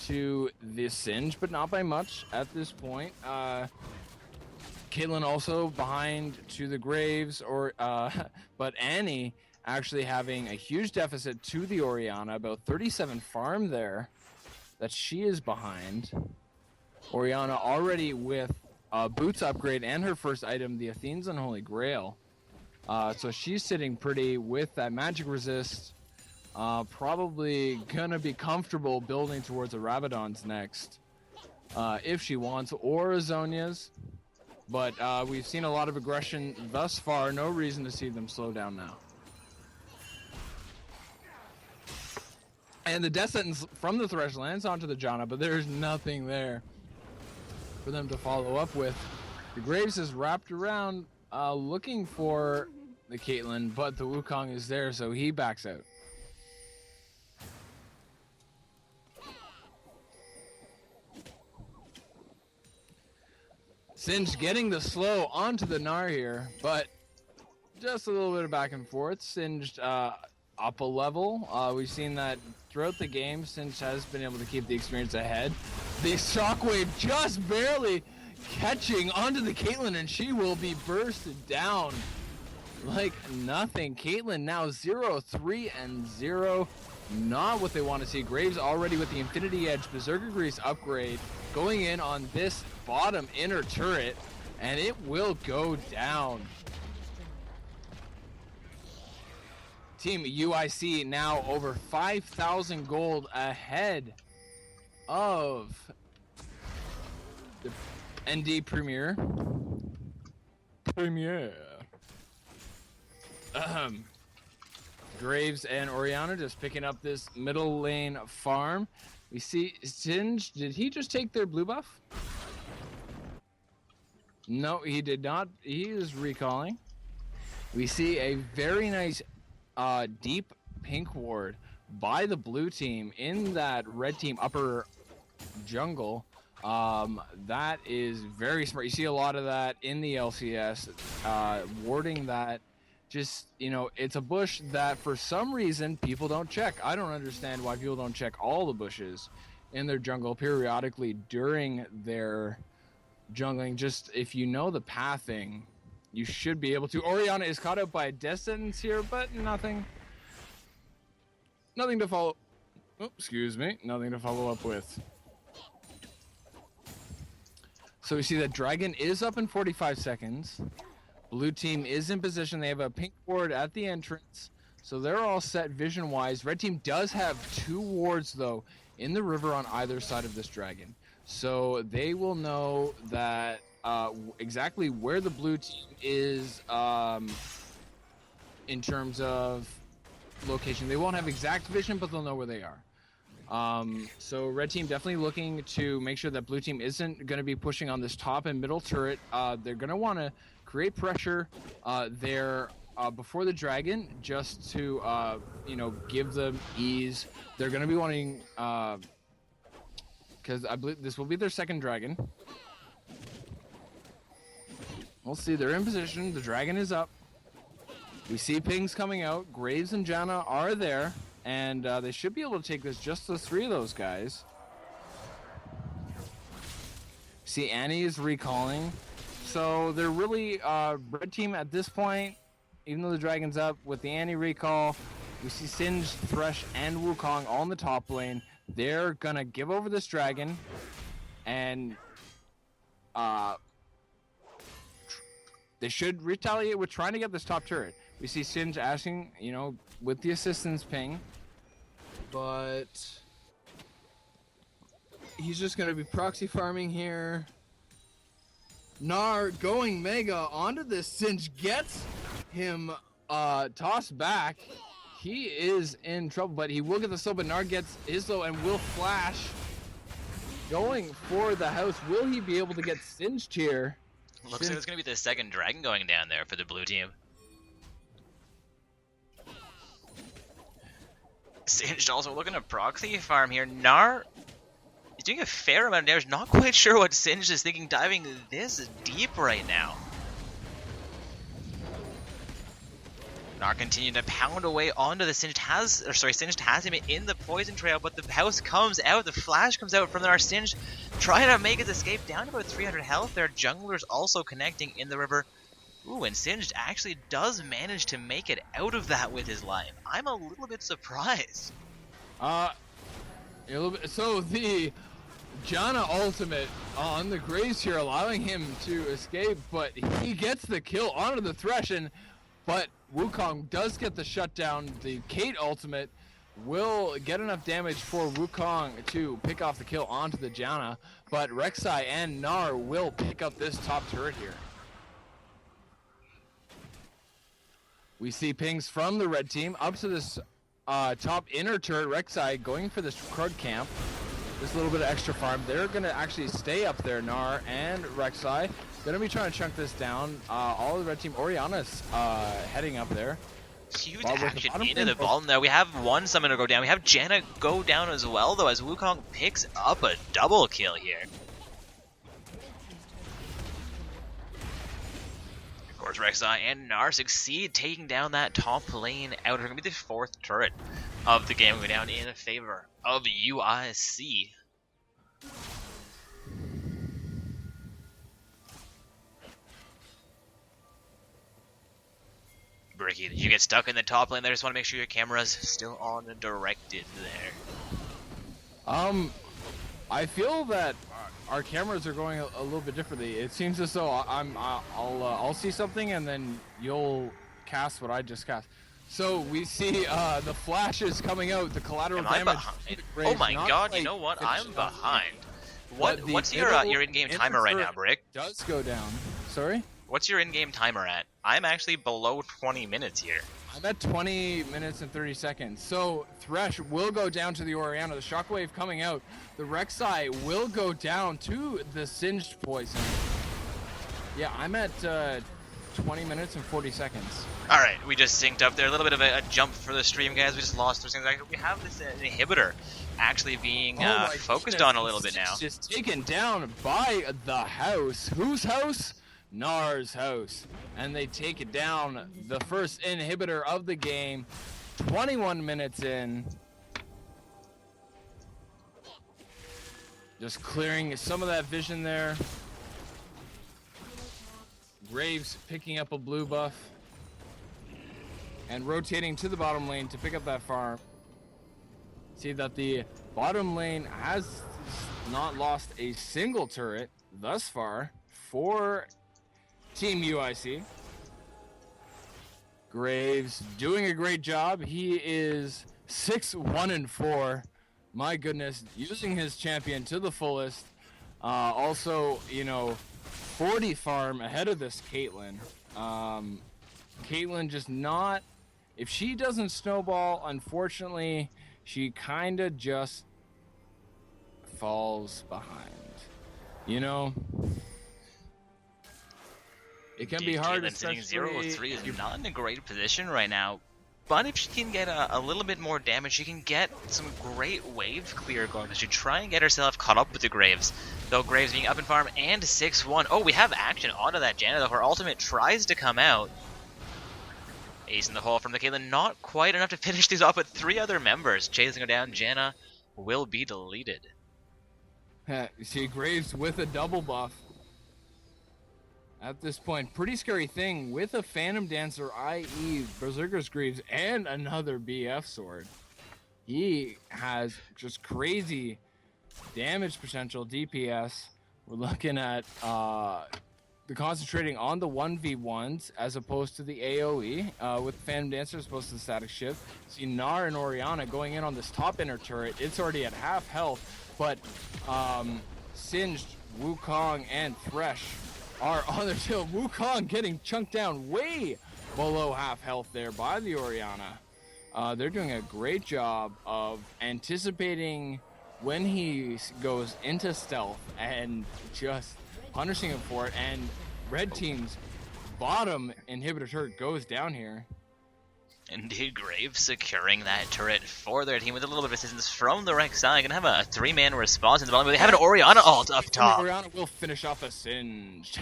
to the Singe, but not by much at this point. Caitlyn also behind to the Graves, but Annie actually having a huge deficit to the Orianna, about 37 farm there that she is behind. Orianna already with a boots upgrade and her first item, the Athene's Unholy Grail. So she's sitting pretty with that magic resist. Probably gonna be comfortable building towards a Rabadon's next, if she wants, or a Zhonya's. But we've seen a lot of aggression thus far. No reason to see them slow down now. And the death sentence from the Thresh lands onto the Janna, but there's nothing there for them to follow up with. The Graves is wrapped around, looking for the Caitlyn, but the Wukong is there, so he backs out. Singe getting the slow onto the Gnar here, but just a little bit of back and forth. Singed up a level. We've seen that throughout the game. Singe has been able to keep the experience ahead. The shockwave just barely catching onto the Caitlyn, and she will be bursted down like nothing. Caitlyn now 0-3-0. Not what they want to see. Graves already with the Infinity Edge Berserker Grease upgrade going in on this bottom inner turret, and it will go down. Team UIC now over 5,000 gold ahead of the ND Premier. Graves and Orianna just picking up this middle lane farm. We see Singe, did he just take their blue buff? No, he did not. He is recalling. We see a very nice deep pink ward by the blue team in that red team upper jungle. That is very smart. You see a lot of that in the LCS, warding that. Just, you know, it's a bush that for some reason people don't check. I don't understand why people don't check all the bushes in their jungle periodically during their jungling. Just if you know the pathing, you should be able to. Orianna is caught up by a death sentence here, but nothing to follow. Oh, excuse me, nothing to follow up with. So we see that Dragon is up in 45 seconds. Blue team is in position. They have a pink ward at the entrance, so they're all set vision-wise. Red team does have 2 wards, though, in the river on either side of this dragon. So they will know that exactly where the blue team is in terms of location. They won't have exact vision, but they'll know where they are. So red team definitely looking to make sure that blue team isn't going to be pushing on this top and middle turret. They're going to want to create pressure there before the dragon, just to give them ease. They're going to be wanting, because I believe this will be their second dragon. We'll see. They're in position. The dragon is up. We see pings coming out. Graves and Janna are there. And they should be able to take this, just the 3 of those guys. See, Annie is recalling. So they're really, red team at this point, even though the dragon's up, with the Annie recall, we see Singed, Thresh, and Wukong all in the top lane. They're gonna give over this dragon, and they should retaliate with trying to get this top turret. We see Singed asking, with the assistance ping, but he's just going to be proxy farming here. Gnar going mega onto this. Singed gets him tossed back. He is in trouble, but he will get the slow, but Gnar gets Islo and will flash. Going for the house. Will he be able to get Singed here? Looks like it's going to be the second dragon going down there for the blue team. Singed also looking to proxy farm here. Gnar is doing a fair amount of damage. Not quite sure what Singed is thinking diving this deep right now. Gnar continuing to pound away onto the Singed. Singed has him in the poison trail, but the house comes out. The flash comes out from our Singed, trying to make his escape down to about 300 health. Their junglers also connecting in the river. Ooh, and Singed actually does manage to make it out of that with his life. I'm a little bit surprised. So the Janna ultimate on the Graves here, allowing him to escape, but he gets the kill onto the Thresh, but Wukong does get the shutdown. The Kate ultimate will get enough damage for Wukong to pick off the kill onto the Janna, but Rek'Sai and Gnar will pick up this top turret here. We see pings from the red team up to this top inner turret. Rek'Sai going for this Krug camp. This little bit of extra farm. They're going to actually stay up there, Gnar and Rek'Sai. Going to be trying to chunk this down. All of the red team, Orianna's heading up there. Huge action into the bottom there. We have one summoner go down. We have Janna go down as well, though, as Wukong picks up a double kill here. Of course, Rek'Sai and Gnar succeed taking down that top lane outer. Going to be the 4th turret of the game, going down in favor of UIC. Bricky, did you get stuck in the top lane there? Just want to make sure your camera's still on and directed there. I feel that our cameras are going a little bit differently. It seems as though I'll see something and then you'll cast what I just cast. So we see the flashes coming out, the collateral damage. Oh my god! You know what? I'm behind. What's your in-game timer right now, Brick? Does go down. Sorry. What's your in-game timer at? I'm actually below 20 minutes here. I'm at 20 minutes and 30 seconds. So Thresh will go down to the Orianna. The shockwave coming out. The Rek'Sai will go down to the Singed poison. Yeah, I'm at 20 minutes and 40 seconds. Alright, we just synced up there. A little bit of a jump for the stream, guys. We just lost 3 seconds. We have this inhibitor actually being focused on a little bit now. Just taken down by the house. Whose house? Gnar's house. And they take it down. The first inhibitor of the game. 21 minutes in. Just clearing some of that vision there. Graves picking up a blue buff. And rotating to the bottom lane to pick up that farm. See that the bottom lane has not lost a single turret thus far for Team UIC. Graves doing a great job. He is 6-1-4. My goodness, using his champion to the fullest. Also, 40 farm ahead of this Caitlyn. Caitlyn just not if she doesn't snowball, unfortunately, she kind of just falls behind. You know? It can be hard, Caitlyn sitting especially 0-3 is not in a great position right now. But if she can get a little bit more damage, she can get some great wave clear going. She try and get herself caught up with the Graves. Though Graves being up in farm and 6-1. Oh, we have action onto that Janna, though. Her ultimate tries to come out. Ace in the hole from the Caitlyn. Not quite enough to finish these off with 3 other members. Chasing her down, Janna will be deleted. You see Graves with a double buff. At this point, pretty scary thing with a Phantom Dancer, i.e. Berserker's Greaves, and another BF sword. He has just crazy damage potential, DPS. We're looking at the concentrating on the 1v1s as opposed to the AoE. With Phantom Dancer as opposed to the static shift. See Gnar and Orianna going in on this top inner turret. It's already at half health, but Singed, Wukong, and Thresh are on their tail. Wukong getting chunked down way below half health there by the Orianna. They're doing a great job of anticipating when he goes into stealth and just punishing him for it. And red team's bottom inhibitor turret goes down here. Indeed, Graves securing that turret for their team with a little bit of assistance from the Rek'Sai. Gonna have a 3-man response in the bottom, but they have an Orianna ult up top. Orianna will finish off a Singed.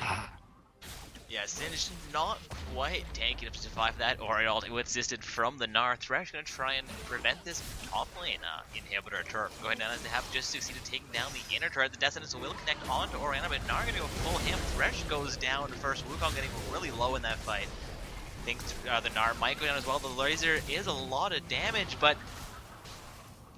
Yeah, Singed not quite tanky enough to survive that Orianna ult. It assisted from the Gnar. Thresh gonna try and prevent this top lane inhibitor turret from going down, as they have just succeeded taking down the inner turret. The Death Sentence will connect onto Orianna, but Gnar gonna go full ham. Thresh goes down first. Wukong getting really low in that fight. I think the Gnar might go down as well. The laser is a lot of damage, but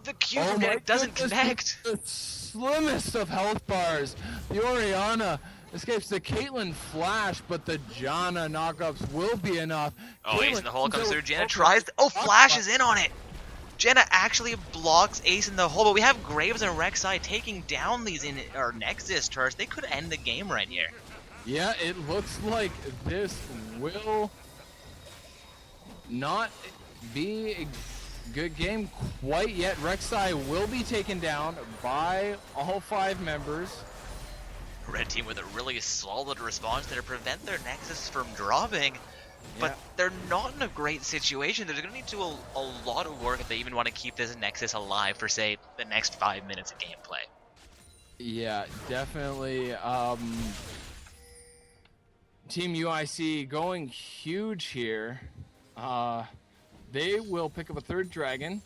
the Q from it doesn't connect. The slimmest of health bars. The Orianna escapes the Caitlyn flash, but the Janna knockups will be enough. Oh, Ace in the hole comes through. Janna tries to, flashes in on it. Janna actually blocks Ace in the hole, but we have Graves and Rek'Sai taking down these Nexus turrets. They could end the game right here. Yeah, it looks like this will not be a good game quite yet. Rek'Sai will be taken down by all 5 members. Red team with a really solid response there to prevent their Nexus from dropping, but they're not in a great situation. They're going to need to do a lot of work if they even want to keep this Nexus alive for, say, the next 5 minutes of gameplay. Yeah, definitely. Team UIC going huge here. They will pick up a 3rd dragon,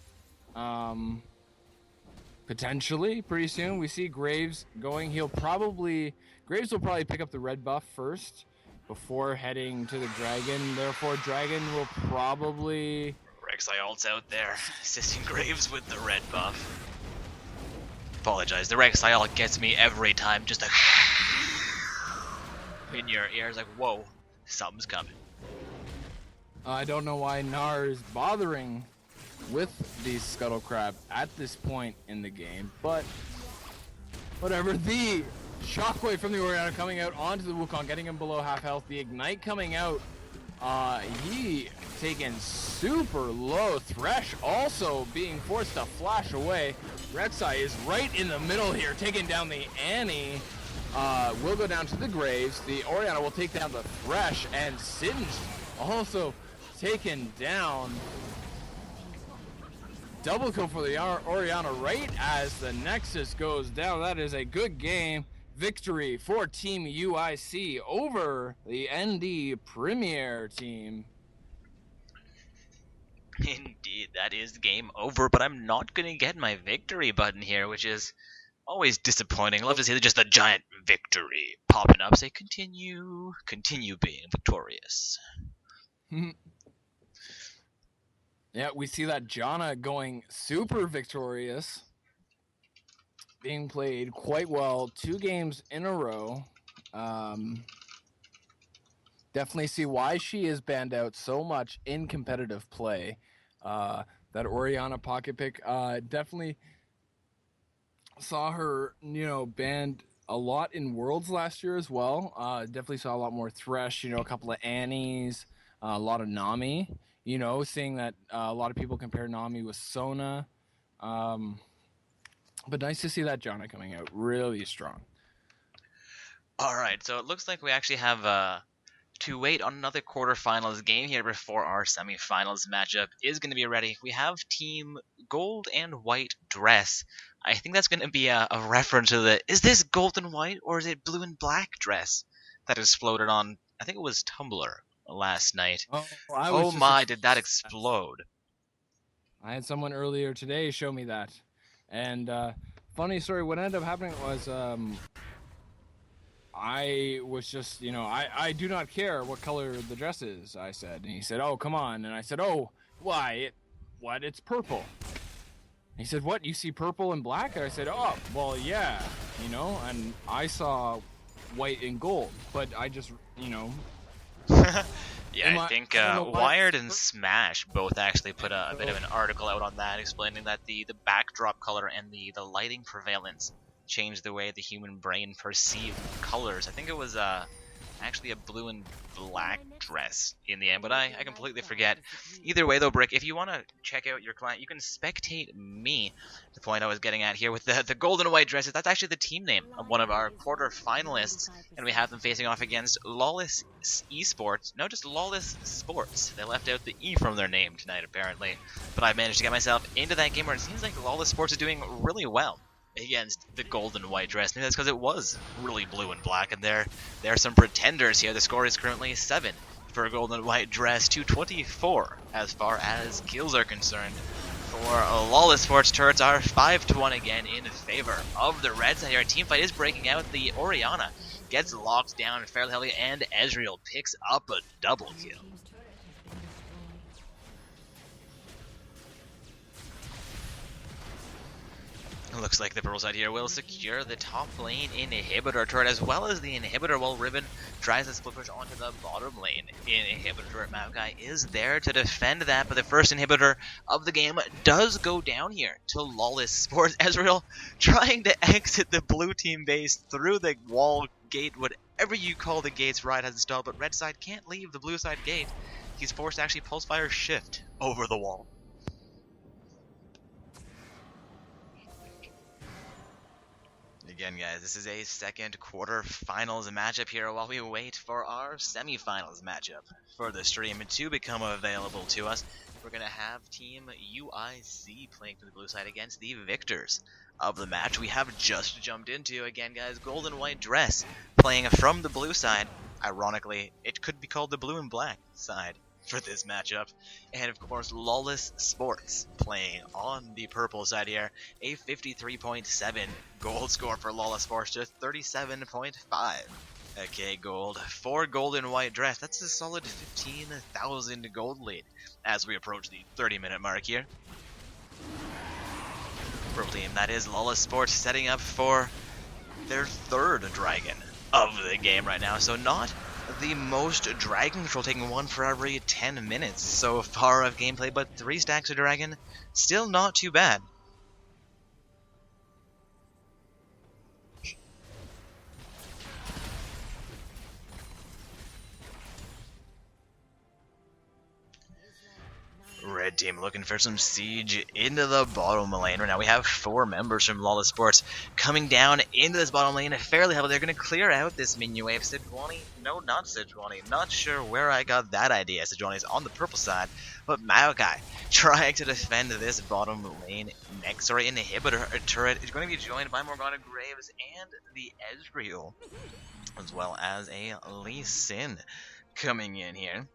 potentially pretty soon. We see Graves going. Graves will probably pick up the red buff first before heading to the dragon. Therefore, dragon will probably. Rek'Sai ult's out there, assisting Graves with the red buff. Apologize, the Rek'Sai ult gets me every time. Just in your ears, like, whoa, something's coming. I don't know why Gnar is bothering with the Scuttle Crab at this point in the game, but whatever. The Shockwave from the Orianna coming out onto the Wukong, getting him below half health. The Ignite coming out, he taken super low. Thresh also being forced to flash away. Rek'Sai is right in the middle here, taking down the Annie. Will go down to the Graves. The Orianna will take down the Thresh, and Singed also taken down. Double kill for the Orianna right as the Nexus goes down. That is a good game. Victory for Team UIC over the ND Premier team. Indeed, that is game over, but I'm not going to get my victory button here, which is always disappointing. I love to see just the giant victory popping up. Say, continue being victorious. Yeah, we see that Janna going super victorious. Being played quite well 2 games in a row. Definitely see why she is banned out so much in competitive play. That Orianna pocket pick definitely saw her, banned a lot in Worlds last year as well. Definitely saw a lot more Thresh, a couple of Annies, a lot of Nami You know, seeing that a lot of people compare Nami with Sona. But nice to see that Janna coming out really strong. Alright, so it looks like we actually have to wait on another quarterfinals game here before our semifinals matchup is going to be ready. We have Team Gold and White Dress. I think that's going to be a reference to the, is this gold and white or is it blue and black dress that exploded on, I think it was Tumblr last night. Oh my, did that explode. I had someone earlier today show me that. And funny story, what ended up happening was I was just, you know, I do not care what color the dress is, I said. And he said, oh, come on. And I said, oh, why? What? It's purple. And he said, what? You see purple and black? And I said, oh, well, yeah, you know, and I saw white and gold, but I just, you know. Yeah, I think Wired and Smash both actually put a bit of an article out on that, explaining that the backdrop color and the lighting prevalence changed the way the human brain perceived colors. I think it was actually a blue and black dress in the end, but I completely forget. Either way though, Brick, if you want to check out your client, you can spectate me. The point I was getting at here with the gold and white dresses, that's actually the team name of one of our quarter finalists, and we have them facing off against Lawless Esports. No, just Lawless Sports. They left out the E from their name tonight apparently, but I managed to get myself into that game where it seems like Lawless Sports is doing really well against the gold and white dress. Maybe that's because it was really blue and black, and there are some pretenders here. The score is currently 7 for gold and white dress to 24 as far as kills are concerned. For Lawless Sports, turrets are 5-1 again in favor of the Reds. Here, a team fight is breaking out. The Orianna gets locked down fairly heavily, and Ezreal picks up a double kill. Looks like the purple side here will secure the top lane inhibitor turret, as well as the inhibitor, while Riven tries to split push onto the bottom lane. Inhibitor turret Maokai is there to defend that, but the first inhibitor of the game does go down here to Lawless Sports. Ezreal trying to exit the blue team base through the wall gate, whatever you call the gates. Ride has installed, but red side can't leave the blue side gate. He's forced to actually pulse fire shift over the wall. Again, guys, this is a second quarter finals matchup here while we wait for our semifinals matchup for the stream to become available to us. We're going to have Team UIC playing for the blue side against the victors of the match we have just jumped into. Again, guys, gold and white dress playing from the blue side. Ironically, it could be called the blue and black side for this matchup. And of course, Lawless Sports playing on the purple side here. A 53.7 gold score for Lawless Sports to 37.5. Okay, gold for gold and white dress. That's a solid 15,000 gold lead as we approach the 30-minute mark here. Purple team, that is Lawless Sports, setting up for their third dragon of the game right now. So not the most dragon control, taking one for every 10 minutes so far of gameplay, but 3 stacks of dragon, still not too bad. Red team looking for some siege into the bottom lane. Right now we have 4 members from Lawless Sports coming down into this bottom lane fairly heavily. They're going to clear out this minion wave. Sejuani, no, not Sejuani. Not sure where I got that idea. Sejuani's on the purple side, but Maokai trying to defend this bottom lane next. Sorry, inhibitor turret is going to be joined by Morgana Graves and the Ezreal, as well as a Lee Sin coming in here.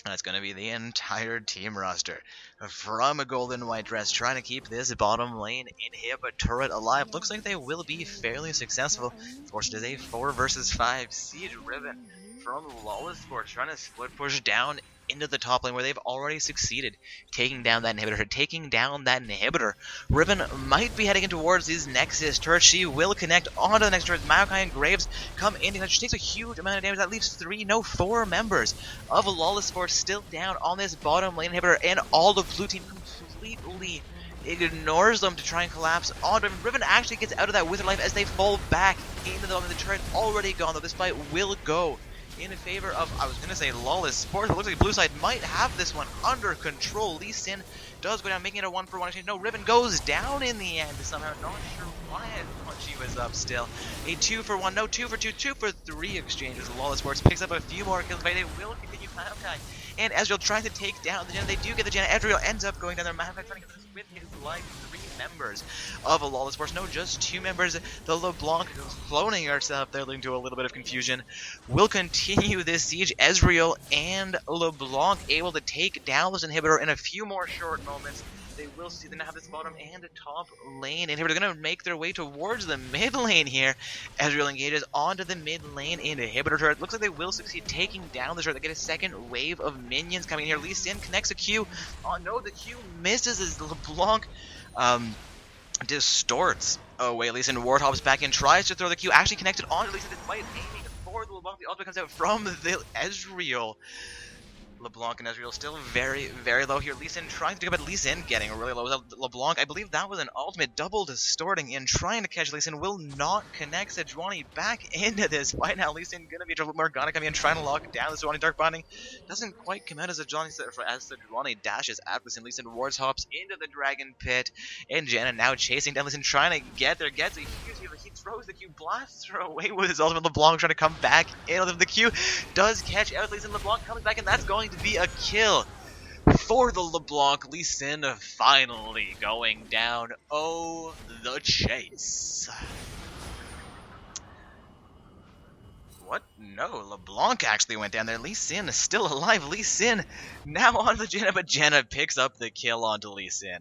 That's going to be the entire team roster from a golden white dress, trying to keep this bottom lane inhib turret alive. Looks like they will be fairly successful. Of course, it is a 4 versus 5 siege Riven from Lawless Sports, trying to split push down into the top lane where they've already succeeded taking down that inhibitor. Riven might be heading in towards his Nexus turret. She will connect onto the next turret. Maokai and Graves come in. She takes a huge amount of damage. That leaves 4 members of Lawless Sports still down on this bottom lane inhibitor, and all the blue team completely ignores them to try and collapse onto him. Riven actually gets out of that with her life as they fall back into the turret. Already gone, though. This fight will go in favor of, I was going to say Lawless Sports. It looks like blue side might have this one under control. Lee Sin does go down, making it a 1-for-1 exchange. No, Riven goes down in the end somehow. Not sure why she was up still. A 2-for-1, no, 2-for-2, 2-for-3 exchange as Lawless Sports picks up a few more kills, but they will continue Maokai. And Ezreal trying to take down the Janna. They do get the Janna. Ezreal ends up going down there. Maokai trying to get this with his life. 3 members of a Lawless Force. No, just 2 members. The LeBlanc cloning herself there, leading to a little bit of confusion. Will continue this siege. Ezreal and LeBlanc able to take down this inhibitor in a few more short moments. They will see them have this bottom and a top lane inhibitor. They're going to make their way towards the mid lane here. Ezreal engages onto the mid lane inhibitor turret. Looks like they will succeed taking down the turret. They get a second wave of minions coming in here. Lee Sin connects a Q. Oh no, the Q misses as LeBlanc distorts away. Lee Sin warthops back in, tries to throw the Q. Actually connected onto Lee Sin despite aiming for the LeBlanc. The ultimate comes out from the Ezreal. LeBlanc and Ezreal still very, very low here. Lee Sin trying to pick up at Lee Sin, getting really low. LeBlanc, I believe that was an ultimate double distorting in, trying to catch Lee Sin. Will not connect Sejuani back into this fight now. Lee Sin gonna be trouble. Morgana coming in, trying to lock down the Sejuani Dark Binding. Doesn't quite come out as Sejuani dashes at Lee Sin. Lee Sin wards hops into the Dragon Pit. And Janna now chasing down Lee Sin, trying to get there. Gets a huge healer. He throws the Q, blasts her away with his ultimate. LeBlanc trying to come back in with the Q. Does catch out Lee Sin. LeBlanc comes back, and that's going to be a kill for the LeBlanc. Lee Sin finally going down. Oh, the chase. What? No, LeBlanc actually went down there. Lee Sin is still alive. Lee Sin now on the Janna, but Janna picks up the kill onto Lee Sin.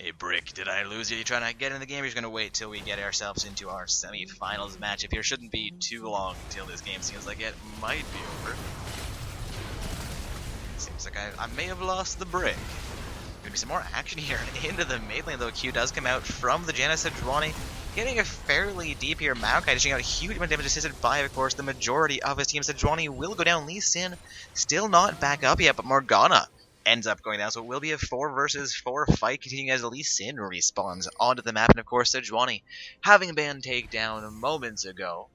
Hey Brick, did I lose you? You trying to get in the game? Or you're just gonna wait till we get ourselves into our semi-finals matchup here? Shouldn't be too long until this game seems like it might be over. Seems like I may have lost the Brick. Gonna be some more action here into the mid lane though. Q does come out from the Janna. Sejuani getting a fairly deep here. Maokai dishing out a huge amount of damage, assisted by, of course, the majority of his team. Sejuani will go down. Lee Sin still not back up yet, but Morgana ends up going down, so it will be a 4 versus 4 fight, continuing as Lee Sin respawns onto the map, and of course Sejuani having been taken down moments ago.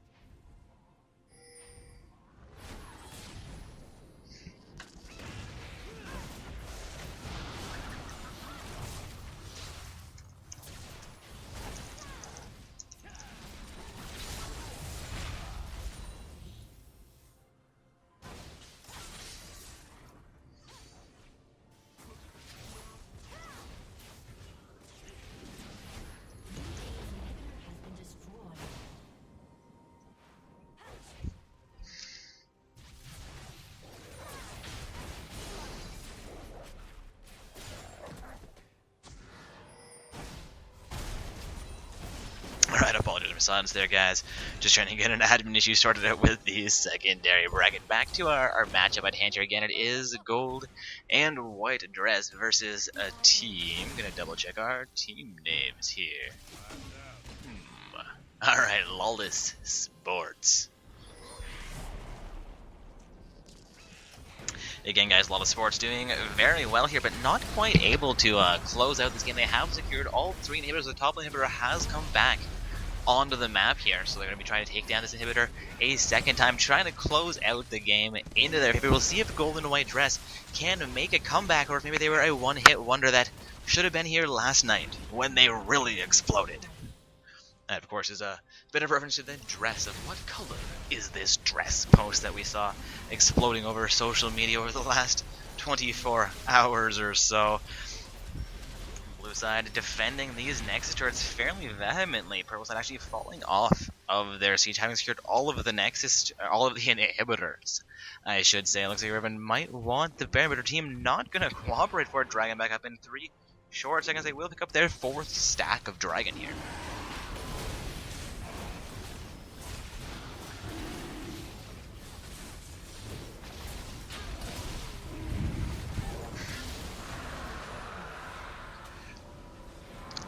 Alright, apologies for silence there, guys. Just trying to get an admin issue sorted out with the secondary bracket. Back to our matchup at hand here again. It is gold and white dress versus a team. Gonna double check our team names here. Alright, Lawless Sports. Again, guys, Lawless Sports doing very well here, but not quite able to close out this game. They have secured all 3 inhibitors. The top inhibitor has come back onto the map here, so they're going to be trying to take down this inhibitor a second time, trying to close out the game into their favor. We'll see if Gold and White Dress can make a comeback, or if maybe they were a one-hit wonder that should have been here last night when they really exploded. That, of course, is a bit of reference to the dress of what color is this dress post that we saw exploding over social media over the last 24 hours or so. Blue side defending these Nexus turrets fairly vehemently. Purple side actually falling off of their siege, having secured all of the Nexus, all of the inhibitors, I should say. It looks like Riven might want the Baron, but her team not going to cooperate for a Dragon back up in 3 short seconds. They will pick up their 4th stack of Dragon here.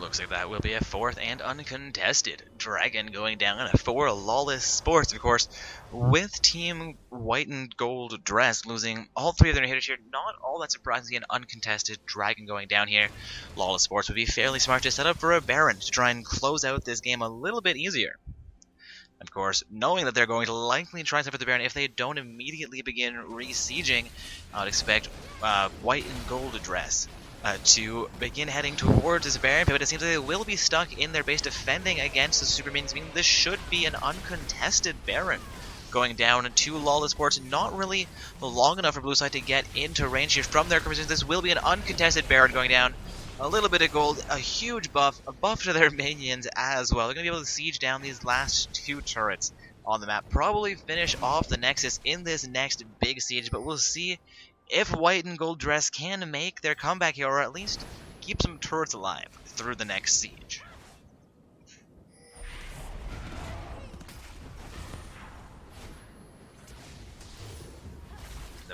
Looks like that will be a fourth and uncontested dragon going down for Lawless Sports, of course, with Team White and Gold Dress losing all three of their hitters here. Not all that surprising to see an uncontested dragon going down here. Lawless Sports would be fairly smart to set up for a Baron to try and close out this game a little bit easier. Of course, knowing that they're going to likely try and set for the Baron if they don't immediately begin re-sieging, I would expect White and Gold Dress to begin heading towards this Baron, but it seems like they will be stuck in their base defending against the Super Minions, meaning this should be an uncontested Baron going down to Lawless Sports. Not really long enough for Blue Side to get into range here from their commissions. This will be an uncontested Baron going down. A little bit of gold, a huge buff, a buff to their minions as well. They're going to be able to siege down these last two turrets on the map. Probably finish off the Nexus in this next big siege, but we'll see if White and Gold Dress can make their comeback here, or at least keep some turrets alive through the next siege.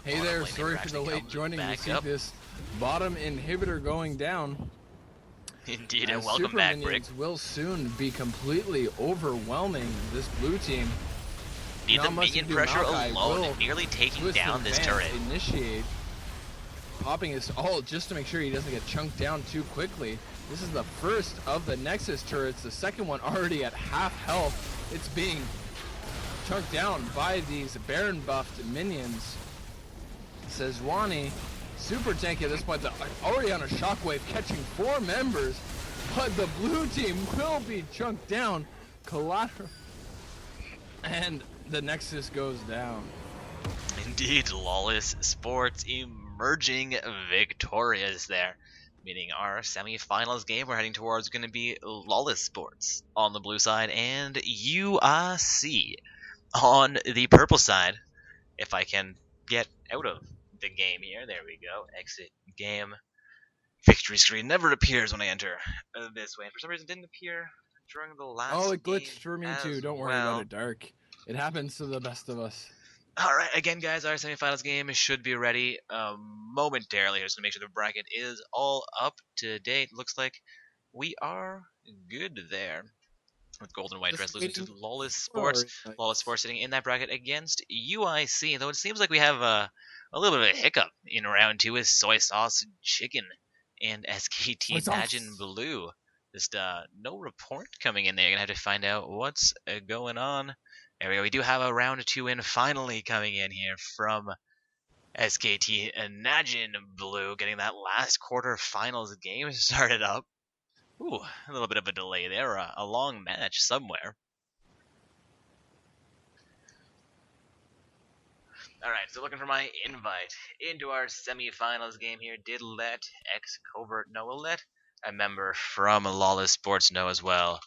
Hey there, sorry for the late joining. We see this bottom inhibitor going down. Indeed, and As welcome Super back, Brick. Minions will soon be completely overwhelming this blue team. Need the Not much minion to do. pressure Malachi alone, will nearly taking twist down this advance, turret. Initiate, popping his ult just to make sure he doesn't get chunked down too quickly. This is the first of the Nexus turrets. The second one already at half health. It's being chunked down by these Baron buffed minions. Sejuani, super tanky at this point. Already on a shockwave, catching 4 members, but the blue team will be chunked down. Collateral, and the Nexus goes down. Indeed, Lawless Sports emerging victorious there. Meaning our semi-finals game we're heading towards is going to be Lawless Sports on the blue side and UIC on the purple side. If I can get out of the game here, there we go. Exit game. Victory screen never appears when I enter this way. And for some reason, it didn't appear during the last. Oh, it game glitched for me as too. Don't worry well. about it, Dark. It happens to the best of us. Alright, again guys, our semifinals game should be ready momentarily. Just to make sure the bracket is all up to date. Looks like we are good there. With Golden White Dress losing to Lawless Sports. Lawless Sports sitting in that bracket against UIC. Though it seems like we have a little bit of a hiccup in round 2 with Soy Sauce Chicken and SKT Imagine Blue. Just no report coming in there. You're going to have to find out what's going on. There we go. We do have a round 2 in finally coming in here from SKT Imagine Blue, getting that last quarterfinals game started up. Ooh, a little bit of a delay there, a long match somewhere. Alright, so looking for my invite into our semifinals game here. Did let X Covert know, will let a member from Lawless Sports know as well.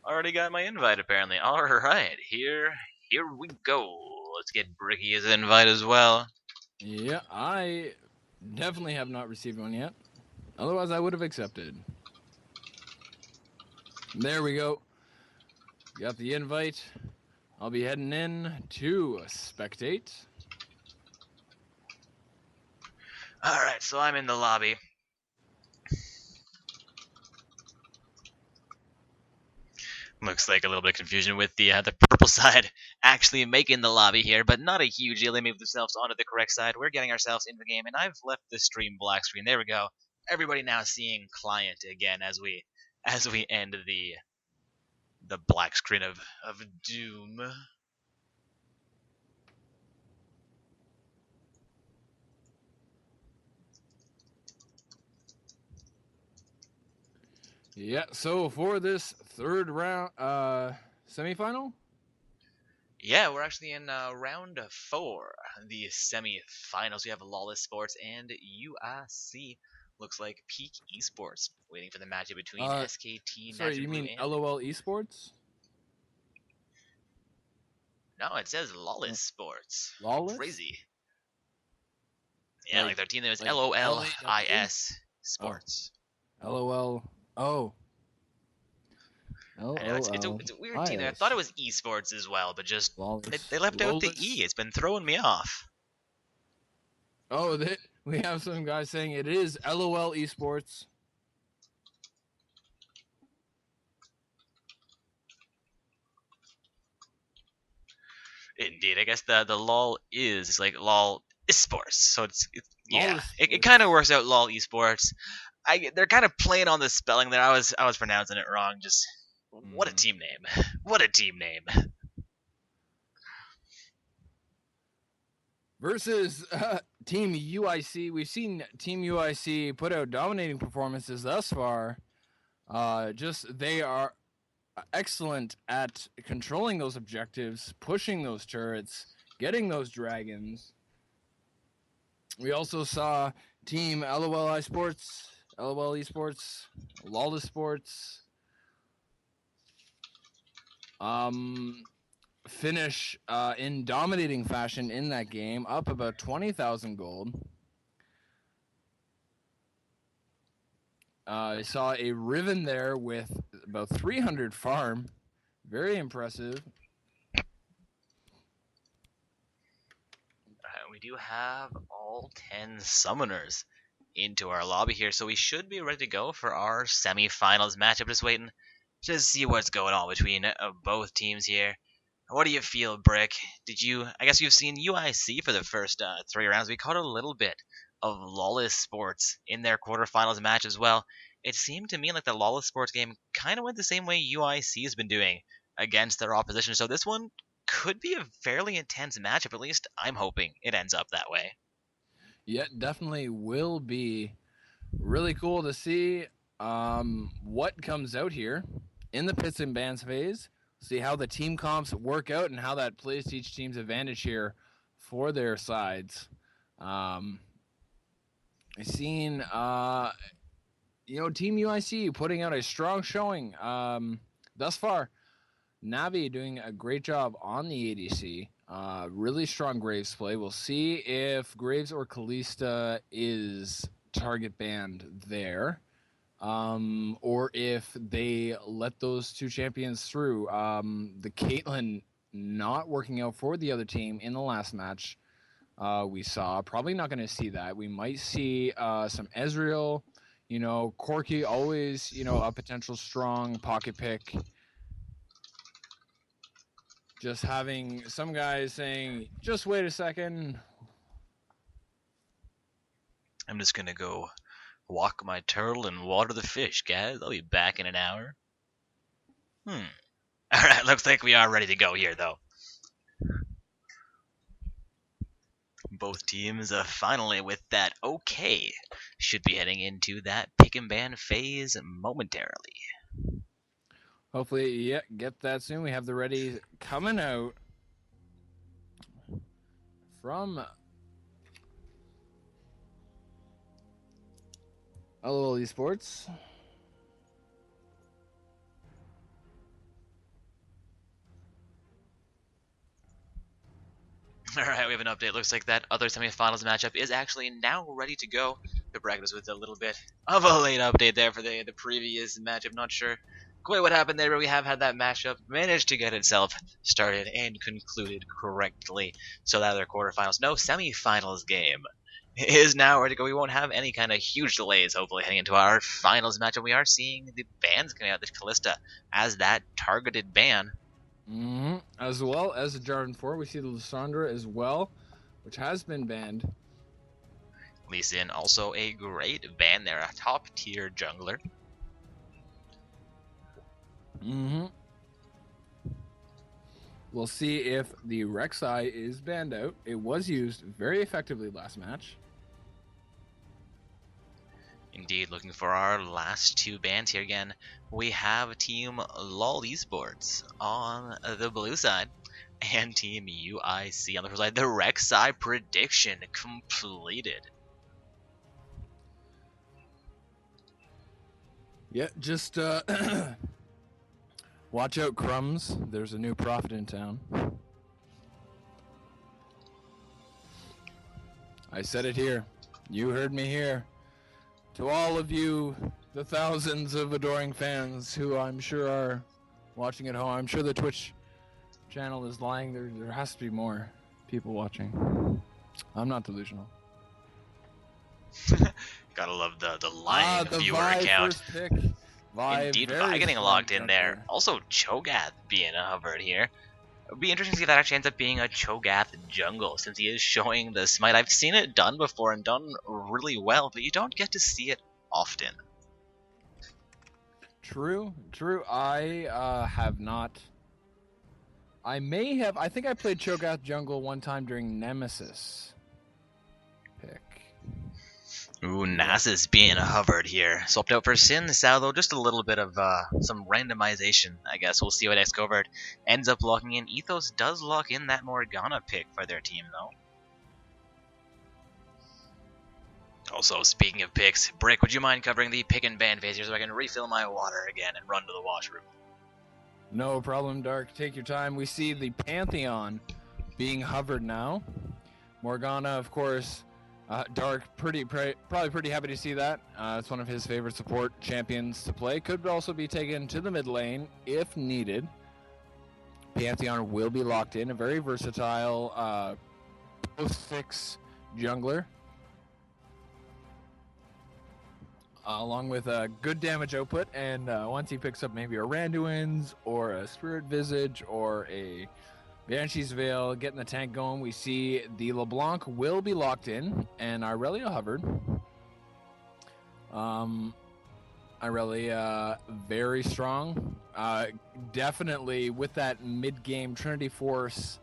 Already got my invite apparently. Alright, here we go. Let's get Bricky's invite as well. Yeah, I definitely have not received one yet. Otherwise, I would have accepted. There we go. Got the invite. I'll be heading in to spectate. Alright, so I'm in the lobby. Looks like a little bit of confusion with the purple side actually making the lobby here, but not a huge deal. They moved themselves onto the correct side. We're getting ourselves into the game, and I've left the stream black screen. There we go. Everybody now seeing client again as we end the black screen of doom. Yeah, so for this third round, semifinal? Yeah, we're actually in round 4, the semi-finals. We have Lawless Sports and UIC. Looks like Peak Esports waiting for the matchup between SKT. Sorry, you mean LOL Esports? No, it says Lawless Sports. Lawless? Crazy. Yeah, like their team name is like LOLIS Sports. LOL. Oh. I know, it's a weird team there. I thought it was esports as well, but just they left out the E. It's been throwing me off. Oh, we have some guys saying it is LOL Esports. Indeed, I guess the LOL is like LOL esports, so yeah, LOL it kind of works out LOL esports. They're kind of playing on the spelling there. I was pronouncing it wrong. Just what a team name! What a team name! Versus Team UIC. We've seen Team UIC put out dominating performances thus far. They are excellent at controlling those objectives, pushing those turrets, getting those dragons. We also saw Team LOL Esports, Lawless Sports, finish in dominating fashion in that game, up about 20,000 gold. I saw a Riven there with about 300 farm. Very impressive. We do have all 10 summoners into our lobby here, so we should be ready to go for our semi-finals matchup. Just waiting to see what's going on between both teams here. What do you feel, Brick? I guess you've seen UIC for the first 3 rounds. We caught a little bit of Lawless Sports in their quarterfinals match as well. It seemed to me like the Lawless Sports game kind of went the same way UIC has been doing against their opposition. So this one could be a fairly intense matchup. At least I'm hoping it ends up that way. Yeah, definitely will be really cool to see what comes out here in the pits and bans phase. See how the team comps work out and how that plays to each team's advantage here for their sides. I've seen, Team UIC putting out a strong showing thus far. Navi doing a great job on the ADC. Really strong Graves play. We'll see if Graves or Kalista is target banned there. Or if they let those 2 champions through. The Caitlyn not working out for the other team in the last match we saw. Probably not going to see that. We might see some Ezreal, Corki, always, a potential strong pocket pick. Just having some guys saying, just wait a second. I'm just going to go walk my turtle and water the fish, guys. I'll be back in an hour. Alright, looks like we are ready to go here, though. Both teams finally with that okay should be heading into that pick and ban phase momentarily. Hopefully, yeah, get that soon. We have the ready coming out from LOL Esports. Alright, we have an update. Looks like that other semifinals matchup is actually now ready to go. The bracket was with a little bit of a late update there for the previous matchup. Not sure quite what happened there, but we have had that matchup managed to get itself started and concluded correctly. So that other quarterfinals, no semifinals game is now ready to go. We won't have any kind of huge delays, hopefully, heading into our finals matchup. We are seeing the bans coming out. This Kalista as that targeted ban. As well as the Jarvan 4, we see the Lissandra as well, which has been banned. Lee Sin, also a great ban there, a top tier jungler. We'll see if the Rek'Sai is banned out. It was used very effectively last match. Indeed, looking for our last 2 bans here again. We have Team LOL Esports on the blue side and Team UIC on the first side. The Rek'Sai prediction completed. Yeah, just watch out, Crumbs. There's a new prophet in town. I said it here. You heard me here. To all of you, the thousands of adoring fans who I'm sure are watching at home, I'm sure the Twitch channel is lying. There has to be more people watching. I'm not delusional. Gotta love the lying the viewer Vi account. first pick. Vi, Indeed, very Vi getting strong logged in pick there. Also, Cho'Gath being hovered here. It'd be interesting to see if that actually ends up being a Cho'Gath jungle, since he is showing the smite. I've seen it done before and done really well, but you don't get to see it often. True. I have not. I may have. I think I played Cho'Gath jungle one time during Nemesis pick. Ooh, Nasus being hovered here. Swapped out for Sin Sal, though, just a little bit of some randomization, I guess. We'll see what X-Covert ends up locking in. Ethos does lock in that Morgana pick for their team, though. Also, speaking of picks, Brick, would you mind covering the pick and ban phase here so I can refill my water again and run to the washroom? No problem, Dark. Take your time. We see the Pantheon being hovered now. Morgana, of course. Dark, probably pretty happy to see that. It's one of his favorite support champions to play. Could also be taken to the mid lane if needed. Pantheon will be locked in. A very versatile post-6 jungler. Along with a good damage output, and once he picks up maybe a Randuin's or a Spirit Visage or a Banshee's Veil, getting the tank going, we see the LeBlanc will be locked in, and Irelia hovered. Irelia, very strong. Definitely with that mid-game Trinity Force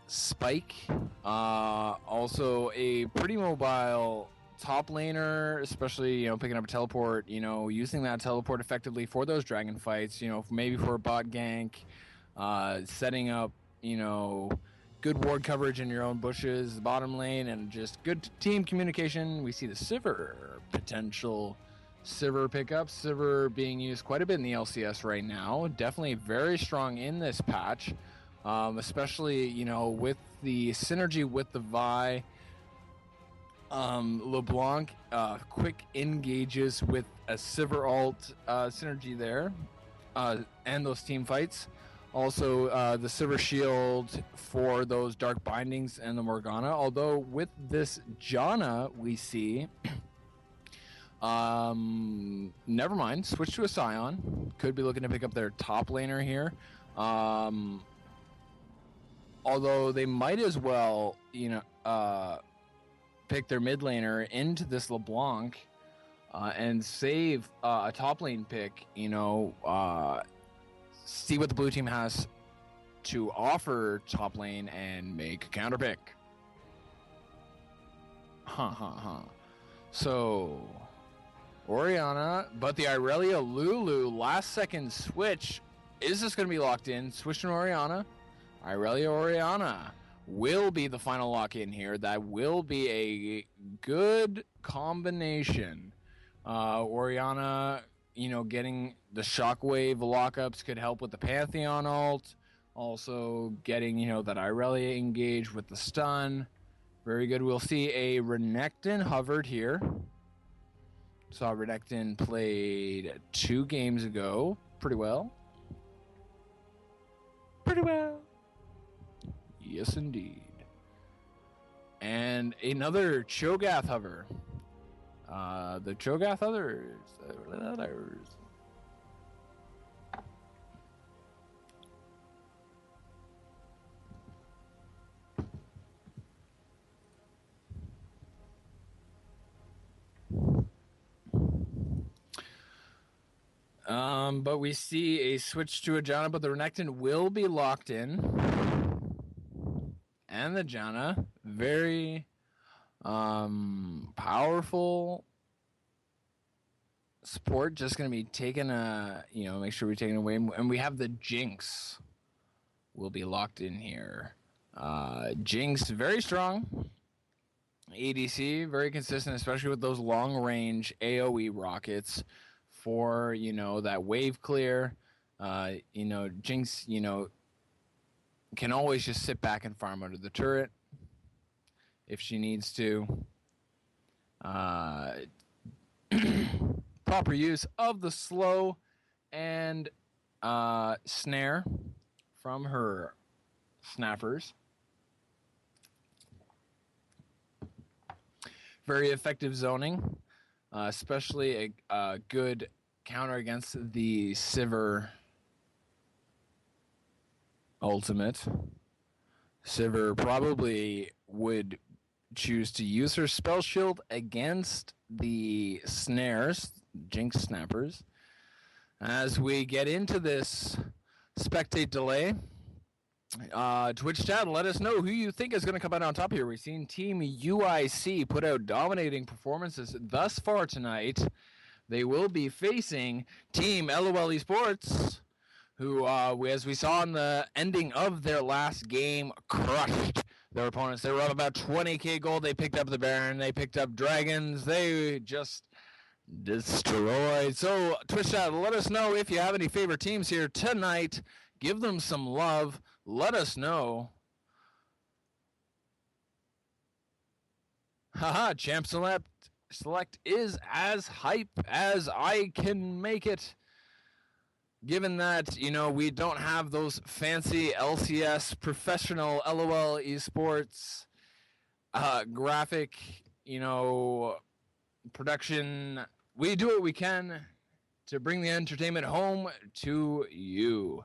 spike. Also a pretty mobile top laner, especially, picking up a teleport, using that teleport effectively for those dragon fights, maybe for a bot gank, setting up, good ward coverage in your own bushes, bottom lane, and just good team communication. We see the Sivir potential Sivir pickup. Sivir being used quite a bit in the LCS right now. Definitely very strong in this patch, especially, with the synergy with the Vi. LeBlanc quick engages with a Sivir ult synergy there, and those team fights. Also, the Sivir shield for those dark bindings and the Morgana. Although with this Janna, we see, never mind, switch to a Scion. Could be looking to pick up their top laner here. Although they might as well, pick their mid laner into this LeBlanc and save a top lane pick, see what the blue team has to offer top lane and make a counter pick. So, Orianna, but the Irelia Lulu last second switch. Is this going to be locked in? Switch to Orianna. Irelia Orianna will be the final lock-in here. That will be a good combination. Orianna, getting the Shockwave lockups could help with the Pantheon ult. Also getting, that Irelia engaged with the stun. Very good. We'll see a Renekton hovered here. Saw Renekton played 2 games ago. Pretty well. Yes, indeed. And another Cho'Gath hover. The Cho'Gath others. But we see a switch to a Janna, but the Renekton will be locked in. And the Janna, very powerful support. Just going to be taken, make sure we're taking away. And we have the Jinx will be locked in here. Jinx, very strong. ADC, very consistent, especially with those long-range AoE rockets for, that wave clear. Jinx, can always just sit back and farm under the turret if she needs to. Proper use of the slow and snare from her snappers. Very effective zoning, especially a good counter against the Sivir Ultimate. Sivir probably would choose to use her spell shield against the snares, Jinx Snappers. As we get into this spectate delay, Twitch chat, let us know who you think is going to come out on top here. We've seen Team UIC put out dominating performances thus far tonight. They will be facing Team LOL Esports, who, as we saw in the ending of their last game, crushed their opponents. They were up about 20k gold. They picked up the Baron. They picked up Dragons. They just destroyed. So, Twitch chat, let us know if you have any favorite teams here tonight. Give them some love. Let us know. Haha, Champ Select is as hype as I can make it. Given that, we don't have those fancy LCS professional LOL esports graphic, production, we do what we can to bring the entertainment home to you.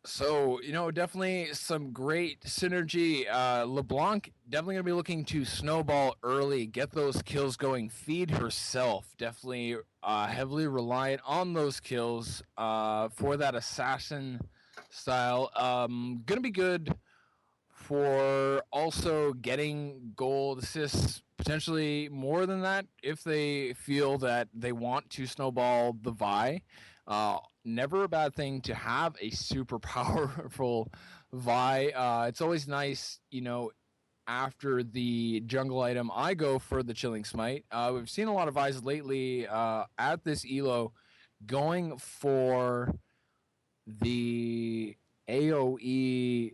So, definitely some great synergy. LeBlanc definitely going to be looking to snowball early, get those kills going, feed herself. Definitely heavily reliant on those kills for that assassin style. Going to be good for also getting gold assists, potentially more than that if they feel that they want to snowball the Vi. Never a bad thing to have a super powerful Vi. It's always nice, after the jungle item, I go for the Chilling Smite. We've seen a lot of Vi's lately at this ELO going for the AoE,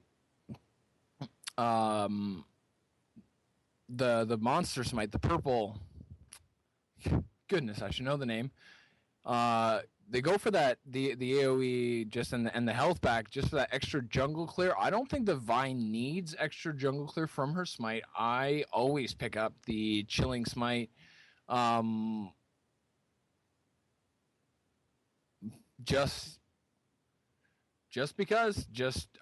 the Monster Smite, the purple. Goodness, I should know the name. They go for that the AoE just and the health back just for that extra jungle clear. I don't think the Vi needs extra jungle clear from her smite. I always pick up the Chilling Smite. Just because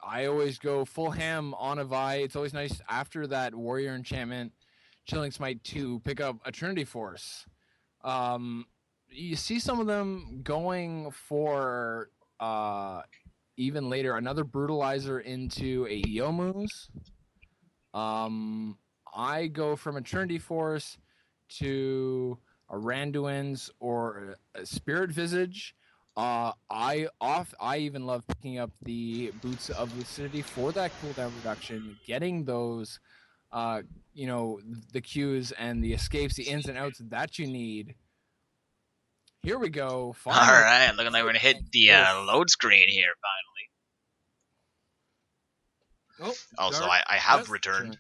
I always go full ham on a Vi. It's always nice after that warrior enchantment Chilling Smite to pick up a Trinity Force. You see some of them going for even later another brutalizer into a Yomu's. I go from a Trinity Force to a Randuin's or a Spirit Visage. I even love picking up the Boots of Lucidity for that cooldown reduction, getting those the Qs and the escapes, the ins and outs that you need. Here we go. Finally. All right, looking like we're gonna hit the load screen here finally. Oh, also, I have returned.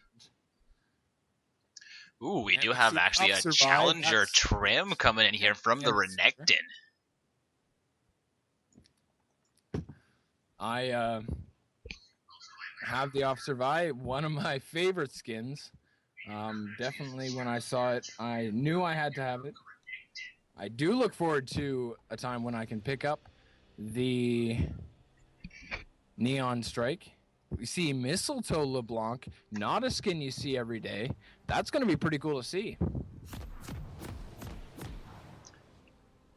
Ooh, we do have actually a challenger trim coming in here from the Renekton. I have the Officer Vi, one of my favorite skins. Definitely when I saw it, I knew I had to have it. I do look forward to a time when I can pick up the Neon Strike. We see Mistletoe LeBlanc, not a skin you see every day. That's going to be pretty cool to see.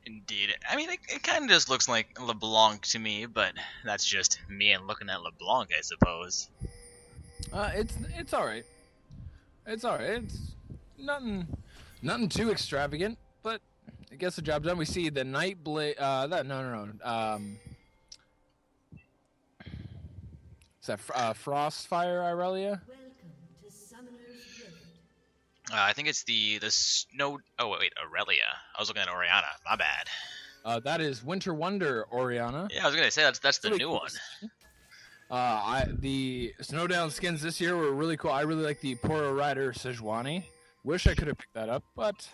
Indeed. I mean, it kind of just looks like LeBlanc to me, but that's just me and looking at LeBlanc, I suppose. It's all right. It's all right. It's nothing too extravagant, but it gets the job done. We see the Nightblade. Is that Frostfire Irelia? Welcome to Summoner's Rift. I think it's the snow. Oh wait, Aurelia. I was looking at Oriana. My bad. That is Winter Wonder Oriana. Yeah, I was gonna say that's the new one. The Snowdown skins this year were really cool. I really like the Poro Rider Sejuani. Wish I could have picked that up, but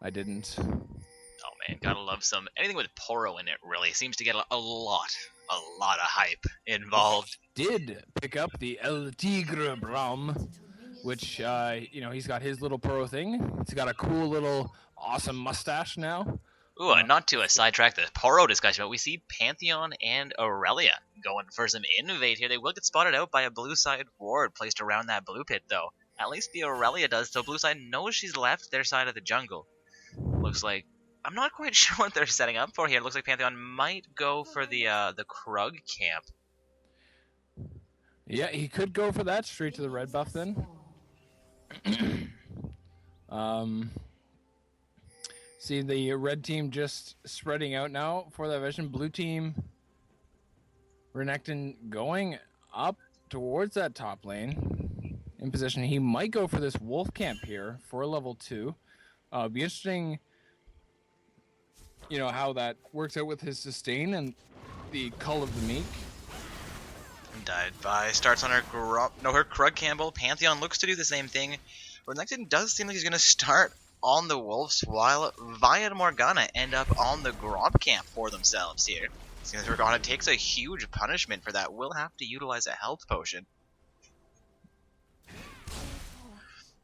I didn't. Oh man, gotta love anything with Poro in it. Really seems to get a lot of hype involved. Did pick up the El Tigre Braum, which he's got his little Poro thing. He's got a cool little awesome mustache now. Ooh, not to sidetrack the Poro discussion, but we see Pantheon and Aurelia going for some invade here. They will get spotted out by a blue side ward placed around that blue pit, though. At least the Aurelia does, so blue side knows she's left their side of the jungle. Looks like... I'm not quite sure what they're setting up for here. It looks like Pantheon might go for the Krug camp. Yeah, he could go for that straight to the red buff then. See the red team just spreading out now for that vision. Blue team, Renekton going up towards that top lane in position. He might go for this wolf camp here for level 2. Be interesting, you know, how that works out with his sustain and the Cull of the Meek. Died by starts on her her Krug Campbell. Pantheon looks to do the same thing. Renekton does seem like he's going to start on the wolves while Vi and Morgana end up on the Gromp camp for themselves here. Seems like Morgana takes a huge punishment for that. Will have to utilize a health potion.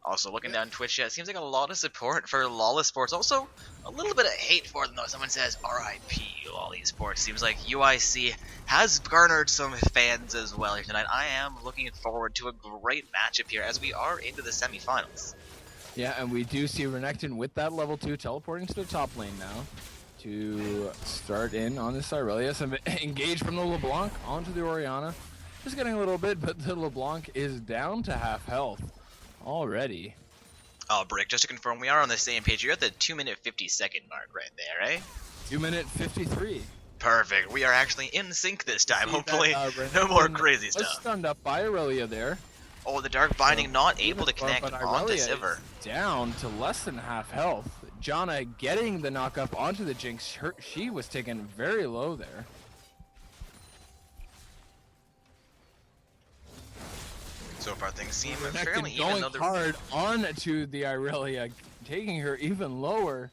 Also, looking down Twitch chat, seems like a lot of support for Lawless Sports. Also, a little bit of hate for them, though. Someone says, RIP Lawless Sports. Seems like UIC has garnered some fans as well here tonight. I am looking forward to a great matchup here as we are into the semifinals. Yeah, and we do see Renekton with that level 2 teleporting to the top lane now to start in on this Irelia. Some engage from the LeBlanc onto the Orianna. Just getting a little bit, but the LeBlanc is down to half health already. Oh, Brick, just to confirm, we are on the same page. You're at the 2-minute 50-second mark right there, eh? 2-minute 53. Perfect. We are actually in sync this time. See Hopefully, that, no more Renekton crazy was stuff. Stunned up by Aurelia there. Oh, the Dark Binding not able to But connect onto Irelia Sivir. is down to less than half health. Janna getting the knock up onto the Jinx. She was taken very low there. So far, things seem Renekton fairly even, going though the hard onto the Irelia, taking her even lower.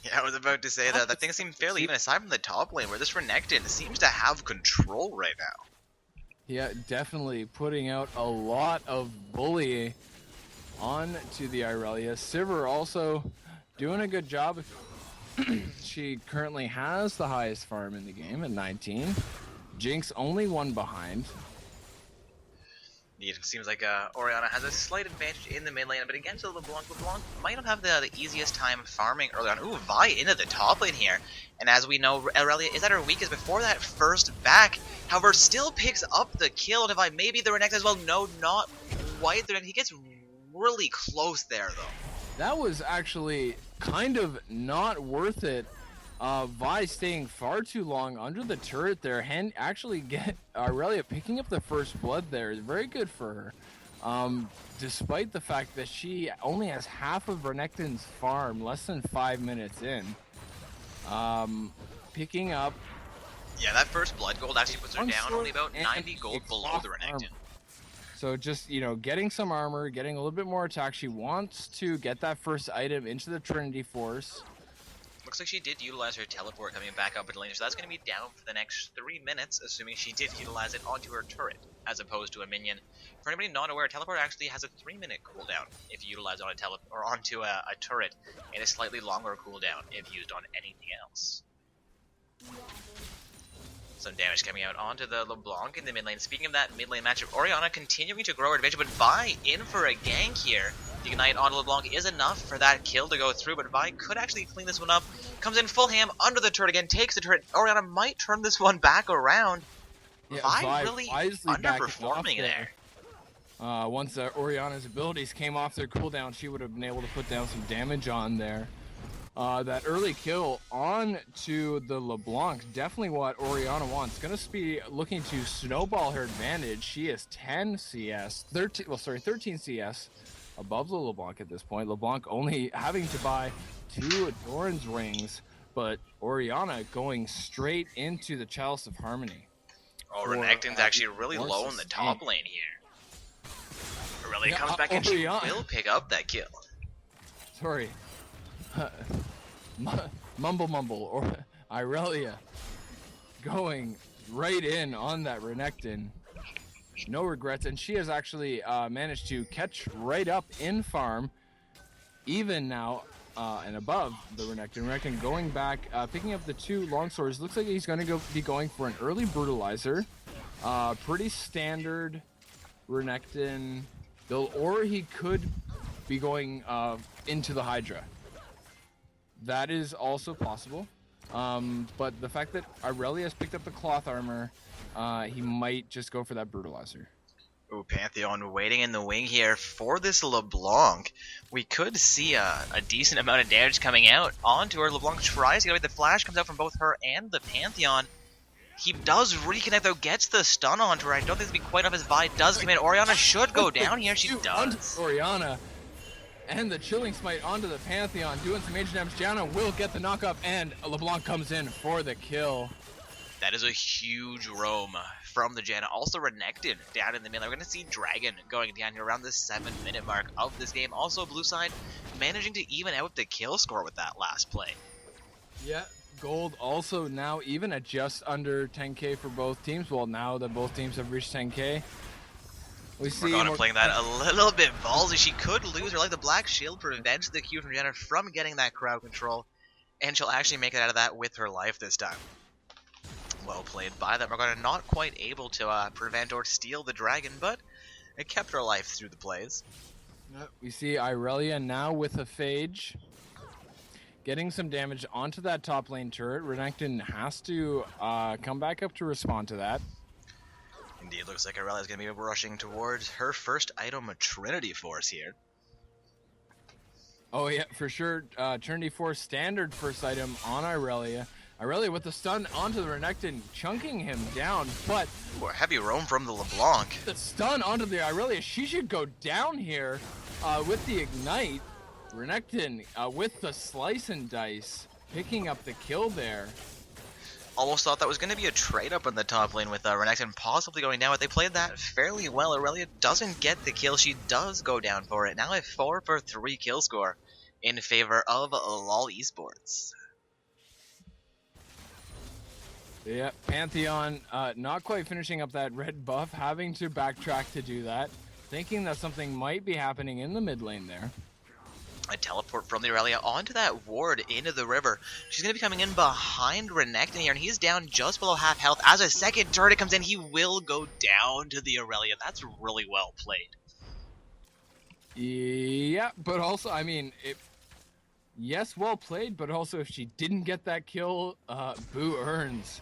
Yeah, I was about to say that things seem fairly even aside from the top lane, where this Renekton seems to have control right now. Yeah, definitely putting out a lot of bully onto the Irelia. Sivir also doing a good job. She currently has the highest farm in the game at 19. Jinx only one behind. It seems like Orianna has a slight advantage in the mid lane, but against the LeBlanc might not have the easiest time farming early on. Ooh, Vi into the top lane here. And as we know, Aurelia is at her weakest before that first back. However, still picks up the kill. And if I maybe the Renekton as well, no, not quite. He gets really close there, though. That was actually kind of not worth it. Vi staying far too long under the turret there. Actually get Aurelia picking up the first blood there is very good for her. Despite the fact that she only has half of Renekton's farm, less than 5 minutes in. Picking up. Yeah, that first blood gold actually puts her down Unsure only about and 90 gold it's below off the Renekton. armor. So just, you know, getting some armor, getting a little bit more attack. She wants to get that first item into the Trinity Force. Looks like she did utilize her teleport coming back up into lane, so that's going to be down for the next 3 minutes, assuming she did utilize it onto her turret, as opposed to a minion. For anybody not aware, teleport actually has a 3-minute cooldown if you utilize it on onto a turret, and a slightly longer cooldown if used on anything else. Some damage coming out onto the LeBlanc in the mid lane. Speaking of that mid lane matchup, Orianna continuing to grow her advantage, but Vi in for a gank here. The Ignite on LeBlanc is enough for that kill to go through, but Vi could actually clean this one up. Comes in full ham under the turret again, takes the turret. Orianna might turn this one back around. Yeah, Vi really underperforming there. Once Orianna's abilities came off their cooldown, she would have been able to put down some damage on there. That early kill onto the LeBlanc, definitely what Orianna wants. Gonna be looking to snowball her advantage. She is 10 CS, 13 CS above the LeBlanc at this point. LeBlanc only having to buy 2 Doran's rings, but Orianna going straight into the Chalice of Harmony. Oh, Renekton's actually really low in the top lane here. Aurelia comes back and she will pick up that kill. Sorry. Mumble, or Irelia going right in on that Renekton. No regrets, and she has actually managed to catch right up in farm. Even now, and above the Renekton. Renekton going back, picking up the 2 long swords. Looks like he's going to be going for an early brutalizer. Pretty standard Renekton build, or he could be going into the Hydra. That is also possible. But the fact that Irelia has picked up the cloth armor, he might just go for that brutalizer. Ooh, Pantheon waiting in the wing here for this LeBlanc. We could see a decent amount of damage coming out onto her. LeBlanc tries to get away. The flash comes out from both her and the Pantheon. He does reconnect though, gets the stun onto her. I don't think this will be quite enough as Vi does come in. Orianna should go down here. She does. Orianna. And the Chilling Smite onto the Pantheon, doing some major damage. Janna will get the knock up, and LeBlanc comes in for the kill. That is a huge roam from the Janna. Also Renekton down in the middle. We're going to see Dragon going down here around the 7-minute mark of this game. Also blue side managing to even out the kill score with that last play. Yeah, gold also now even at just under 10k for both teams. Well, now that both teams have reached 10k. We see Morgana playing that a little bit ballsy. She could lose her. Like the Black Shield prevents the Q from Janna from getting that crowd control. And she'll actually make it out of that with her life this time. Well played by them. Morgana not quite able to prevent or steal the dragon, but it kept her life through the plays. We see Irelia now with a Phage. Getting some damage onto that top lane turret. Renekton has to come back up to respond to that. Indeed, looks like Irelia is going to be rushing towards her first item, Trinity Force here. Oh yeah, for sure. Trinity Force standard first item on Irelia. Irelia with the stun onto the Renekton, chunking him down, but Ooh, a heavy roam from the LeBlanc. the stun onto the Irelia, she should go down here with the Ignite. Renekton with the Slice and Dice, picking up the kill there. Almost thought that was going to be a trade up in the top lane with Renekton possibly going down, but they played that fairly well. Irelia doesn't get the kill. She does go down for it. Now a 4 for 3 kill score in favor of LOL Esports. Yeah, Pantheon not quite finishing up that red buff, having to backtrack to do that. Thinking that something might be happening in the mid lane there. A teleport from the Irelia onto that ward into the river. She's going to be coming in behind Renekton here, and he's down just below half health. As a second turret comes in, he will go down to the Irelia. That's really well played. Yeah, but also, I mean, yes, well played, but also if she didn't get that kill, Boo earns.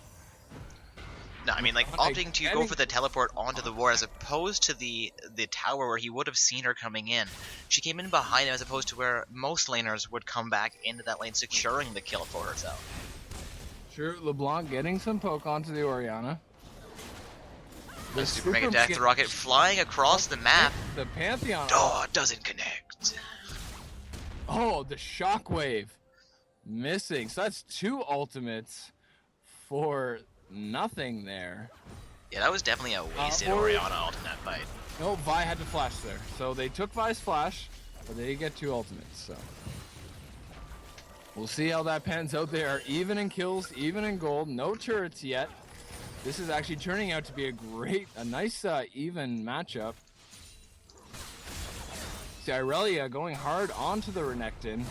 No, I mean, like, opting to go for the teleport onto the ward as opposed to the tower where he would have seen her coming in. She came in behind him as opposed to where most laners would come back into that lane, securing the kill for herself. Sure, LeBlanc getting some poke onto the Orianna. The Super Mega Death Rocket flying across the map. The Pantheon. Oh, doesn't connect. Oh, the Shockwave. Missing. So that's 2 ultimates for nothing there. Yeah, that was definitely a wasted Orianna ult in that fight. No, Vi had to flash there. So they took Vi's flash, but they did get 2 ultimates, so. We'll see how that pans out. They are even in kills, even in gold. No turrets yet. This is actually turning out to be a nice even matchup. See Irelia going hard onto the Renekton.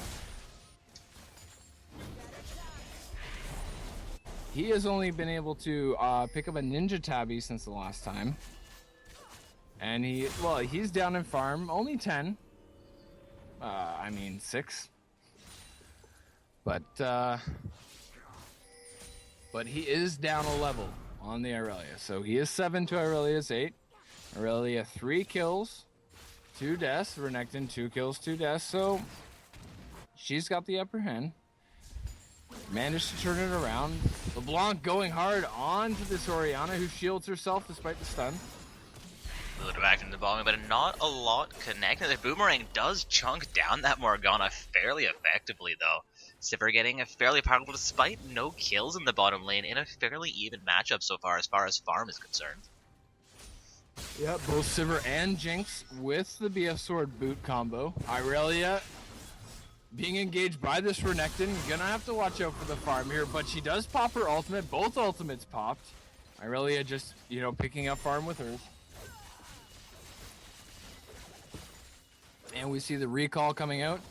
He has only been able to pick up a Ninja Tabby since the last time. And he's down in farm, only 10. I mean 6. But he is down a level on the Irelia. So he is 7 to Irelia's 8. Irelia 3 kills, 2 deaths. Renekton 2 kills, 2 deaths. So she's got the upper hand. Managed to turn it around. LeBlanc going hard onto this Orianna, who shields herself despite the stun. A little back into the bottom, but not a lot connected. The Boomerang does chunk down that Morgana fairly effectively, though. Sivir getting a fairly powerful despite no kills in the bottom lane in a fairly even matchup so far as farm is concerned. Yep, both Sivir and Jinx with the BF Sword boot combo. Irelia being engaged by this Renekton, gonna have to watch out for the farm here, but she does pop her ultimate. Both ultimates popped. Irelia just, picking up farm with hers. And we see the recall coming out.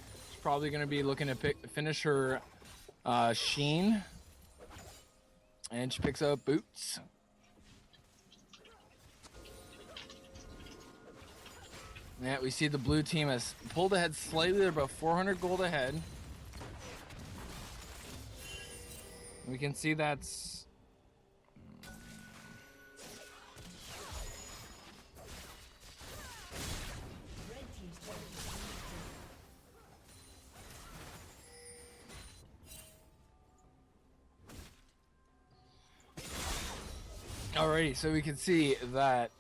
probably going to be looking to finish her Sheen. And she picks up Boots. Yeah, we see the blue team has pulled ahead slightly. They're about 400 gold ahead. We can see that's... Alrighty, so we can see that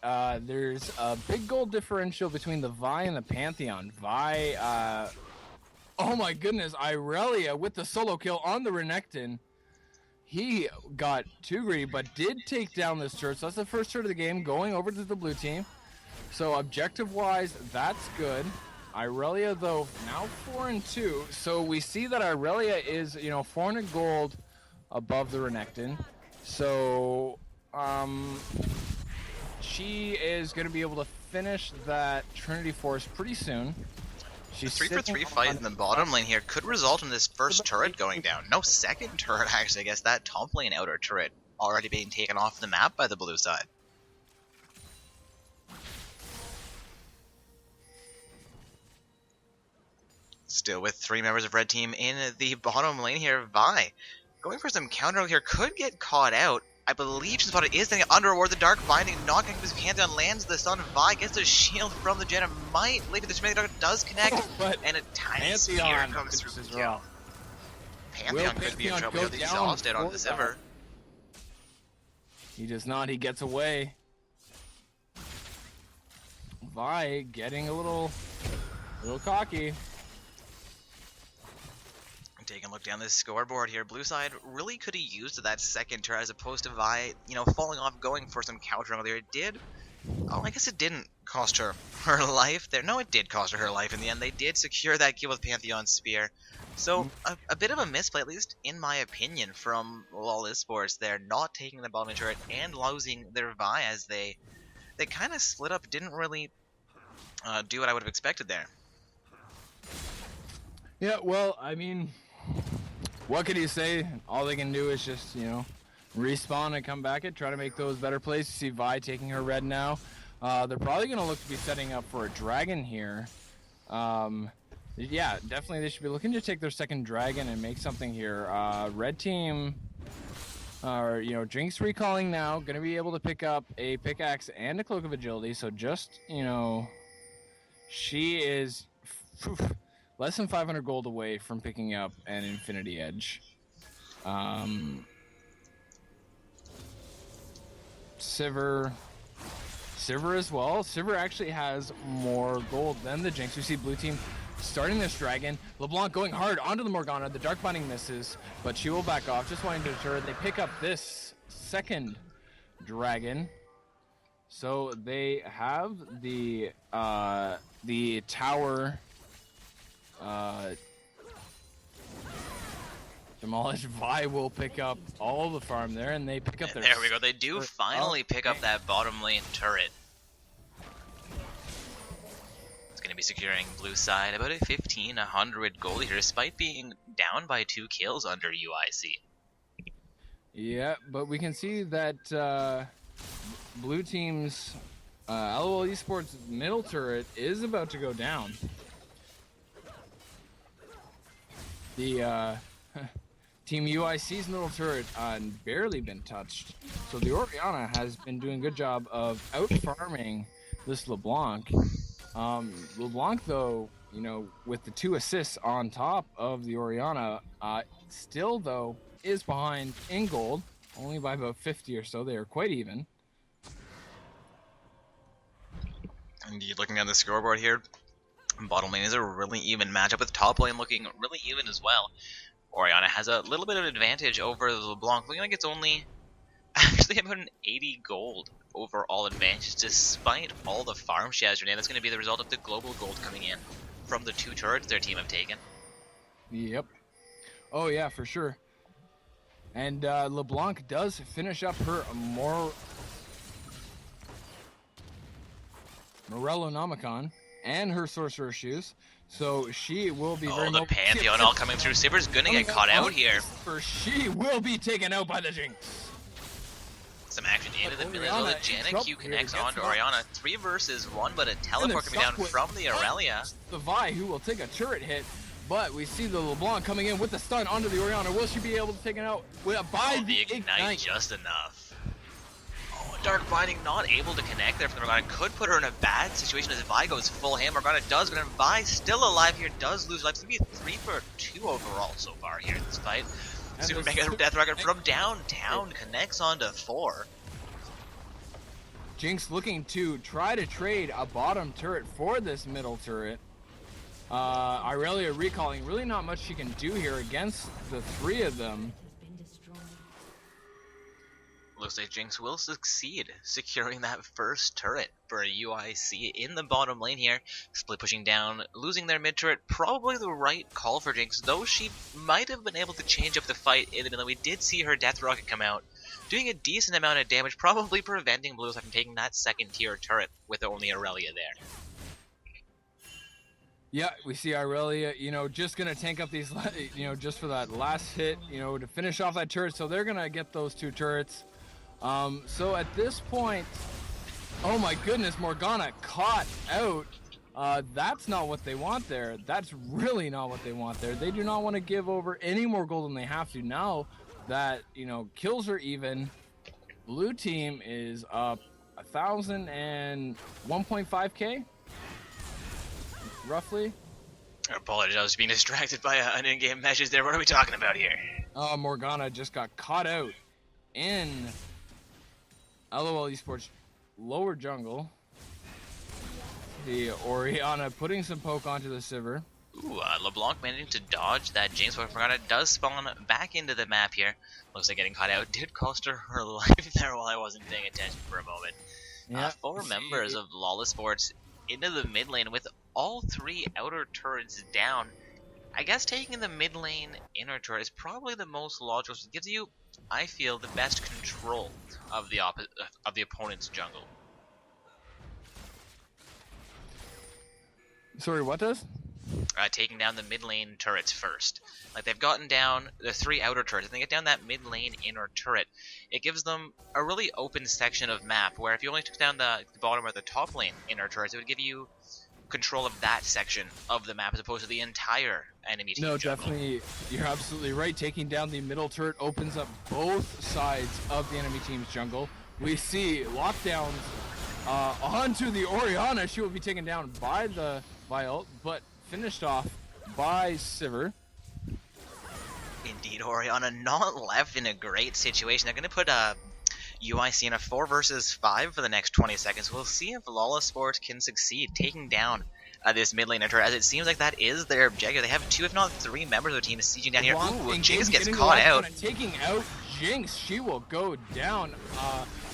there's a big gold differential between the Vi and the Pantheon. Vi, oh my goodness, Irelia with the solo kill on the Renekton. He got too greedy, but did take down this turret. So that's the first turret of the game going over to the blue team. So objective-wise, that's good. Irelia, though, now 4-2. So we see that Irelia is, 400 gold above the Renekton. So... she is going to be able to finish that Trinity Force pretty soon. She's 3-for-3 fight in the bottom lane here could result in this first turret going down. No, second turret, actually. I guess that top lane outer turret already being taken off the map by the blue side. Still with 3 members of red team in the bottom lane here. Vi going for some counter here, could get caught out. I believe she's about it is getting under the dark binding, not connecting his Pantheon, lands the Son of Vi, gets a shield from the Jenna, might lead to the Smith Dark, does connect, but and a tiny Pantheon spear comes through the kill. well. Pantheon could be in trouble with the exhausted on the Zivir. He does not, he gets away. Vi getting a little cocky. Taking a look down this scoreboard here, blue side really could have used that second turret as opposed to Vi, falling off, going for some counter earlier. It did, I guess it didn't cost her life there. No, it did cost her life in the end. They did secure that kill with Pantheon Spear. So, a bit of a misplay, at least in my opinion, from LoL Esports. They're not taking the bottom turret and losing their Vi as they kind of split up, didn't really do what I would have expected there. Yeah, well, I mean... what could you say? All they can do is just, respawn and come back and try to make those better plays. You see Vi taking her red now. They're probably going to look to be setting up for a dragon here. Yeah, definitely they should be looking to take their second dragon and make something here. Red team, Jinx recalling now. Going to be able to pick up a pickaxe and a cloak of agility. So just, she is... less than 500 gold away from picking up an Infinity Edge. Sivir as well. Sivir actually has more gold than the Jinx. We see blue team starting this dragon. LeBlanc going hard onto the Morgana. The Dark Binding misses, but she will back off. Just wanting to deter. They pick up this second dragon. So they have the tower... demolished. Vi will pick up all the farm there, and they pick up their... There we go. They do finally pick up that bottom lane turret. It's going to be securing blue side about a 1,500 gold here, despite being down by 2 kills under UIC. Yeah, but we can see that blue team's LOL Esports middle turret is about to go down. The Team UIC's middle turret barely been touched. So the Orianna has been doing a good job of out-farming this LeBlanc. LeBlanc, though, with the 2 assists on top of the Orianna, still, though, is behind in gold, only by about 50 or so. They are quite even. Indeed, looking at the scoreboard here, bottom lane is a really even matchup, with top lane looking really even as well. Orianna has a little bit of advantage over the LeBlanc, looking like it's only actually about an 80 gold overall advantage, despite all the farm she has. That's going to be the result of the global gold coming in from the 2 turrets their team have taken. Yep. Oh yeah, for sure. And LeBlanc does finish up her Morellonomicon and her Sorcerer Shoes. So she will be very Oh, the mobile. Pantheon all coming through. Sivir's gonna get caught out here. For she will be taken out by the Jinx. Some action into the But middle. Orianna The in Janet trouble Q here, connects gets onto knocked. Orianna. 3 versus 1, but a teleport coming down from the Aurelia. The Vi, who will take a turret hit, but we see the LeBlanc coming in with the stun onto the Orianna. Will she be able to take it out by Oh, the ignite just enough. Oh, Dark Binding not able to connect there for the Morgana. Could put her in a bad situation as Vi goes full ham. Morgana does, but Vi still alive here, does lose life. It's going to be 3 for 2 overall so far here in this fight. Super Mega Death Rocket from downtown connects onto 4. Jinx looking to try to trade a bottom turret for this middle turret. Irelia recalling, really not much she can do here against the 3 of them. Has been destroyed. Looks like Jinx will succeed securing that first turret for UIC in the bottom lane here. Split pushing down, losing their mid turret. Probably the right call for Jinx, though she might have been able to change up the fight in the middle. We did see her Death Rocket come out, doing a decent amount of damage, probably preventing Blues from taking that second tier turret with only Aurelia there. Yeah, we see Irelia, just gonna tank up these, just for that last hit, to finish off that turret. So they're gonna get those 2 turrets. So at this point, oh my goodness, Morgana caught out. That's not what they want there. That's really not what they want there. They do not want to give over any more gold than they have to. Now that, kills are even, blue team is up 1,001.5k. Roughly. I apologize, I was being distracted by an in-game message there. What are we talking about here? Morgana just got caught out in LOL Esports lower jungle. The Orianna putting some poke onto the Sivir. Ooh, LeBlanc managing to dodge that James, but Morgana does spawn back into the map here. Looks like getting caught out. Did cost her her life there while I wasn't paying attention for a moment. Yeah. 4 members of Lawless Sports into the mid lane with all 3 outer turrets down. I guess taking the mid lane inner turret is probably the most logical. It gives you, I feel, the best control of the opponent's jungle. Sorry, what does? Taking down the mid lane turrets first. Like, they've gotten down the 3 outer turrets. If they get down that mid lane inner turret, it gives them a really open section of map, where if you only took down the bottom or the top lane inner turrets, it would give you control of that section of the map as opposed to the entire enemy team jungle. Definitely, you're absolutely right. Taking down the middle turret opens up both sides of the enemy team's jungle. We see lockdowns onto the Orianna. She will be taken down by the ult, but finished off by Sivir. Indeed, Orianna not left in a great situation. They're going to put UIC in a 4 versus 5 for the next 20 seconds. We'll see if Lawless Sports can succeed taking down this mid lane turret, as it seems like that is their objective. They have 2 if not 3 members of the team sieging down here. Ooh, Jinx gets caught out. And taking out Jinx, she will go down.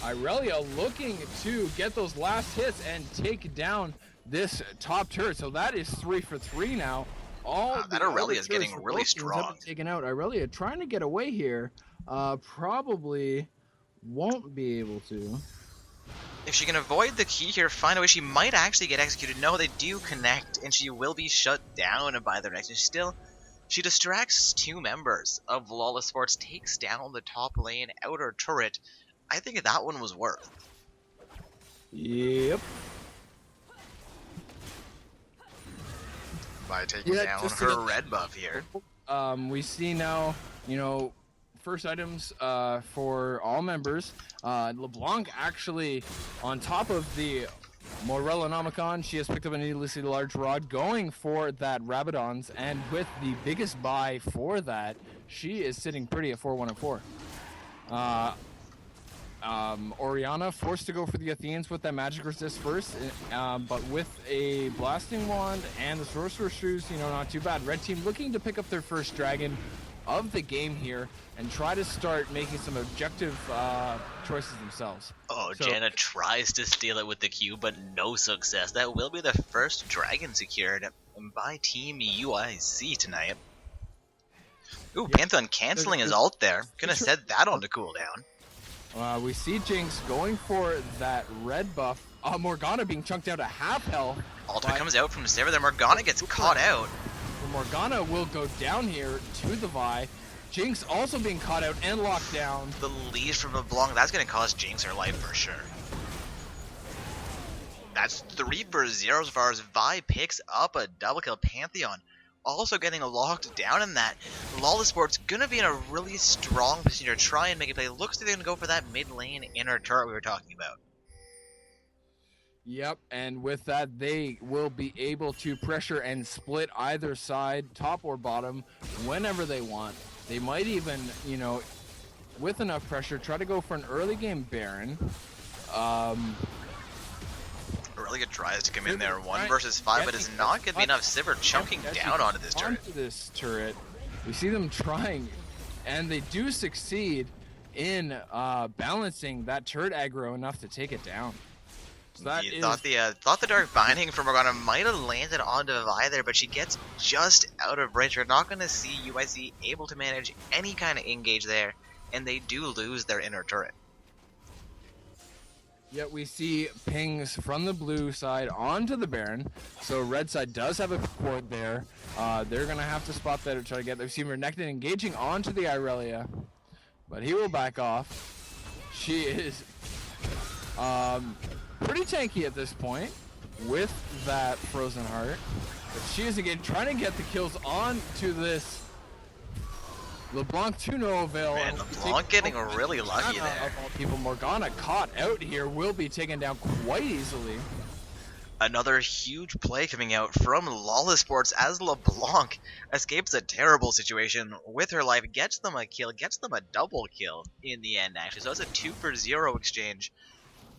Irelia looking to get those last hits and take down this top turret. So that is 3 for 3 now. That Aurelia is getting really strong. Have been taken out. Irelia trying to get away here. Probably won't be able to. If she can avoid the key here, find a way, she might actually get executed. No, they do connect, and she will be shut down by the next. Still, she distracts 2 members of Lawless Sports, takes down the top lane outer turret. I think that one was worth. Yep. By taking down her red buff here. We see now, first items for all members. LeBlanc actually, on top of the Morellonomicon, she has picked up a needlessly large rod, going for that Rabadons, and with the biggest buy for that, she is sitting pretty at 4-1 and 4. Orianna forced to go for the Athenians with that magic resist first, but with a blasting wand and the sorcerer's shoes, not too bad. Red team looking to pick up their first dragon of the game here and try to start making some objective choices themselves. Oh, So- Janna tries to steal it with the Q, but no success. That will be the first dragon secured by Team UIC tonight. Ooh, Pantheon canceling his ult there. Gonna set that on the cooldown. We see Jinx going for that red buff Morgana being chunked out to half health. Ultimate comes out from Sivir, then Morgana gets caught out. Morgana will go down here to the Vi. Jinx also being caught out and locked down. The lead from LeBlanc, that's going to cost Jinx her life for sure. That's 3 for 0 as far as Vi picks up a double kill. Pantheon also getting locked down in that. Lawless Sports gonna be in a really strong position to try and make a play. Looks like they're gonna go for that mid lane inner turret we were talking about. Yep, and with that, they will be able to pressure and split either side, top or bottom, whenever they want. They might even, you know, with enough pressure, try to go for an early game Baron. Really good tries to come in there, 1 versus 5, but it's not going to be enough. Sivir chunking down onto this turret. Onto this turret. We see them trying, and they do succeed in balancing that turret aggro enough to take it down. So that thought the Dark Binding from Morgana might have landed onto Vi there, but she gets just out of range. We're not going to see UIC able to manage any kind of engage there, and they do lose their inner turret. Yet we see pings from the blue side onto the Baron. So red side does have a quad there. They're going to have to spot that or try to get there. We see Renekton engaging onto the Irelia, but he will back off. She is pretty tanky at this point with that Frozen Heart. But she is again trying to get the kills onto this LeBlanc to no avail. Man, LeBlanc getting really lucky there. Of all people, Morgana caught out here will be taken down quite easily. Another huge play coming out from Lawless Sports as LeBlanc escapes a terrible situation with her life, gets them a kill, gets them a double kill in the end actually. So it's a 2 for 0 exchange.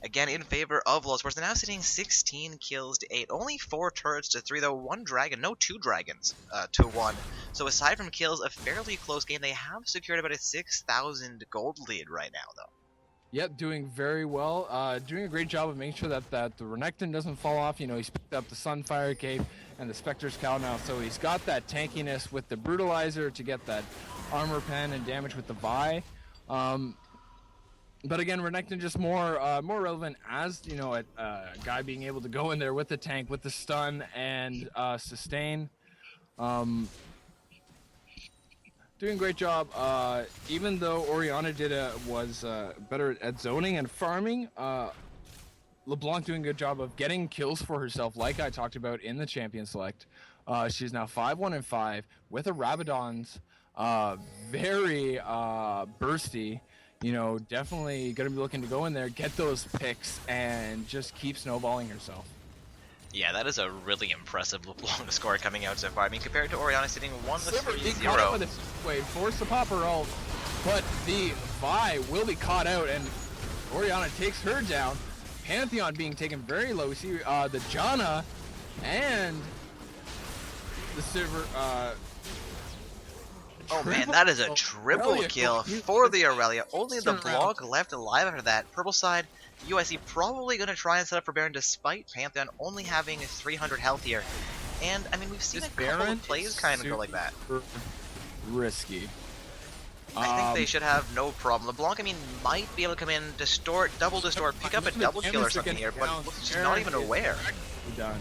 Again, in favor of Lawless Sports. They're now sitting 16 kills to 8. Only 4 turrets to 3, though. 1 dragon. No, 2 dragons to 1. So aside from kills, a fairly close game. They have secured about a 6,000 gold lead right now, though. Yep, doing very well. Doing a great job of making sure that the Renekton doesn't fall off. You know, he's picked up the Sunfire Cape and the Spectre's Cowl now. So he's got that tankiness with the Brutalizer to get that armor pen and damage with the Vi. But again, Renekton just more relevant as, you know, a guy being able to go in there with the tank, with the stun and sustain. Doing a great job. Even though Orianna was better at zoning and farming, LeBlanc doing a good job of getting kills for herself, like I talked about in the Champion Select. She's now 5-1-5 with a Rabadon's very bursty. You know, definitely going to be looking to go in there, get those picks, and just keep snowballing herself. Yeah, that is a really impressive LeBlanc score coming out so far. I mean, compared to Orianna sitting 1-3-0. Wait, force the popper ult, but the Vi will be caught out, and Orianna takes her down. Pantheon being taken very low. We see the Janna and the Sivir. Oh man, that is a triple kill for the Irelia. Only the LeBlanc left alive after that. Purple side, UIC probably going to try and set up for Baron despite Pantheon only having 300 health here. And, I mean, we've seen a couple of plays kind of go like that. Risky. I think they should have no problem. LeBlanc, I mean, might be able to come in, distort, double distort, pick up a double kill or something here, but she's not even aware. Done.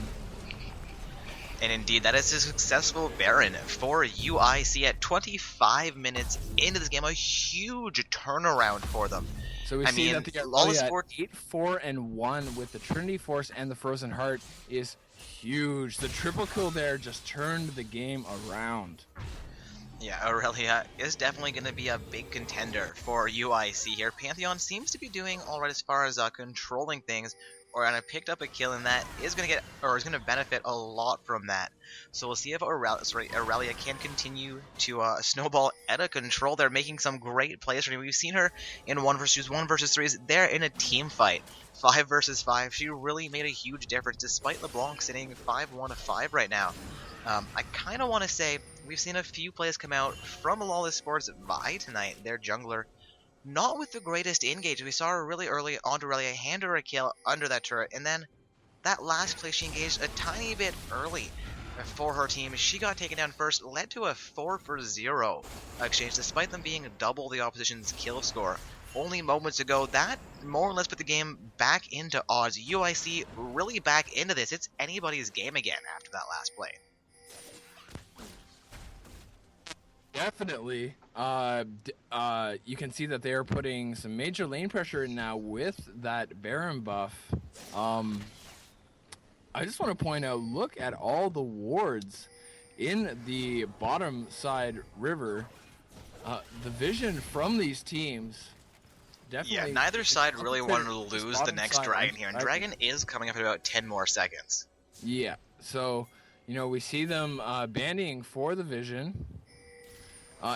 And indeed, that is a successful Baron for UIC at 25 minutes into this game. A huge turnaround for them. So we see that the Lawless Sports 8-4-1 with the Trinity Force and the Frozen Heart is huge. The triple kill there just turned the game around. Yeah, Irelia is definitely going to be a big contender for UIC here. Pantheon seems to be doing alright as far as controlling things. Orianna picked up a kill, and that is going to benefit a lot from that. So we'll see if Irelia can continue to snowball out of control. They're making some great plays for me. We've seen her in 1 versus 3s. They're in a team fight, 5 versus 5. She really made a huge difference, despite LeBlanc sitting 5-1-5 right now. I kind of want to say we've seen a few plays come out from Lawless Sports Vi tonight. Their jungler. Not with the greatest engage. We saw her really early onto Irelia, hand her a kill under that turret, and then that last play she engaged a tiny bit early. for her team. She got taken down first, led to a 4-for-0 exchange, despite them being double the opposition's kill score. Only moments ago, that more or less put the game back into odds. UIC really back into this. It's anybody's game again after that last play. Definitely. You can see that they are putting some major lane pressure in now with that Baron buff. I just want to point out, look at all the wards in the bottom side river. The vision from these teams. Definitely. Yeah, neither side really wanted to lose the next Dragon here, and Dragon is coming up in about 10 more seconds. Yeah, so, you know, we see them bandying for the vision.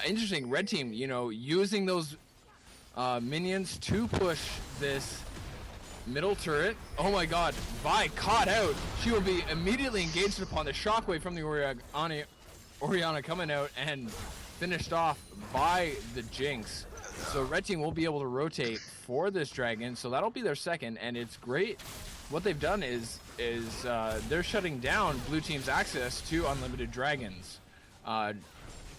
Interesting, red team, you know, using those minions to push this middle turret. Oh my god, Vi caught out. She will be immediately engaged upon the shockwave from the Orianna coming out and finished off by the Jinx. So red team will be able to rotate for this dragon, so that'll be their second, and it's great. What they've done is they're shutting down blue team's access to unlimited dragons.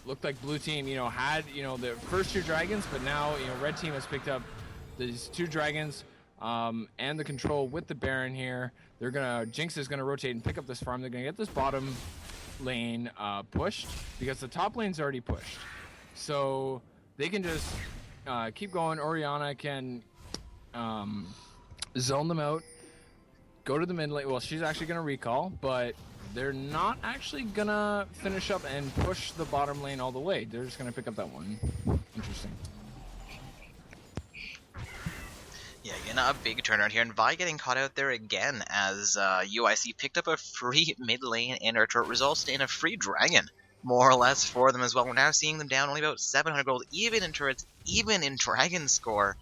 Looked like blue team, you know, had, you know, the first 2 dragons, but now, you know, red team has picked up these 2 dragons and the control with the Baron here. They're gonna, Jinx is gonna rotate and pick up this farm. They're gonna get this bottom lane pushed because the top lane's already pushed. So they can just keep going. Orianna can zone them out, go to the mid lane. Well, she's actually gonna recall, but they're not actually gonna finish up and push the bottom lane all the way. They're just gonna pick up that one. Interesting. Yeah, again, a big turnaround here, and Vi getting caught out there again as UIC picked up a free mid lane and our turret, resulted in a free dragon, more or less, for them as well. We're now seeing them down only about 700 gold, even in turrets, even in dragon score.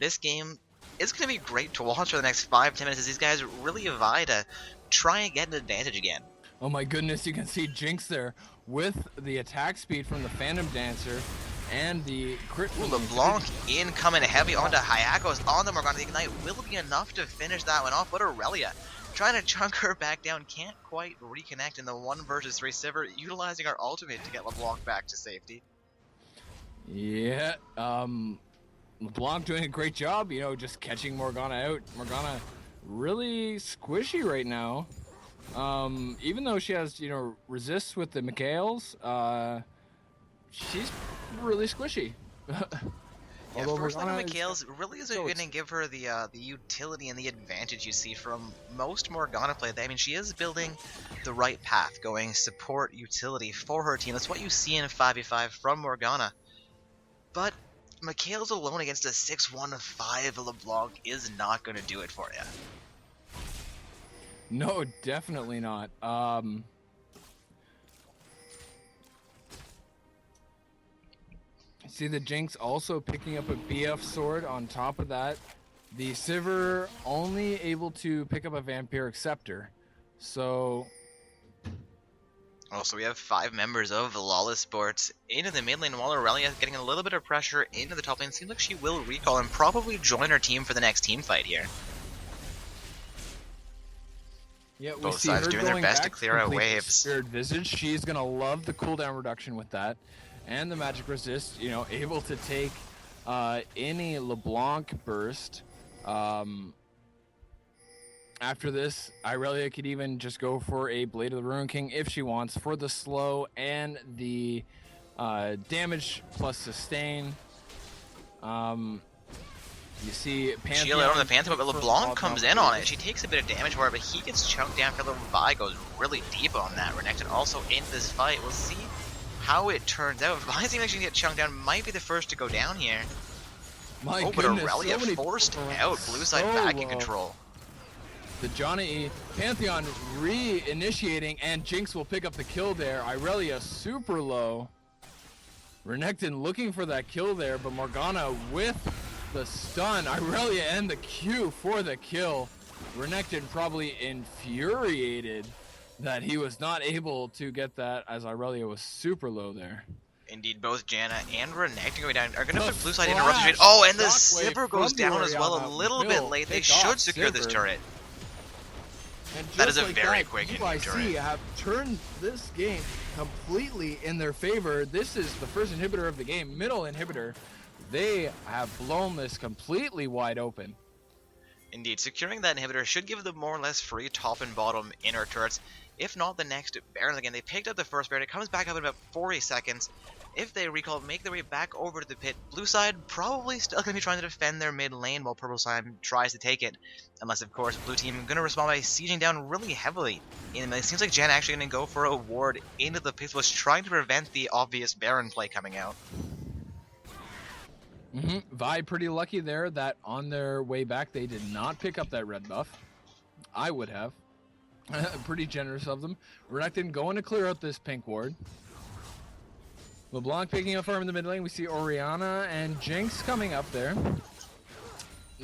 This game is going to be great to watch for the next 5-10 minutes as these guys really vie to try and get an advantage again. Oh my goodness, you can see Jinx there with the attack speed from the Phantom Dancer and the crit. Ooh, LeBlanc incoming heavy onto Hayakos on the Morgana. The Ignite will be enough to finish that one off, but Aurelia trying to chunk her back down, can't quite reconnect in the 1 versus 3. Sivir utilizing our ultimate to get LeBlanc back to safety. Yeah, LeBlanc doing a great job, you know, just catching Morgana out. Morgana really squishy right now. Even though she has, you know, resists with the Mikhails, she's really squishy. Yeah, Although first line Morgana of Mikhails really isn't so going to give her the utility and the advantage you see from most Morgana play. I mean, she is building the right path, going support utility for her team. That's what you see in 5v5 from Morgana. But Mikhails alone against a 6-1-5 LeBlanc is not going to do it for you. No, definitely not. See the Jinx also picking up a BF sword on top of that. The Sivir only able to pick up a Vampiric Scepter. So Also, we have 5 members of Lawless Sports into the mid lane, while Aurelia getting a little bit of pressure into the top lane. Seems like she will recall and probably join her team for the next team fight here. yeah, we Both see sides her doing their going best to back clear out complete waves. Spirit Visage. She's gonna love the cooldown reduction with that, and the magic resist. You know, able to take any LeBlanc burst. After this, Irelia could even just go for a Blade of the Ruin King if she wants, for the slow and the damage plus sustain. You see Pantheon. Shield out on the Pantheon, but LeBlanc comes in on it. She takes a bit of damage for it, but he gets chunked down. For Vi goes really deep on that. Renekton also in this fight. We'll see how it turns out. Vi seems like she can get chunked down. Might be the first to go down here. My But goodness, Aurelia so many forced people out. Blue side so back in low. control. The Johnny Pantheon re-initiating, and Jinx will pick up the kill there. Irelia super low. Renekton looking for that kill there, but Morgana with the stun. Irelia and the Q for the kill. Renekton probably infuriated that he was not able to get that, as Irelia was super low there. Indeed, both Janna and Renekton going down are going to The put blue side into flash rotation. Oh, and the shockwave Sivir goes from the down as well. A Orianna little will bit late. They pick off should secure this Sivir. turret. And That is just a like very that, quick UIC inventory. have turned this game completely in their favor. This is the first inhibitor of the game, middle inhibitor. They have blown this completely wide open. Indeed, securing that inhibitor should give them more or less free top and bottom inner turrets. If not, the next Baron. Again, they picked up the first Baron. It comes back up in about 40 seconds. If they recall, make their way back over to the pit. Blue side probably still going to be trying to defend their mid lane while purple side tries to take it. Unless, of course, blue team going to respond by sieging down really heavily. And it seems like Jan actually going to go for a ward into the pit, was trying to prevent the obvious Baron play coming out. Vi pretty lucky there that on their way back they did not pick up that red buff. I would have. Pretty generous of them. Renekton going to clear out this pink ward. LeBlanc picking up farm in the mid lane. We see Orianna and Jinx coming up there.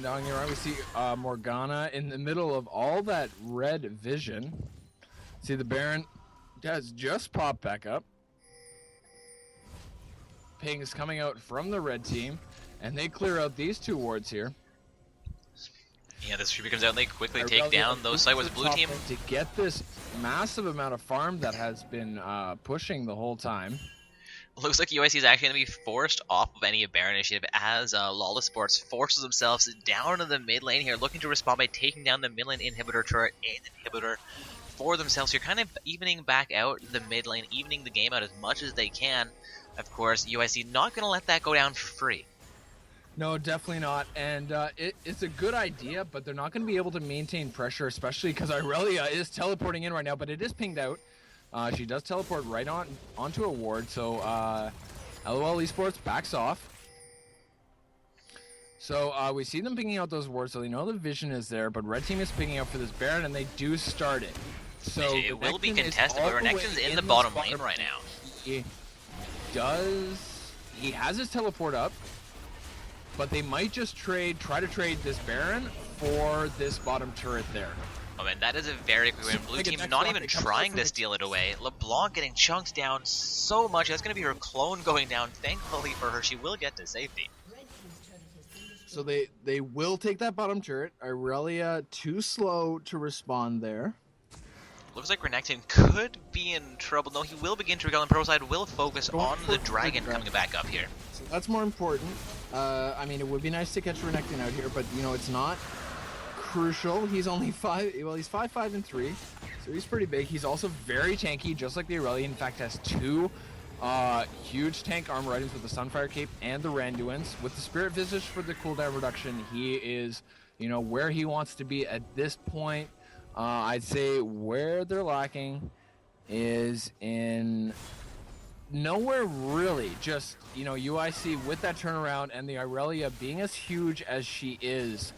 Down here, we see Morgana in the middle of all that red vision. See the Baron has just popped back up. Ping is coming out from the red team, and they clear out these two wards here. Yeah, this Reaper comes out and they quickly take down those side with blue team. To get this massive amount of farm that has been pushing the whole time. Looks like UIC is actually going to be forced off of any Baron initiative as Lawless Sports forces themselves down to the mid lane here, looking to respond by taking down the mid lane inhibitor turret and inhibitor for themselves. You're kind of evening back out the mid lane, evening the game out as much as they can. Of course, UIC not going to let that go down for free. No, definitely not. And it's a good idea, but they're not going to be able to maintain pressure, especially because Irelia is teleporting in right now, but it is pinged out. She does teleport right onto a ward, so LOL Esports backs off. So we see them picking out those wards, so they know the vision is there, but red team is picking up for this Baron, and they do start it. So it will be Renekton contested, is but all the Renekton's way in the this bottom lane right now. He has his teleport up, but they might just try to trade this Baron for this bottom turret there. Oh man, that is a very quick win. Blue team not even trying to steal it away. LeBlanc getting chunked down so much. That's going to be her clone going down. Thankfully for her, she will get to safety. So they will take that bottom turret. Irelia too slow to respond there. Looks like Renekton could be in trouble. No, he will begin to recall, and Pro side will focus on the dragon coming back up here. So that's more important. I mean, it would be nice to catch Renekton out here, but you know, it's not crucial. He's only 5, well, he's 5'5" and 3, so he's pretty big. He's also very tanky, just like the Irelia. In fact, has 2 huge tank armor items with the Sunfire Cape and the Randuin's. With the Spirit Visage for the cooldown reduction, he is, you know, where he wants to be at this point. I'd say where they're lacking is in nowhere really. Just, you know, UIC with that turnaround and the Irelia being as huge as she is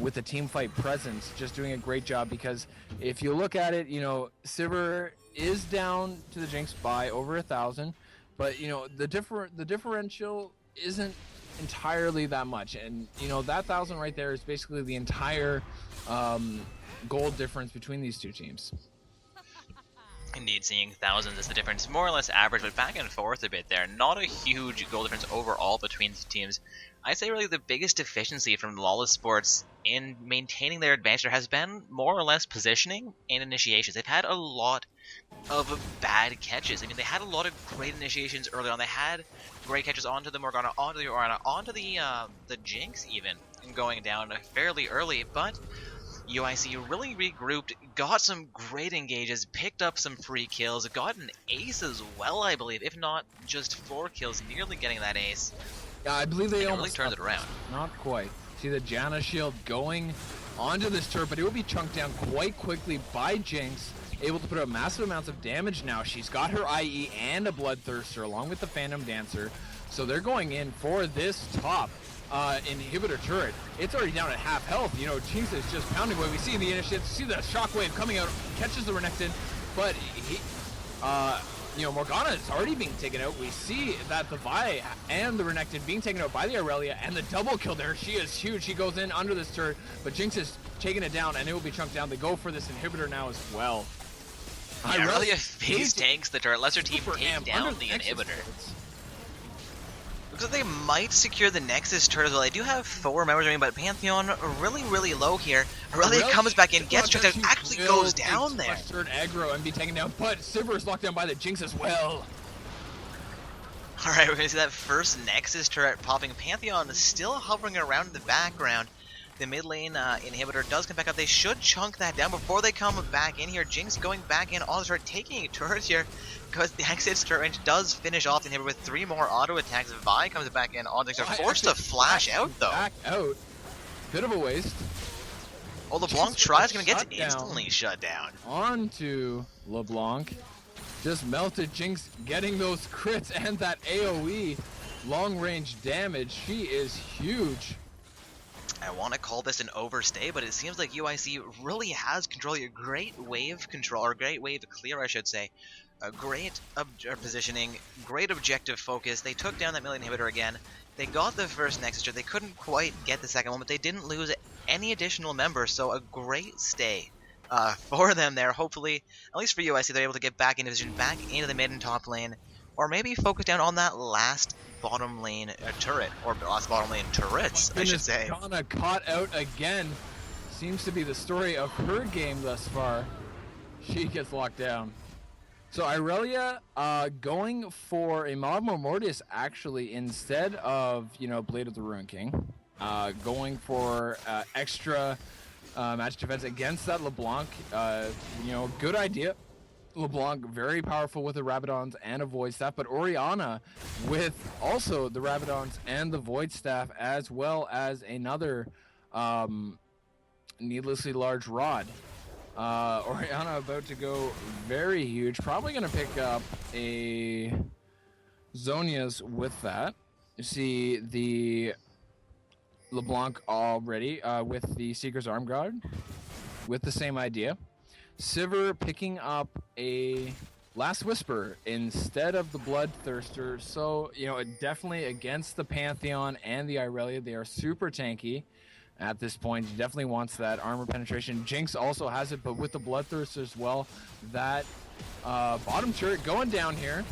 with the team fight presence, just doing a great job. Because if you look at it, you know, Sivir is down to the Jinx by over 1,000, but you know, the differential isn't entirely that much, and you know, that 1,000 right there is basically the entire gold difference between these two teams. Indeed, seeing thousands is the difference. More or less average, but back and forth a bit there. Not a huge goal difference overall between the teams. I'd say really the biggest deficiency from Lawless Sports in maintaining their advantage has been more or less positioning and initiations. They've had a lot of bad catches. I mean, they had a lot of great initiations early on. They had great catches onto the Morgana, onto the Orianna, onto the Jinx even, going down fairly early, but UIC really regrouped, got some great engages, picked up some free kills, got an ace as well, I believe, if not just 4 kills, nearly getting that ace. Yeah, I believe they almost really turned it around. Not quite. See the Janna shield going onto this turret, but it will be chunked down quite quickly by Jinx, able to put up massive amounts of damage now. She's got her IE and a Bloodthirster along with the Phantom Dancer, so they're going in for this top inhibitor turret. It's already down at half health. You know, Jinx is just pounding away. We see the initiative, see the shockwave coming out, catches the Renekton, but he, you know, Morgana is already being taken out. We see that the Vi and the Renekton being taken out by the Irelia, and the double kill there. She is huge. She goes in under this turret, but Jinx is taking it down, and it will be chunked down. They go for this inhibitor now as well. Yeah, Irelia phase tanks the turret, lets her team take down the inhibitor. Looks Looks like they might secure the Nexus turret as well. They do have 4 members remaining, but Pantheon really, really low here. Aurelia comes back in, gets checked out, actually goes down there. Turret aggro and be taken down, but Sivir is locked down by the Jinx as well. Alright, we're going to see that first Nexus turret popping. Pantheon is still hovering around in the background. The mid lane inhibitor does come back up. They should chunk that down before they come back in here. Jinx going back in on the turret, taking a turret here because the Nexus turret range does finish off the inhibitor with 3 more auto attacks. Vi comes back in on the They're forced to flash out though. Back out. Bit of a waste. Oh, LeBlanc tries, going to get Shut down. instantly shut down. Onto LeBlanc. Just melted Jinx, getting those crits and that AoE long range damage. She is huge. I want to call this an overstay, but it seems like UIC really has control here. Great wave control, or great wave clear, I should say. A great positioning, great objective focus. They took down that melee inhibitor again. They got the first Nexus turret. They couldn't quite get the second one, but they didn't lose any additional members, so a great stay for them there. Hopefully, at least for UIC, they're able to get back into division, back into the mid and top lane, or maybe focus down on that last bottom lane turret, or last bottom lane turrets, I should say. Kana caught out again. Seems to be the story of her game thus far. She gets locked down. So Irelia going for a Malamor Mortis actually instead of, Blade of the Ruin King. Going for extra match defense against that LeBlanc. Good idea. LeBlanc very powerful with the Rabadons and a Void Staff, but Orianna with also the Rabadons and the Void Staff, as well as another needlessly large rod. Orianna about to go very huge, probably going to pick up a Zhonya's with that. You see the LeBlanc already with the Seeker's Arm Guard with the same idea. Sivir picking up a Last Whisper instead of the Bloodthirster, so definitely against the Pantheon and the Irelia. They are super tanky at this point. He definitely wants that armor penetration. Jinx also has it, but with the Bloodthirster as well. That bottom turret going down here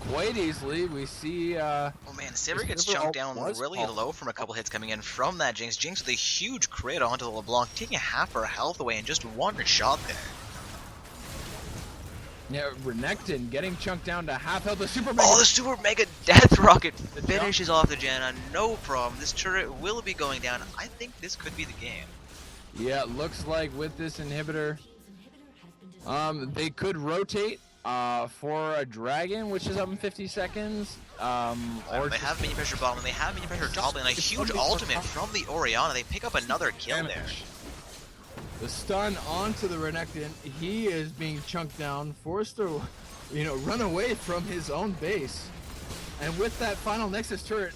quite easily. We see Oh man, Sivir gets chunked down really low from a couple hits coming in from that Jinx. Jinx with a huge crit onto the LeBlanc, taking half her health away in just one shot there. Yeah, Renekton getting chunked down to half health. The Super Mega. Oh, the Super Mega Death Rocket finishes off the Janna. No problem. This turret will be going down. I think this could be the game. Yeah, it looks like with this inhibitor, they could rotate for a dragon, which is up in 50 seconds. Or they have mini pressure bottom, and they have mini pressure top, and a huge ultimate from the Orianna. They pick up another kill there. The stun onto the Renekton. He is being chunked down, forced to, run away from his own base. And with that final Nexus turret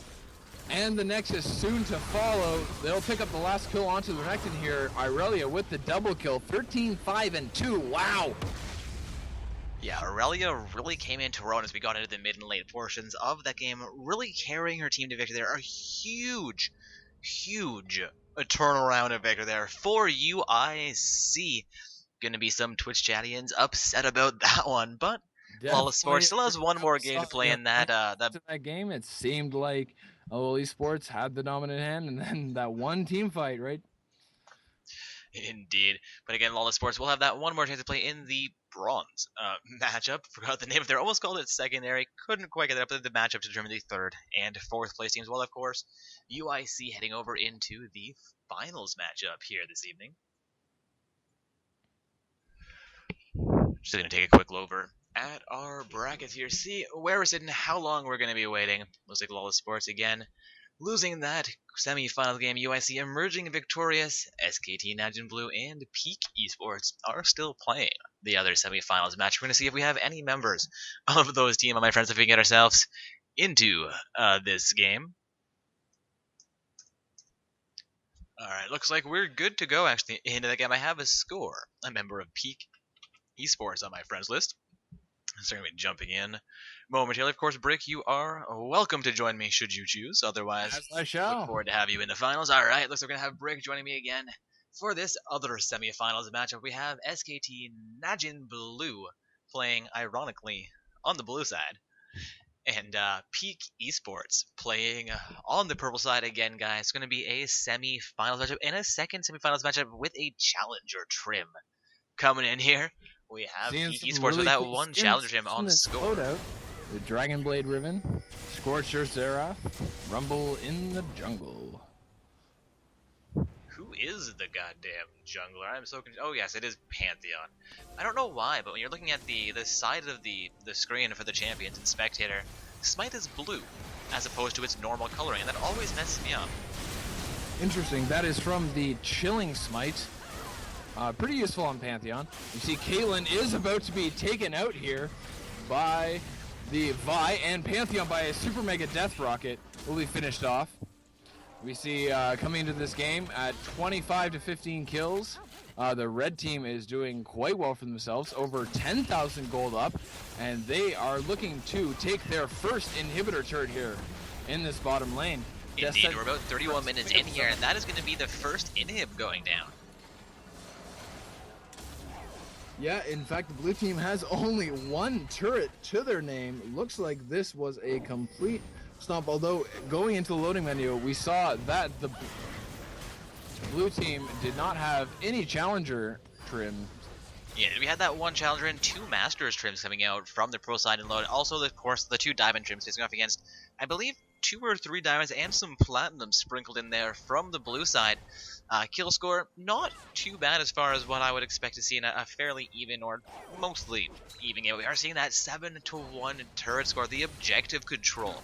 and the Nexus soon to follow, they'll pick up the last kill onto the Renekton here. Irelia with the double kill, 13, 5, and 2. Wow. Yeah, Aurelia really came into her own as we got into the mid and late portions of that game, really carrying her team to victory there. A huge a turnaround of victory there for UIC. Gonna be some Twitch chattians upset about that one, but Lawless Sports still has one more game to play in that game. It seemed like Esports had the dominant hand, and then that one team fight, right? Indeed. But again, Lawless Sports will have that one more chance to play in the bronze matchup. Forgot the name of it. Almost called it secondary. Couldn't quite get it up to the matchup to determine the third and fourth place teams. Well, of course, UIC heading over into the finals matchup here this evening. Just going to take a quick look over at our brackets here. See where we're sitting, how long we're going to be waiting. Looks like Lawless Sports again losing that semi-final game. UIC emerging victorious. SKT, Najin Blue, and Peak Esports are still playing the other semi-finals match. We're going to see if we have any members of those teams, my friends, if we can get ourselves into this game. Alright, looks like we're good to go actually into the game. I have a score, a member of Peak Esports on my friends list. So I'm going to be jumping in momentarily. Of course, Brick, you are welcome to join me should you choose. Otherwise, As I shall. look forward to have you in the finals. All right, looks like we're going to have Brick joining me again for this other semifinals matchup. We have SKT Najin Blue playing, ironically, on the blue side. And Peak Esports playing on the purple side again, guys. It's going to be a semi-finals matchup and a second semi-finals matchup with a challenger trim coming in here. We have Seeing Peak some Esports really with that cool one skins challenger trim in on this score. loadout. The Dragon Blade Riven, Scorcher Seraph, Rumble in the Jungle. Who is the goddamn jungler? I'm so confused. Oh yes, it is Pantheon. I don't know why, but when you're looking at the side of the screen for the champions and spectator, Smite is blue as opposed to its normal coloring, and that always messes me up. Interesting. That is from the Chilling Smite. Pretty useful on Pantheon. You see Caitlyn is about to be taken out here by the Vi, and Pantheon by a Super Mega Death Rocket will be finished off. We see coming into this game at 25 to 15 kills. The red team is doing quite well for themselves, over 10,000 gold up, and they are looking to take their first inhibitor turret here in this bottom lane. Indeed, we're about 31 minutes in here, and that is going to be the first inhib going down. Yeah, in fact, the blue team has only one turret to their name. Looks like this was a complete stomp, although going into the loading menu, we saw that the blue team did not have any challenger trim. Yeah, we had that one challenger and two masters trims coming out from the pro side and load. Also, of course, the two diamond trims facing off against, I believe, 2 or 3 diamonds and some platinum sprinkled in there from the blue side. Kill score, not too bad as far as what I would expect to see in a fairly even or mostly even game. We are seeing that 7-to-1 turret score, the objective control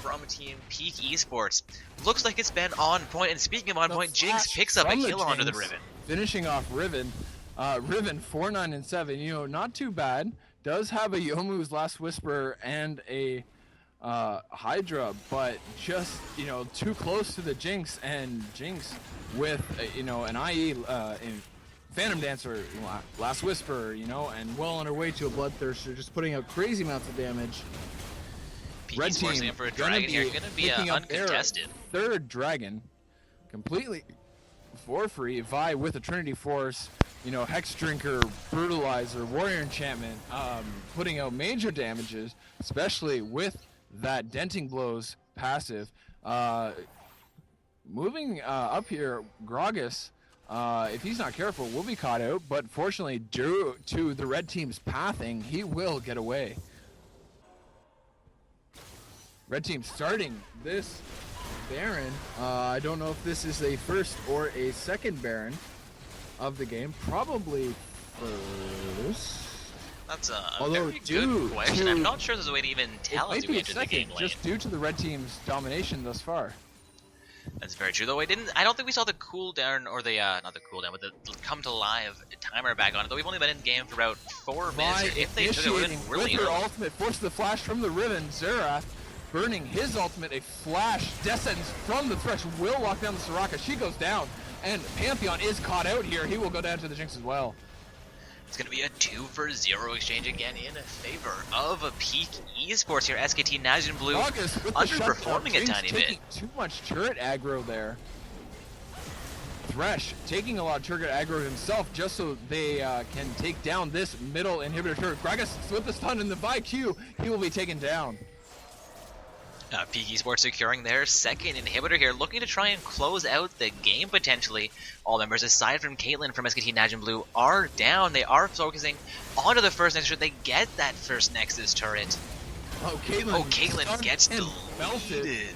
from Team Peak Esports. Looks like it's been on point, and speaking of on point, Jinx picks up a kill onto the Riven. Finishing off Riven. Riven 4, 9, and 7. You know, not too bad. Does have a Youmuu's Last Whisper and a Hydra, but just, you know, too close to the Jinx, and Jinx with, you know, an IE in Phantom Dancer, Last Whisper, you know, and well on her way to a Bloodthirster, just putting out crazy amounts of damage. Peak Red Esports team in for a dragon here, gonna be picking up their uncontested. third dragon, completely for free. Vi with a Trinity Force, you know, Hex Drinker, Brutalizer, Warrior Enchantment, putting out major damages, especially with that Denting Blows passive. Moving up here, Gragas, if he's not careful, will be caught out, but fortunately, due to the red team's pathing, he will get away. Red team starting this Baron. I don't know if this is a first or a second Baron of the game. Probably first. That's a Although very good question. to- I'm not sure there's a way to even It tell might as we be enter the second, game lane. just due to the red team's domination thus far. That's very true. Though I don't think we saw the cooldown or the not the cooldown, but the come to live timer back on it. Though we've only been in game for about 4 minutes. Vi Here. If they took it, it would have initiating been really with her early. ultimate, forces the flash from the Riven. Xerath burning his ultimate, a flash death sentence from the Thresh will lock down the Soraka. She goes down, and Pantheon is caught out here. He will go down to the Jinx as well. It's going to be a 2-for-0 exchange again in favor of a Peak Esports here. SKT Najin Blue Gragas with the underperforming shutdown. a Jinx tiny bit. taking too much turret aggro there. Thresh taking a lot of turret aggro himself just so they can take down this middle inhibitor turret. Gragas with the stun in the Vi Q, he will be taken down. Peak Esports securing their second inhibitor here, looking to try and close out the game potentially. All members aside from Caitlyn from SKT Najin Blue are down. They are focusing onto the first Nexus. They get that first Nexus turret. Oh, Caitlyn Caitlyn gets belted. deleted.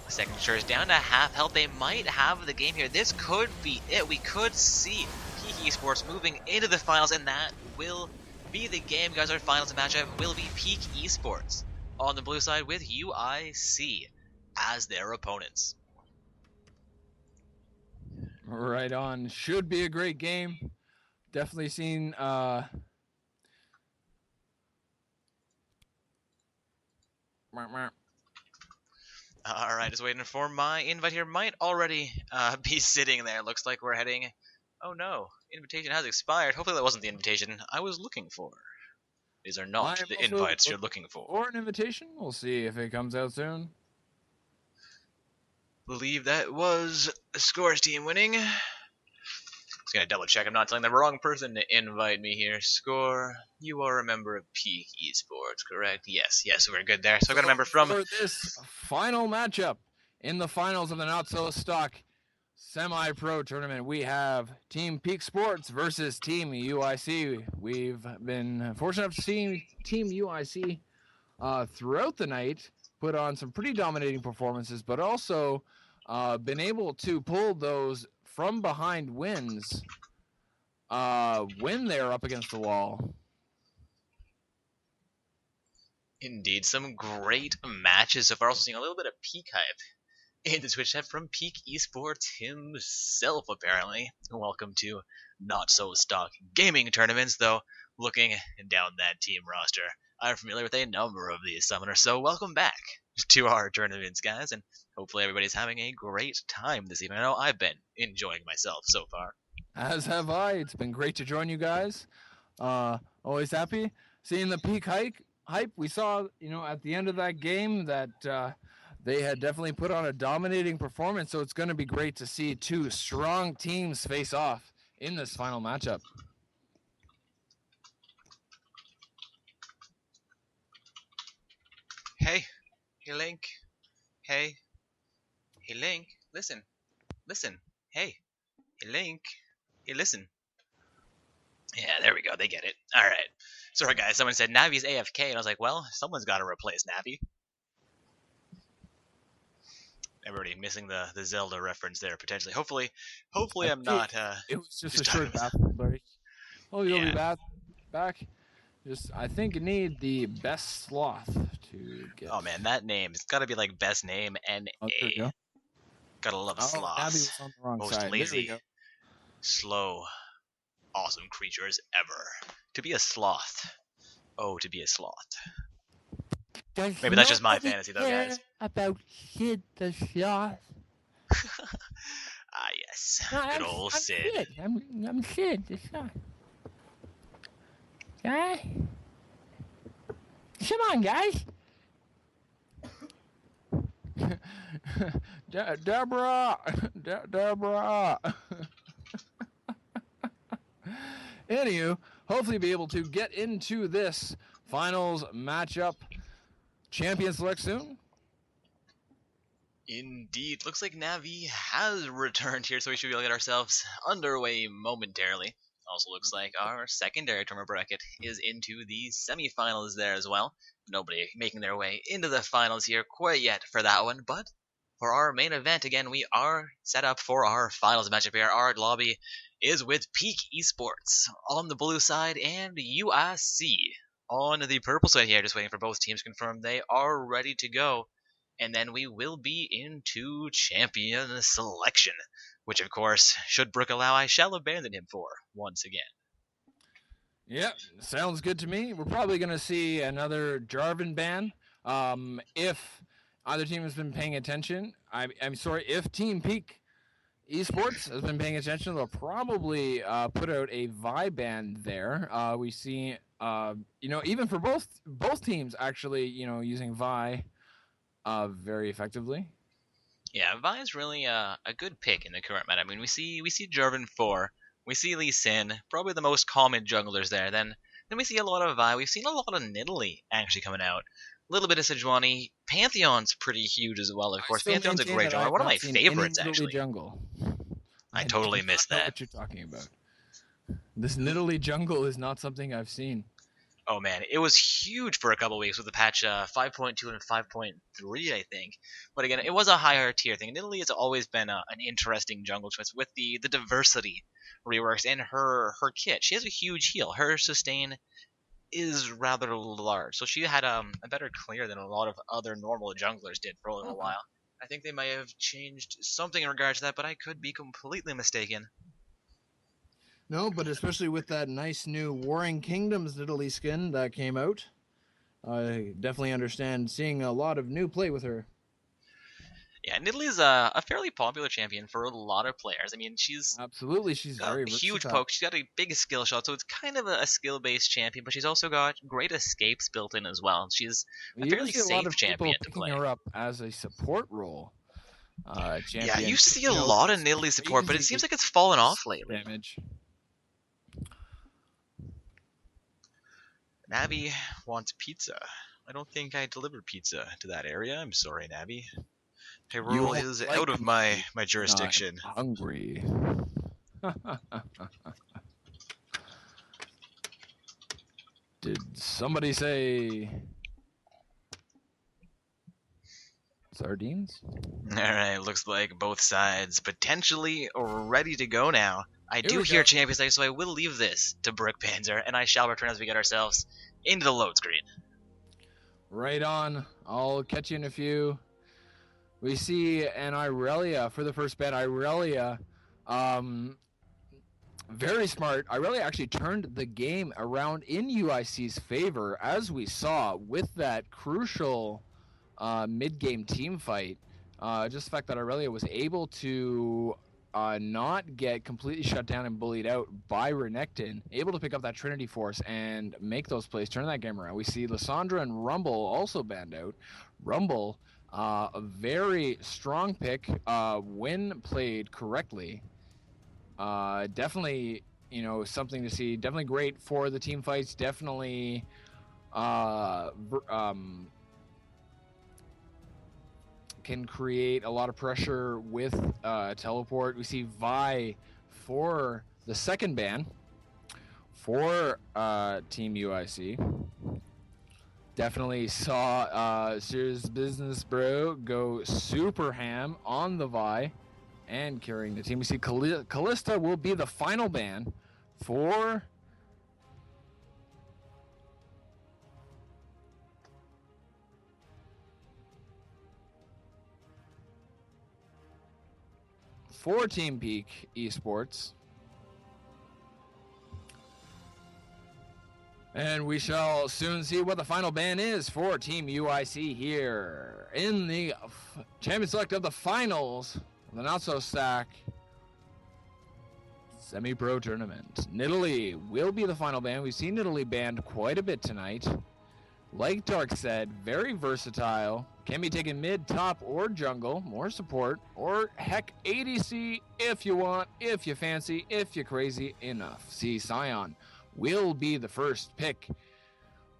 Second turret is down to half health. They might have the game here. This could be it. We could see Peak Esports moving into the finals, and that will be the game, guys. Our finals matchup will be Peak Esports on the blue side with UIC as their opponents. Right on. Should be a great game. Definitely seen Alright, just waiting for my invite here. Might already be sitting there. Looks like we're heading... Oh no, invitation has expired. Hopefully that wasn't the invitation I was looking for. These are not I'm the also invites you're looking for. or an invitation. We'll see if it comes out soon. Believe that was a Scores team winning. It's gonna double check I'm not telling the wrong person to invite me here. Score, you are a member of Peak Esports, correct? Yes, we're good there. So I've got a member from... For this final matchup in the finals of the Not So Stock Semi-Pro Tournament, we have Team Peak Sports versus Team UIC. We've been fortunate enough to see Team UIC throughout the night put on some pretty dominating performances, but also been able to pull those from behind wins when they're up against the wall. Indeed, some great matches so far. Also seeing a little bit of Peak hype in the Twitch chat from Peak Esports himself, apparently. Welcome to Not So Stock Gaming Tournaments, though. Looking down that team roster, I'm familiar with a number of these summoners, so welcome back to our tournaments, guys, and hopefully everybody's having a great time this evening. I know I've been enjoying myself so far. As have I. It's been great to join you guys. Always happy seeing the Peak hype. We saw, at the end of that game that they had definitely put on a dominating performance, so it's going to be great to see two strong teams face off in this final matchup. Hey Link, hey Link, listen, hey Link, hey listen. Yeah, there we go, they get it. Alright, sorry guys, someone said Navi's AFK, and I was like, well, someone's got to replace Navi. Everybody missing the Zelda reference there, potentially. Hopefully I'm not, it was just a short bathroom break. Oh, you'll be back. I think you need the best sloth to get. Oh man, that name, it's gotta be like best name N-A. Oh, there we go. Gotta love Abby sloths. was on the wrong Most side. lazy, slow, awesome creatures ever. To be a sloth. Oh, to be a sloth. Maybe that's just my fantasy though, guys. About Sid the Sloth. Ah yes, good old Sid. I'm Sid the Sloth. Guy? Come on, guys. Deborah. Anywho, hopefully be able to get into this finals matchup. Champion select soon. Indeed, looks like Navi has returned here, so we should be able to get ourselves underway momentarily. Also looks like our secondary tournament bracket is into the semifinals there as well. Nobody making their way into the finals here quite yet for that one, but for our main event, again, we are set up for our finals matchup here. Our lobby is with Peak Esports on the blue side and UIC on the purple side here. Just waiting for both teams to confirm they are ready to go. And then we will be into champion selection, which of course, should Brook allow, I shall abandon him for once again. Yep, sounds good to me. We're probably going to see another Jarvan ban. If either team has been paying attention, I'm sorry, if Team Peak Esports has been paying attention, they'll probably put out a Vi ban there. We see, even for both teams actually, using Vi very effectively. Yeah, Vi is really a good pick in the current meta. I mean, we see Jarvan 4, we see Lee Sin, probably the most common junglers there. Then we see a lot of Vi. We've seen a lot of Nidalee actually coming out. A little bit of Sejuani. Pantheon's pretty huge as well, of course. Pantheon's a great jungler. One of my favorites, actually. Jungle. I totally missed that. What you're talking about? This Nidalee jungle is not something I've seen. Oh man, it was huge for a couple weeks with the patch 5.2 and 5.3, I think. But again, it was a higher tier thing. Nidalee has always been an interesting jungle choice with the diversity reworks and her kit. She has a huge heal. Her sustain is rather large, so she had a better clear than a lot of other normal junglers did for a little while. I think they may have changed something in regards to that, but I could be completely mistaken. No, but especially with that nice new Warring Kingdoms Nidalee skin that came out, I definitely understand seeing a lot of new play with her. Yeah, Nidalee is a fairly popular champion for a lot of players. I mean, she's very a huge versatile. poke. She's got a big skill shot, so it's kind of a skill-based champion. But she's also got great escapes built in as well. She's a fairly safe champion to play. Picking her up as a support role. champion. Yeah, you see a know, lot of Nidalee support, but it crazy seems like it's fallen off lately. damage. Navi wants pizza. I don't think I delivered pizza to that area. I'm sorry, Navi. Hyrule won't is like out of my I'm jurisdiction. hungry. Did somebody say sardines? Alright, looks like both sides potentially ready to go now. I do we hear go. Champions League, so I will leave this to Brick Panzer, and I shall return as we get ourselves into the load screen. Right on. I'll catch you in a few. We see an Irelia for the first bet. Irelia, very smart. Irelia actually turned the game around in UIC's favor, as we saw with that crucial mid-game team fight. Just the fact that Irelia was able to not get completely shut down and bullied out by Renekton, able to pick up that Trinity Force and make those plays, turn that game around. We see Lissandra and Rumble also banned out. Rumble, a very strong pick when played correctly. Definitely, you know, something to see. Definitely great for the team fights. Definitely can create a lot of pressure with teleport. We see Vi for the second ban for Team UIC. Definitely saw Serious Business Bro go super ham on the Vi and carrying the team. We see Callista will be the final ban for Team Peak Esports. And we shall soon see what the final ban is for Team UIC here in the Champion Select of the finals of the Not So Stack Semi-Pro Tournament. Nidalee will be the final ban. We've seen Nidalee banned quite a bit tonight. Like Dark said, very versatile. Can be taken mid, top, or jungle. More support. Or heck, ADC if you want, if you fancy, if you're crazy enough. See, Sion will be the first pick.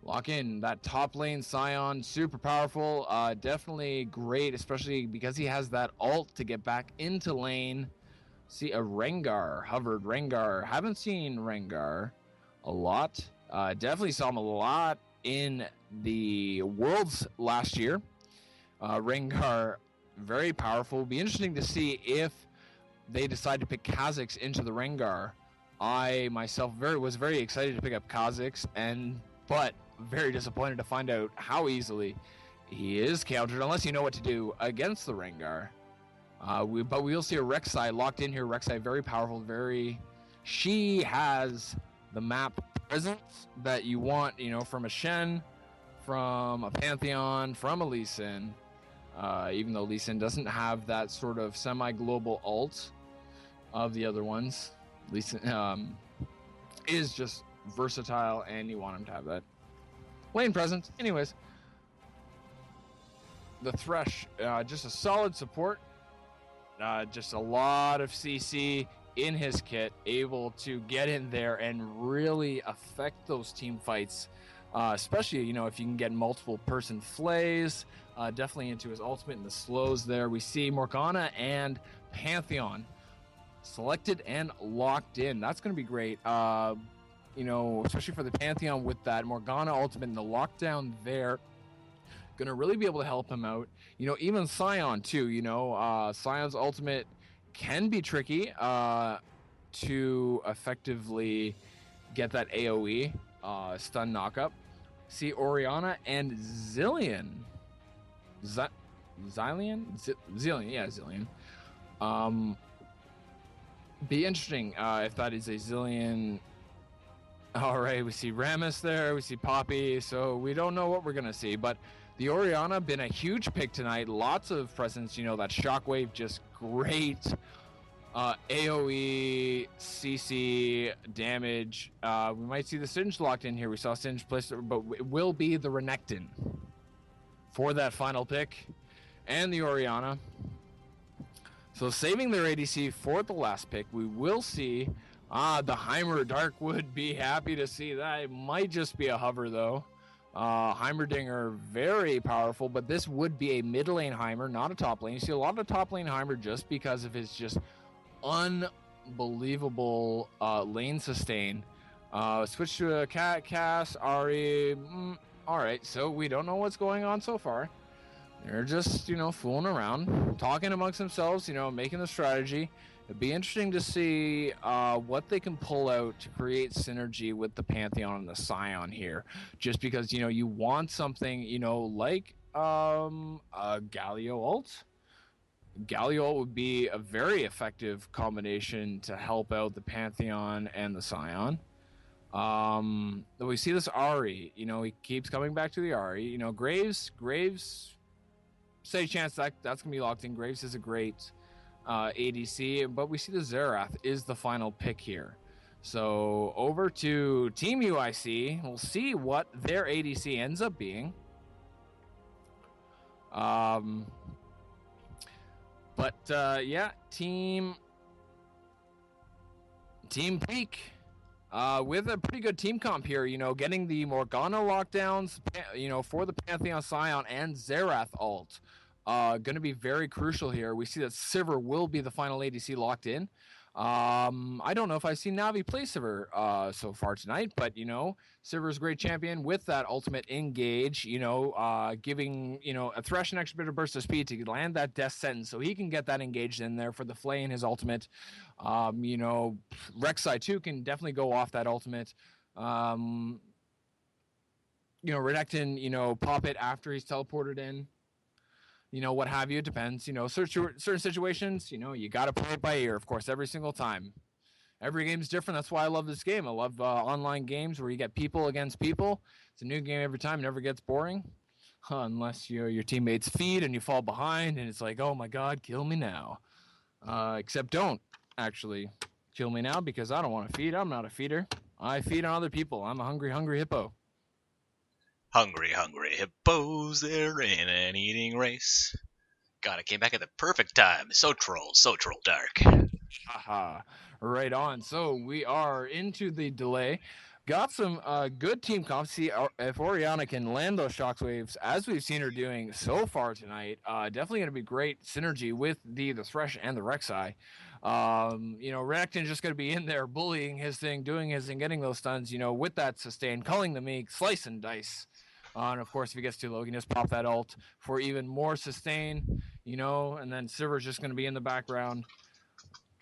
Lock in that top lane Sion. Super powerful. Definitely great, especially because he has that ult to get back into lane. See a Rengar. Hovered Rengar. Haven't seen Rengar a lot. Definitely saw him a lot in the Worlds last year. Rengar, very powerful. Be interesting to see if they decide to pick Kha'Zix into the Rengar. I myself was very excited to pick up Kha'Zix, but very disappointed to find out how easily he is countered unless you know what to do against the Rengar. But we'll see a Rek'Sai locked in here. Rek'Sai very powerful, she has the map presence that you want, you know, from a Shen, from a Pantheon, from a Lee Sin. Even though Lee Sin doesn't have that sort of semi-global ult of the other ones. Lee Sin is just versatile, and you want him to have that lane presence. Anyways, the Thresh, just a solid support. Just a lot of CC in his kit, able to get in there and really affect those team fights, especially, you know, if you can get multiple person flays, definitely into his ultimate and the slows there. We see Morgana and Pantheon selected and locked in. That's going to be great, you know, especially for the Pantheon with that Morgana ultimate and the lockdown there. Going to really be able to help him out. You know, even Sion too, you know, Sion's ultimate can be tricky to effectively get that AoE stun knockup. See Orianna and Zilean. Zilean? Yeah, Zilean. Be interesting if that is a Zilean. All right, we see Rammus there, we see Poppy, so we don't know what we're going to see, but the Orianna been a huge pick tonight. Lots of presence, you know, that Shockwave, just great AoE, CC, damage. We might see the Singe locked in here. We saw Singe placed, but it will be the Renekton for that final pick. And the Orianna. So saving their ADC for the last pick, we will see. The Heimer Dark would be happy to see that. It might just be a hover though. Heimerdinger, very powerful, but this would be a mid lane Heimer, not a top lane. You see a lot of top lane Heimer just because of his just unbelievable lane sustain. Switch to a Cass, Ari. All right, so we don't know what's going on so far. They're just, fooling around, talking amongst themselves, making the strategy. It'd be interesting to see what they can pull out to create synergy with the Pantheon and the Scion here. Just because, you want something, like a Galio ult. Galio ult would be a very effective combination to help out the Pantheon and the Scion. We see this Ari, he keeps coming back to the Ari. Graves, say chance that's gonna be locked in. Graves is a great ADC, but we see the Xerath is the final pick here. So over to Team UIC. We'll see what their ADC ends up being. Yeah, Team Peak. With a pretty good team comp here, getting the Morgana lockdowns, for the Pantheon Scion and Xerath ult, going to be very crucial here. We see that Sivir will be the final ADC locked in. I don't know if I've seen Navi play Sivir so far tonight, but Sivir's a great champion with that ultimate engage, giving a Thresh an extra bit of burst of speed to land that death sentence so he can get that engaged in there for the Flay in his ultimate. Rek'Sai too can definitely go off that ultimate. Renekton, pop it after he's teleported in. What have you, it depends. Certain situations, you got to play it by ear, of course, every single time. Every game's different. That's why I love this game. I love online games where you get people against people. It's a new game every time. It never gets boring. Unless your teammates feed and you fall behind and it's like, oh my God, kill me now. Except don't actually kill me now because I don't want to feed. I'm not a feeder. I feed on other people. I'm a hungry, hungry hippo. Hungry, hungry hippos, they're in an eating race. God, it came back at the perfect time. So troll dark. Haha, right on. So we are into the delay. Got some good team comps. See if Orianna can land those shockwaves as we've seen her doing so far tonight. Definitely going to be great synergy with the Thresh and the Rek'Sai. Renekton's just going to be in there bullying his thing, doing his thing, getting those stuns, with that sustain, culling the meek, slice and dice. And of course, if he gets too low, he can just pop that ult for even more sustain, and then Sivir's just going to be in the background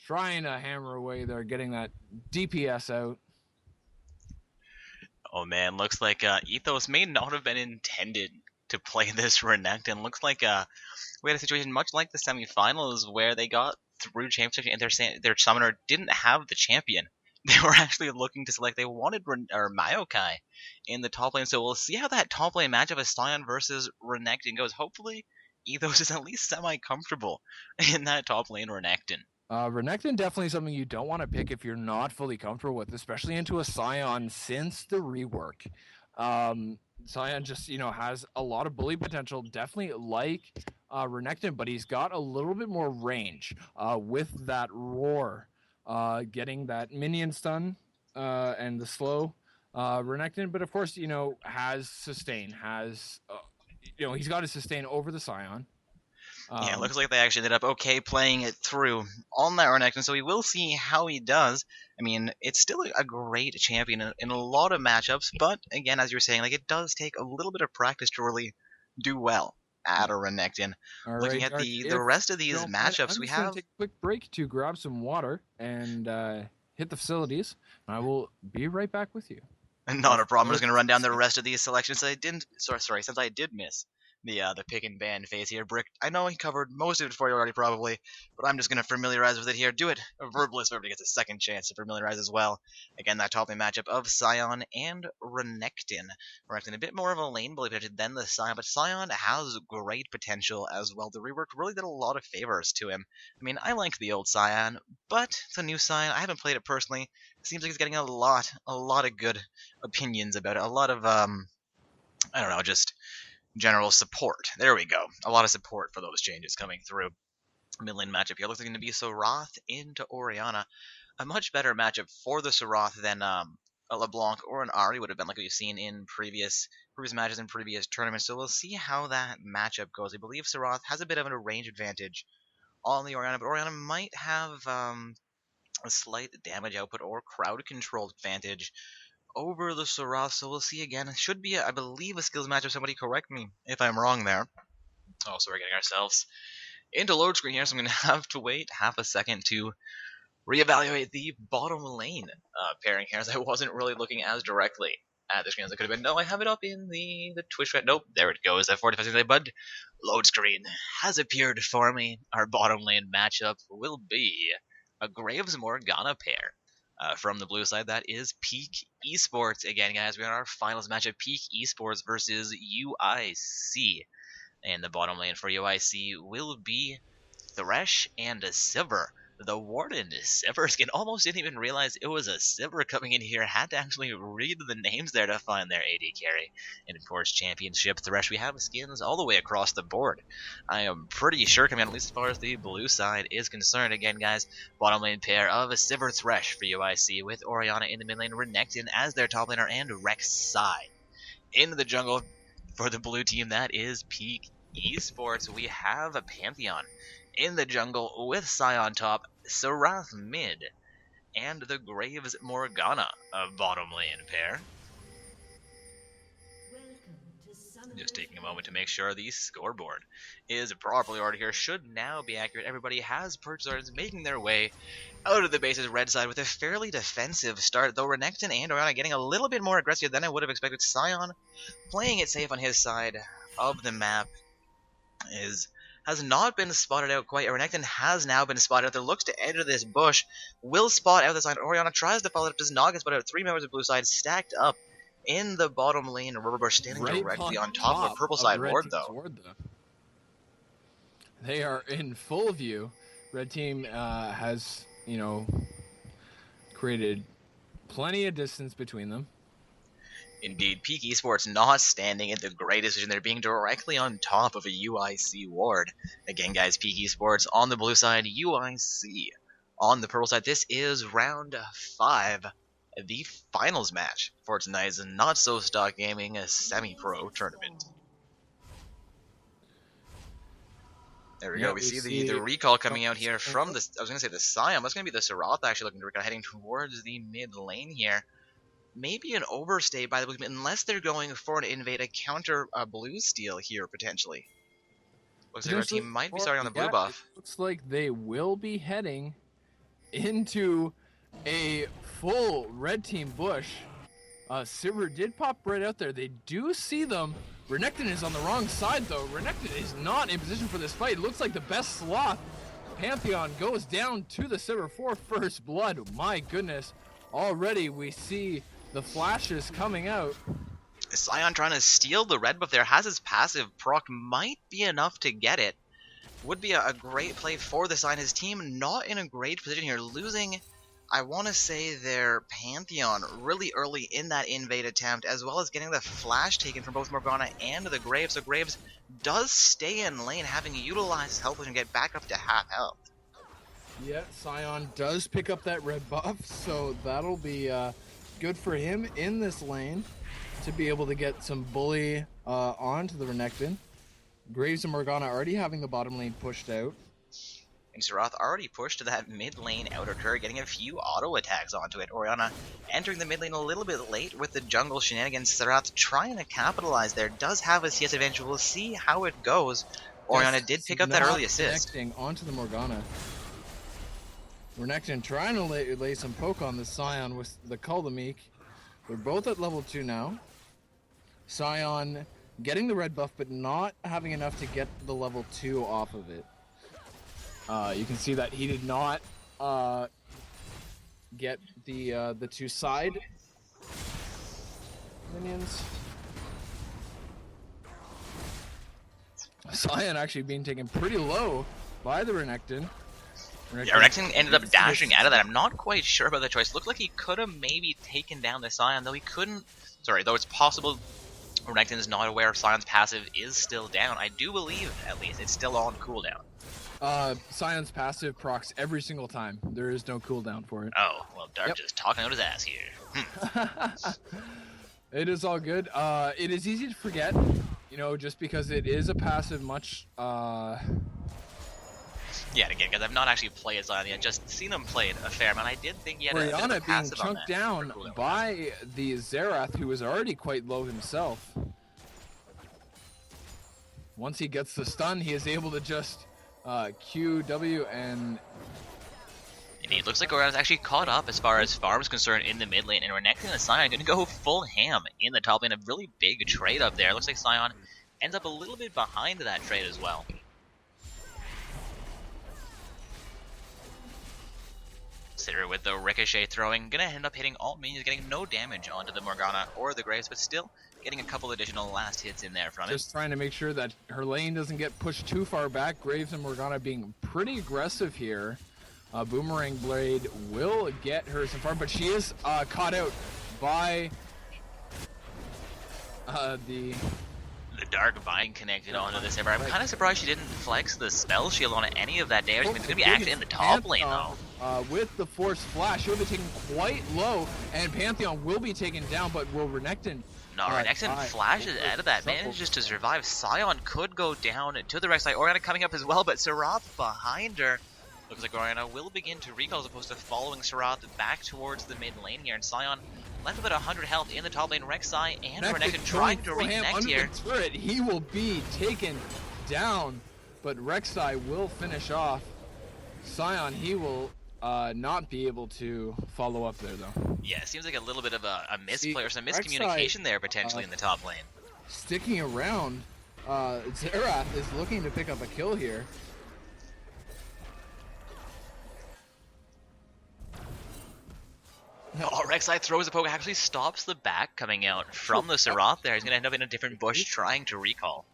trying to hammer away there, getting that DPS out. Oh man, looks like Ethos may not have been intended to play this Renekton. Looks like we had a situation much like the semifinals where they got through championship and their summoner didn't have the champion. They were actually looking to select. They wanted Maokai in the top lane, so we'll see how that top lane matchup of Sion versus Renekton goes. Hopefully, Ethos is at least semi-comfortable in that top lane Renekton. Renekton definitely something you don't want to pick if you're not fully comfortable with, especially into a Sion since the rework. Sion just, has a lot of bully potential, definitely like Renekton, but he's got a little bit more range with that roar. Getting that minion stun and the slow Renekton, but of course, has sustain, he's got to sustain over the Scion. Yeah, it looks like they actually ended up okay playing it through on that Renekton, so we will see how he does. I mean, it's still a great champion in a lot of matchups, but again, as you were saying, it does take a little bit of practice to really do well at a Renekton. Looking at the rest of these matchups, we have. Take a quick break to grab some water and hit the facilities. I will be right back with you. Not a problem. I'm just going to run down the rest of these selections. Since I did miss the pick and ban phase here. Brick, I know he covered most of it for you already probably, but I'm just going to familiarize with it here. Do it. A Verbalist everybody gets a second chance to familiarize as well. Again, that top lane matchup of Sion and Renekton. Renekton a bit more of a lane bully potential than the Sion, but Sion has great potential as well. The rework really did a lot of favors to him. I mean, I like the old Sion, but it's a new Sion. I haven't played it personally. It seems like it's getting a lot of good opinions about it. A lot of, I don't know, just general support. There we go. A lot of support for those changes coming through. mid lane matchup here. Looks like it's going to be Sarath into Orianna. A much better matchup for the Sarath than a LeBlanc or an Ahri would have been, like we've seen in previous matches in previous tournaments. So we'll see how that matchup goes. I believe Sarath has a bit of a range advantage on the Orianna, but Orianna might have a slight damage output or crowd control advantage over the Sarath. So we'll see again. It should be, I believe, a skills matchup. Somebody correct me if I'm wrong there. Oh, so we're getting ourselves into load screen here, so I'm going to have to wait half a second to reevaluate the bottom lane pairing here, as I wasn't really looking as directly at the screen as I could have been. No, I have it up in the Twitch chat. Nope, there it goes. That 45 seconds, but load screen has appeared for me. Our bottom lane matchup will be a Graves Morgana pair. From the blue side, that is Peak Esports. Again, guys, we are our finals matchup, Peak Esports versus UIC. And the bottom lane for UIC will be Thresh and a Sivir. The Warden, Sivirskin, almost didn't even realize it was a Sivir coming in here. Had to actually read the names there to find their AD carry. And of course, Championship Thresh, we have skins all the way across the board. I am pretty sure, coming out, at least as far as the blue side is concerned. Again, guys, bottom lane pair of a Sivir Thresh for UIC with Orianna in the mid lane, Renekton as their top laner, and Rek'Sai. Into the jungle for the blue team, that is Peak Esports. We have a Pantheon in the jungle with Sai on top, Sarath mid, and the Graves Morgana of bottom lane pair. Just taking a moment to make sure the scoreboard is properly ordered here. Should now be accurate. Everybody has purchase orders making their way out of the base's red side with a fairly defensive start, though Renekton and Orianna getting a little bit more aggressive than I would have expected. Sion playing it safe on his side of the map has not been spotted out quite. Renekton has now been spotted out there, looks to enter this bush, will spot out the side. Orianna tries to follow it up, does not get spotted out. 3 members of blue side stacked up in the bottom lane. Riverbush standing directly on top of purple side ward, though. They are in full view. Red team has, created plenty of distance between them. Indeed, Peak Esports not standing in the greatest position. They're being directly on top of a UIC ward. Again, guys, Peak Esports on the blue side, UIC on the purple side. This is round 5, the finals match for tonight's Not So Stock Gaming semi-pro tournament. There we go. We see the recall coming out here from the, I was going to say the Sion. That's going to be the Sarath actually looking to recall, heading towards the mid lane here. Maybe an overstay by the blue team, unless they're going for an invade, a counter blue steal here, potentially. Looks like our team might be starting on the blue buff. Looks like they will be heading into a full red team bush. Sivir did pop right out there. They do see them. Renekton is on the wrong side, though. Renekton is not in position for this fight. It looks like the best sloth. Pantheon goes down to the Sivir for first blood. My goodness. Already we see the flashes coming out. Sion trying to steal the red buff there, has his passive proc, might be enough to get it. Would be a great play for the Sion. His team not in a great position here, losing, I want to say, their Pantheon really early in that invade attempt, as well as getting the flash taken from both Morgana and the Graves. So Graves does stay in lane, having utilized his health and get back up to half health. Yeah, Sion does pick up that red buff, so that'll be good for him in this lane to be able to get some bully onto the Renekton. Graves and Morgana already having the bottom lane pushed out. And Sarath already pushed to that mid lane outer turret, getting a few auto attacks onto it. Orianna entering the mid lane a little bit late with the jungle shenanigans. Sarath trying to capitalize there, does have a CS advantage. We'll see how it goes. Orianna did pick up that early assist. Connecting onto the Morgana. Renekton trying to lay some poke on the Sion with the Kuldamik. They're both at level 2 now. Sion getting the red buff, but not having enough to get the level 2 off of it. You can see that he did not get the 2 side minions. Sion actually being taken pretty low by the Renekton. Yeah, Renekton ended up dashing out of that. I'm not quite sure about the choice. Looked like he could have maybe taken down the Sion, though he couldn't. Sorry, though it's possible Renekton is not aware Sion's passive is still down. I do believe, at least, it's still on cooldown. Scion's passive procs every single time. There is no cooldown for it. Oh, well, Dark Yep. just talking out his ass here. It is all good. It is easy to forget, you know, just because it is a passive much. Yeah, again, because I've not actually played Zion yet, just seen him play it a fair amount. I did think he had a bit of a Orianna being passive on chunked that down for cooldown. by the Xerath, who was already quite low himself. Once he gets the stun, he is able to just Q, W, and Indeed, looks like Orianna's actually caught up as far as farm's concerned in the mid lane, and Renekton and Sion going to go full ham in the top lane. A really big trade up there. Looks like Sion ends up a little bit behind that trade as well. Sivir with the ricochet throwing, gonna end up hitting all minions, getting no damage onto the Morgana or the Graves, but still getting a couple additional last hits in there from it. just trying to make sure that her lane doesn't get pushed too far back. Graves and Morgana being pretty aggressive here. Boomerang Blade will get her some farm, but she is caught out by the... The Dark Vine connected onto the Sivir. I'm kind of surprised she didn't flex the spell shield on any of that damage. I mean, it's gonna be active in the top lane though. With the Force Flash, he'll be taken quite low, and Pantheon will be taken down, but will Renekton... No, Renekton flashes out of that, manages to survive. Sion could go down to the right side. Orianna coming up as well, but Serath behind her. Looks like Orianna will begin to recall as opposed to following Serath back towards the mid lane here. And Sion left about 100 health in the top lane. Rek'Sai and Renekton trying to reconnect here. Turret, he will be taken down, but Rek'Sai will finish off. Sion, he will not be able to follow up there, though. Yeah, it seems like a little bit of a misplay or some Rek'Sai, miscommunication there potentially in the top lane. Sticking around, Xerath is looking to pick up a kill here. Oh, Rek'Sai throws a poke, actually stops the back coming out from the Serath there. He's going to end up in a different bush trying to recall.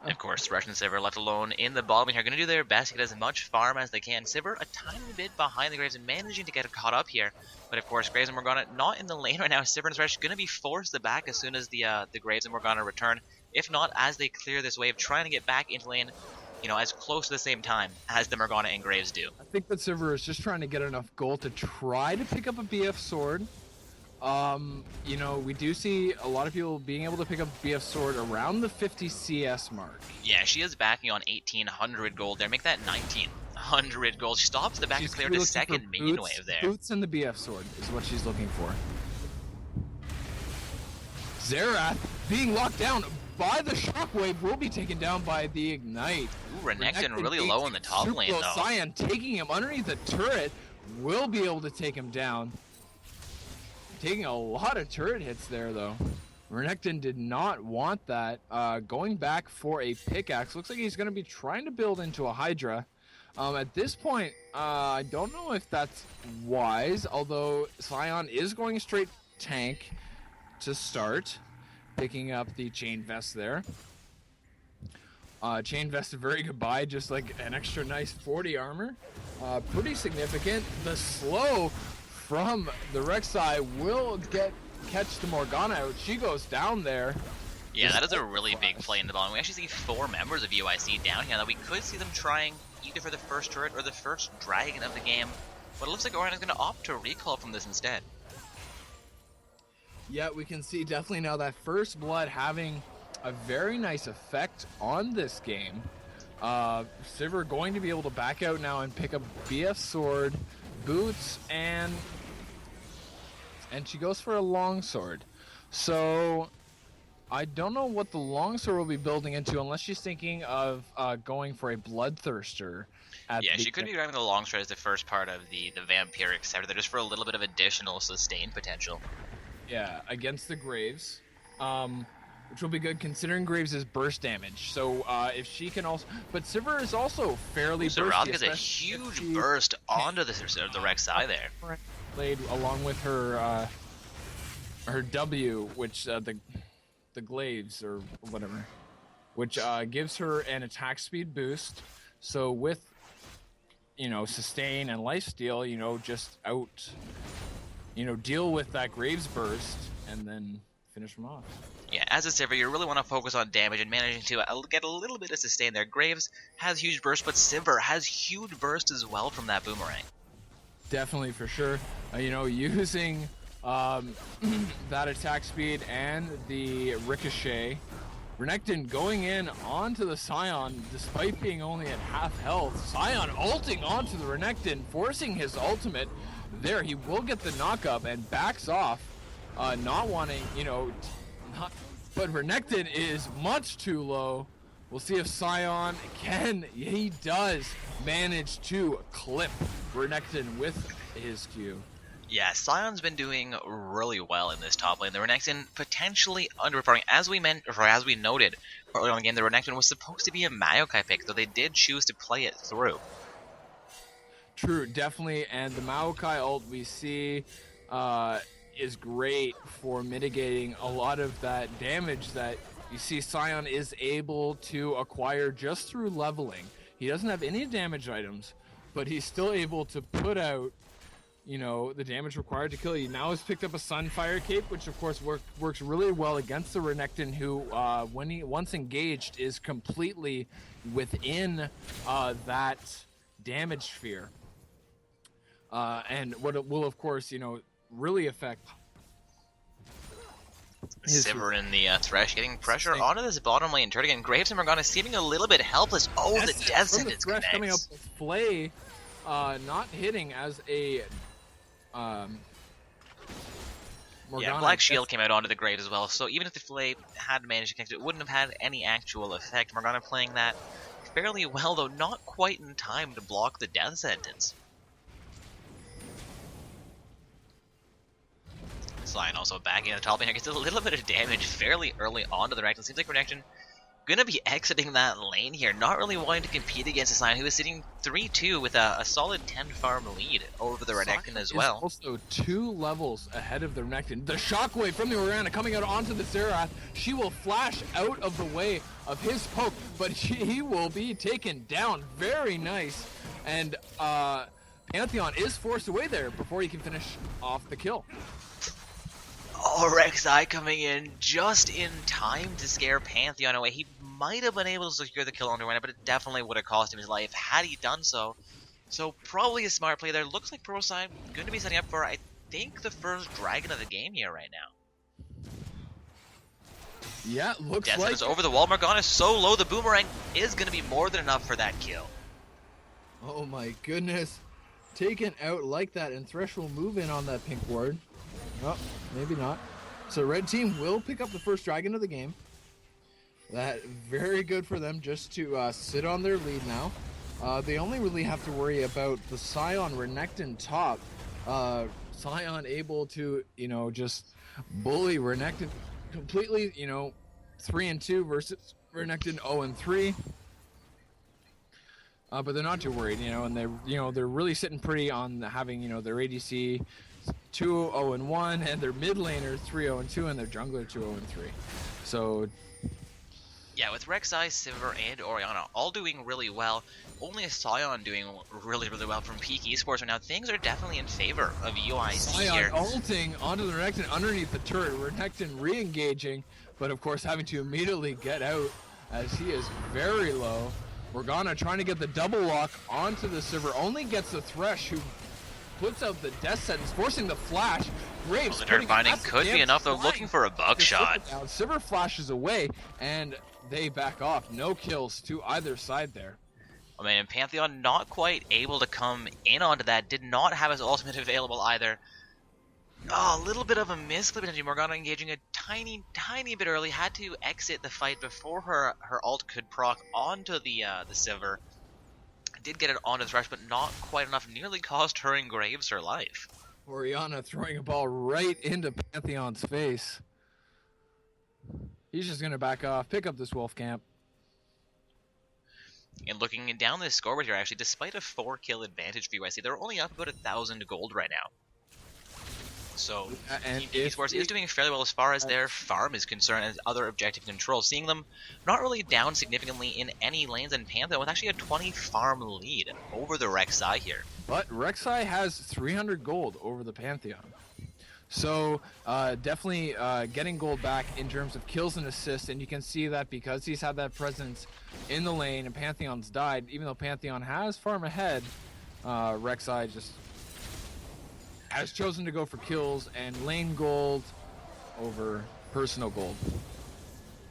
Of course, Thresh and Sivir left alone in the bottom here, going to do their best to get as much farm as they can. Sivir a tiny bit behind the Graves and managing to get caught up here. But of course, Graves and Morgana not in the lane right now. Sivir and Thresh going to be forced back as soon as the Graves and Morgana return. If not, as they clear this wave, trying to get back into lane, you know, as close to the same time as the Morgana and Graves do. I think that Sivir is just trying to get enough gold to try to pick up a BF sword. You know, we do see a lot of people being able to pick up BF sword around the 50 CS mark. Yeah, she is backing on 1,800 gold there. Make that 1,900 gold. She stops the back She's and cleared looking the for second minion boots- wave there. Boots and the BF sword is what she's looking for. Xerath being locked down by the shockwave will be taken down by the ignite. Ooh, Renekton really low in the top super lane low. though. Sion taking him underneath the turret will be able to take him down. Taking a lot of turret hits there though. Renekton did not want that. Going back for a pickaxe. Looks like he's going to be trying to build into a Hydra. At this point, I don't know if that's wise, although Sion is going straight tank to start. Picking up the chain vest there. Chain vest, a very good buy, just like an extra nice 40 armor. Pretty significant. The slow from the Rek'Sai will catch the Morgana out. She goes down there. Yeah, that is a really big play in the bottom. We actually see 4 members of UIC down here that we could see them trying either for the first turret or the first dragon of the game. But it looks like Orianna's going to opt to recall from this instead. Yeah, we can see definitely now that first blood having a very nice effect on this game. Sivir going to be able to back out now and pick up BF sword, boots, and she goes for a longsword. So I don't know what the longsword will be building into unless she's thinking of going for a bloodthirster. Yeah, she could be grabbing the longsword as the first part of the vampiric scepter there just for a little bit of additional sustain potential. Yeah, against the Graves, which will be good considering Graves' burst damage. So if she can also, but Sivir is also fairly Serath bursty. gets a especially if huge she burst onto the Rek'Sai there. played along with her her W, which the glaives or whatever, which gives her an attack speed boost. So with sustain and lifesteal, just out. Deal with that Graves burst and then finish him off. Yeah, as a Sivir, you really want to focus on damage and managing to get a little bit of sustain there. Graves has huge burst, but Sivir has huge burst as well from that boomerang. Definitely, for sure. Using that attack speed and the ricochet, Renekton going in onto the Sion despite being only at half health. Sion ulting onto the Renekton, forcing his ultimate. There, he will get the knock-up and backs off, not wanting, but Renekton is much too low. We'll see if Sion can. He does manage to clip Renekton with his Q. Yeah, Sion's been doing really well in this top lane. The Renekton potentially underperforming. As we noted earlier in the game, the Renekton was supposed to be a Maokai pick, though they did choose to play it through. True, definitely, and the Maokai ult we see is great for mitigating a lot of that damage that you see Sion is able to acquire just through leveling. He doesn't have any damage items, but he's still able to put out the damage required to kill you. Now he's picked up a Sunfire Cape, which of course works really well against the Renekton, who when he once engaged is completely within that damage sphere. And what it will of course, really affect Sivir in the Thresh getting pressure onto this bottom lane turret again. Graves and Morgana seeming a little bit helpless. Oh, the death sentence Thresh connects. coming up with Flay, not hitting as a Morgana. Yeah, Black Shield came out onto the Graves as well, so even if the Flay had managed to connect it wouldn't have had any actual effect. Morgana playing that fairly well, though not quite in time to block the death sentence. Sion also backing at the top lane here, gets a little bit of damage fairly early onto the Renekton. Seems like Renekton gonna be exiting that lane here, not really wanting to compete against a Sion who is sitting 3-2 with a solid 10 farm lead over the Renekton as well. Also 2 levels ahead of the Renekton. The shockwave from the Orianna coming out onto the Xerath. She will flash out of the way of his poke, but he will be taken down. Very nice. And Pantheon is forced away there before he can finish off the kill. Oh, Rek'Sai coming in just in time to scare Pantheon away. He might have been able to secure the kill on Reyna, but it definitely would have cost him his life had he done so. So probably a smart play there. Looks like ProSci going to be setting up for, I think, the first dragon of the game here right now. Yeah, looks Death like is over the wall. Morgana is so low, the boomerang is going to be more than enough for that kill. Oh my goodness. Taken out like that, and Thresh will move in on that pink ward. Oh, maybe not. So red team will pick up the first dragon of the game. That very good for them just to sit on their lead now. They only really have to worry about the Sion Renekton top. Sion able to, just bully Renekton completely, 3-2 versus Renekton 0-3. But they're not too worried, and they're really sitting pretty on having, their ADC 2-0-1 and their mid laner 3-0-2 and their jungler 2-0-3. So yeah, with Rek'Sai, Sivir, and Orianna all doing really well, only a Sion doing really, really well from Peak Esports right now. Things are definitely in favor of UIC Sion here. ulting onto the Renekton underneath the turret. Renekton re-engaging, but of course having to immediately get out as he is very low. Morgana trying to get the double lock onto the Sivir, only gets the Thresh, who puts out the death sentence, forcing the flash. Graves The turret binding could be enough, though, looking for a buckshot. Sivir flashes away, and they back off. No kills to either side there. I mean, Pantheon not quite able to come in onto that, did not have his ultimate available either. Oh, a little bit of a miss, potentially. Morgana engaging a tiny bit early, had to exit the fight before her ult could proc onto the Sivir. Did get it onto Thresh, but not quite enough. Nearly cost her and Graves her life. Orianna throwing a ball right into Pantheon's face. He's just going to back off, pick up this wolf camp. And looking down this scoreboard here, actually, despite a 4-kill advantage for UIC, they're only up about 1,000 gold right now. So, and Peak Esports is doing fairly well as far as their farm is concerned and other objective control. Seeing them not really down significantly in any lanes, and Pantheon with actually a 20 farm lead over the Rek'Sai here. But Rek'Sai has 300 gold over the Pantheon. So definitely getting gold back in terms of kills and assists, and you can see that because he's had that presence in the lane and Pantheon's died, even though Pantheon has farm ahead, Rek'Sai just has chosen to go for kills and lane gold over personal gold.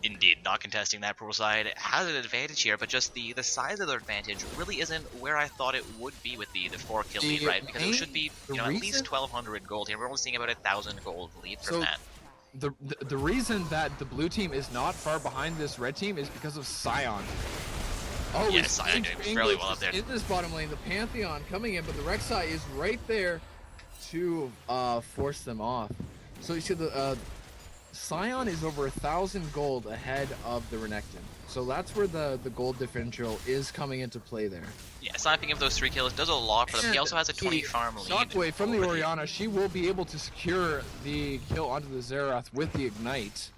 Indeed, not contesting that. Purple side has an advantage here, but just the size of their advantage really isn't where I thought it would be with the 4 kill lead, right? Because it should be at least 1,200 gold here. We're only seeing about 1,000 gold lead from that. The reason that the blue team is not far behind this red team is because of Sion. Oh, yeah, Sion doing fairly well up there. In this bottom lane, the Pantheon coming in, but the Rek'Sai is right there to force them off. So you see the Sion is over 1,000 gold ahead of the Renekton. So that's where the gold differential is coming into play there. Yeah, Sion picking up those 3 kills does a lot for them. He also has a 20 farm lead. Shockwave from the Orianna, she will be able to secure the kill onto the Xerath with the Ignite.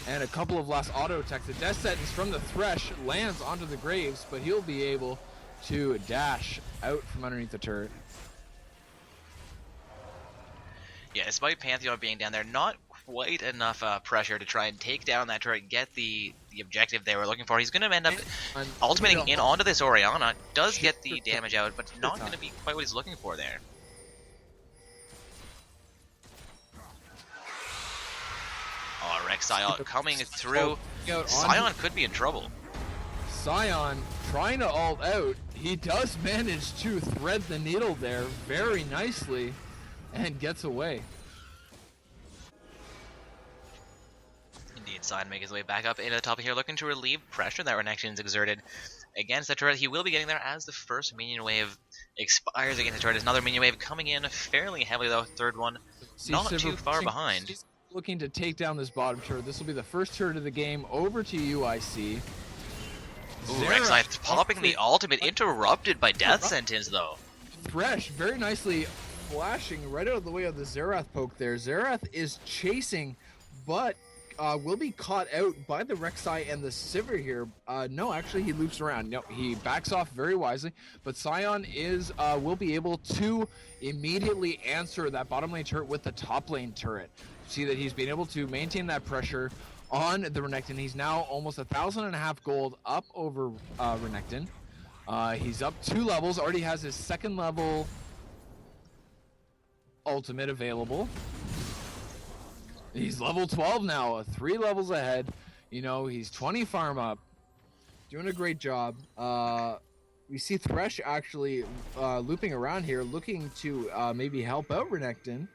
And a couple of last auto attacks. The Death Sentence from the Thresh lands onto the Graves, but he'll be able to dash out from underneath the turret. Yeah, despite Pantheon being down there, not quite enough pressure to try and take down that turret and get the objective they were looking for. He's going to end up ultimating in onto this Orianna. Does get the damage out, but not going to be quite what he's looking for there. Oh, Rek'Sai coming through. Sion could be in trouble. Sion trying to ult out. He does manage to thread the needle there very nicely and gets away. Indeed, Sion makes his way back up into the top of here, looking to relieve pressure that Renekton's exerted against the turret. He will be getting there as the first minion wave expires against the turret. There's another minion wave coming in fairly heavily, though. Third one, not too far behind. Looking to take down this bottom turret. This will be the first turret of the game over to UIC. Ooh, Rek'Sai popping the ultimate, interrupted by Death Sentence, though. Thresh very nicely flashing right out of the way of the Xerath poke there. Xerath is chasing, but will be caught out by the Rek'Sai and the Sivir here. No, actually he loops around. No, he backs off very wisely, but Sion will be able to immediately answer that bottom lane turret with the top lane turret. See that he's been able to maintain that pressure on the Renekton. He's now almost 1,500 gold up over Renekton. He's up 2 levels, already has his 2nd level ultimate available. He's level 12 now, 3 levels ahead. You know, he's 20 farm up, doing a great job. We see Thresh actually looping around here, looking to maybe help out Renekton.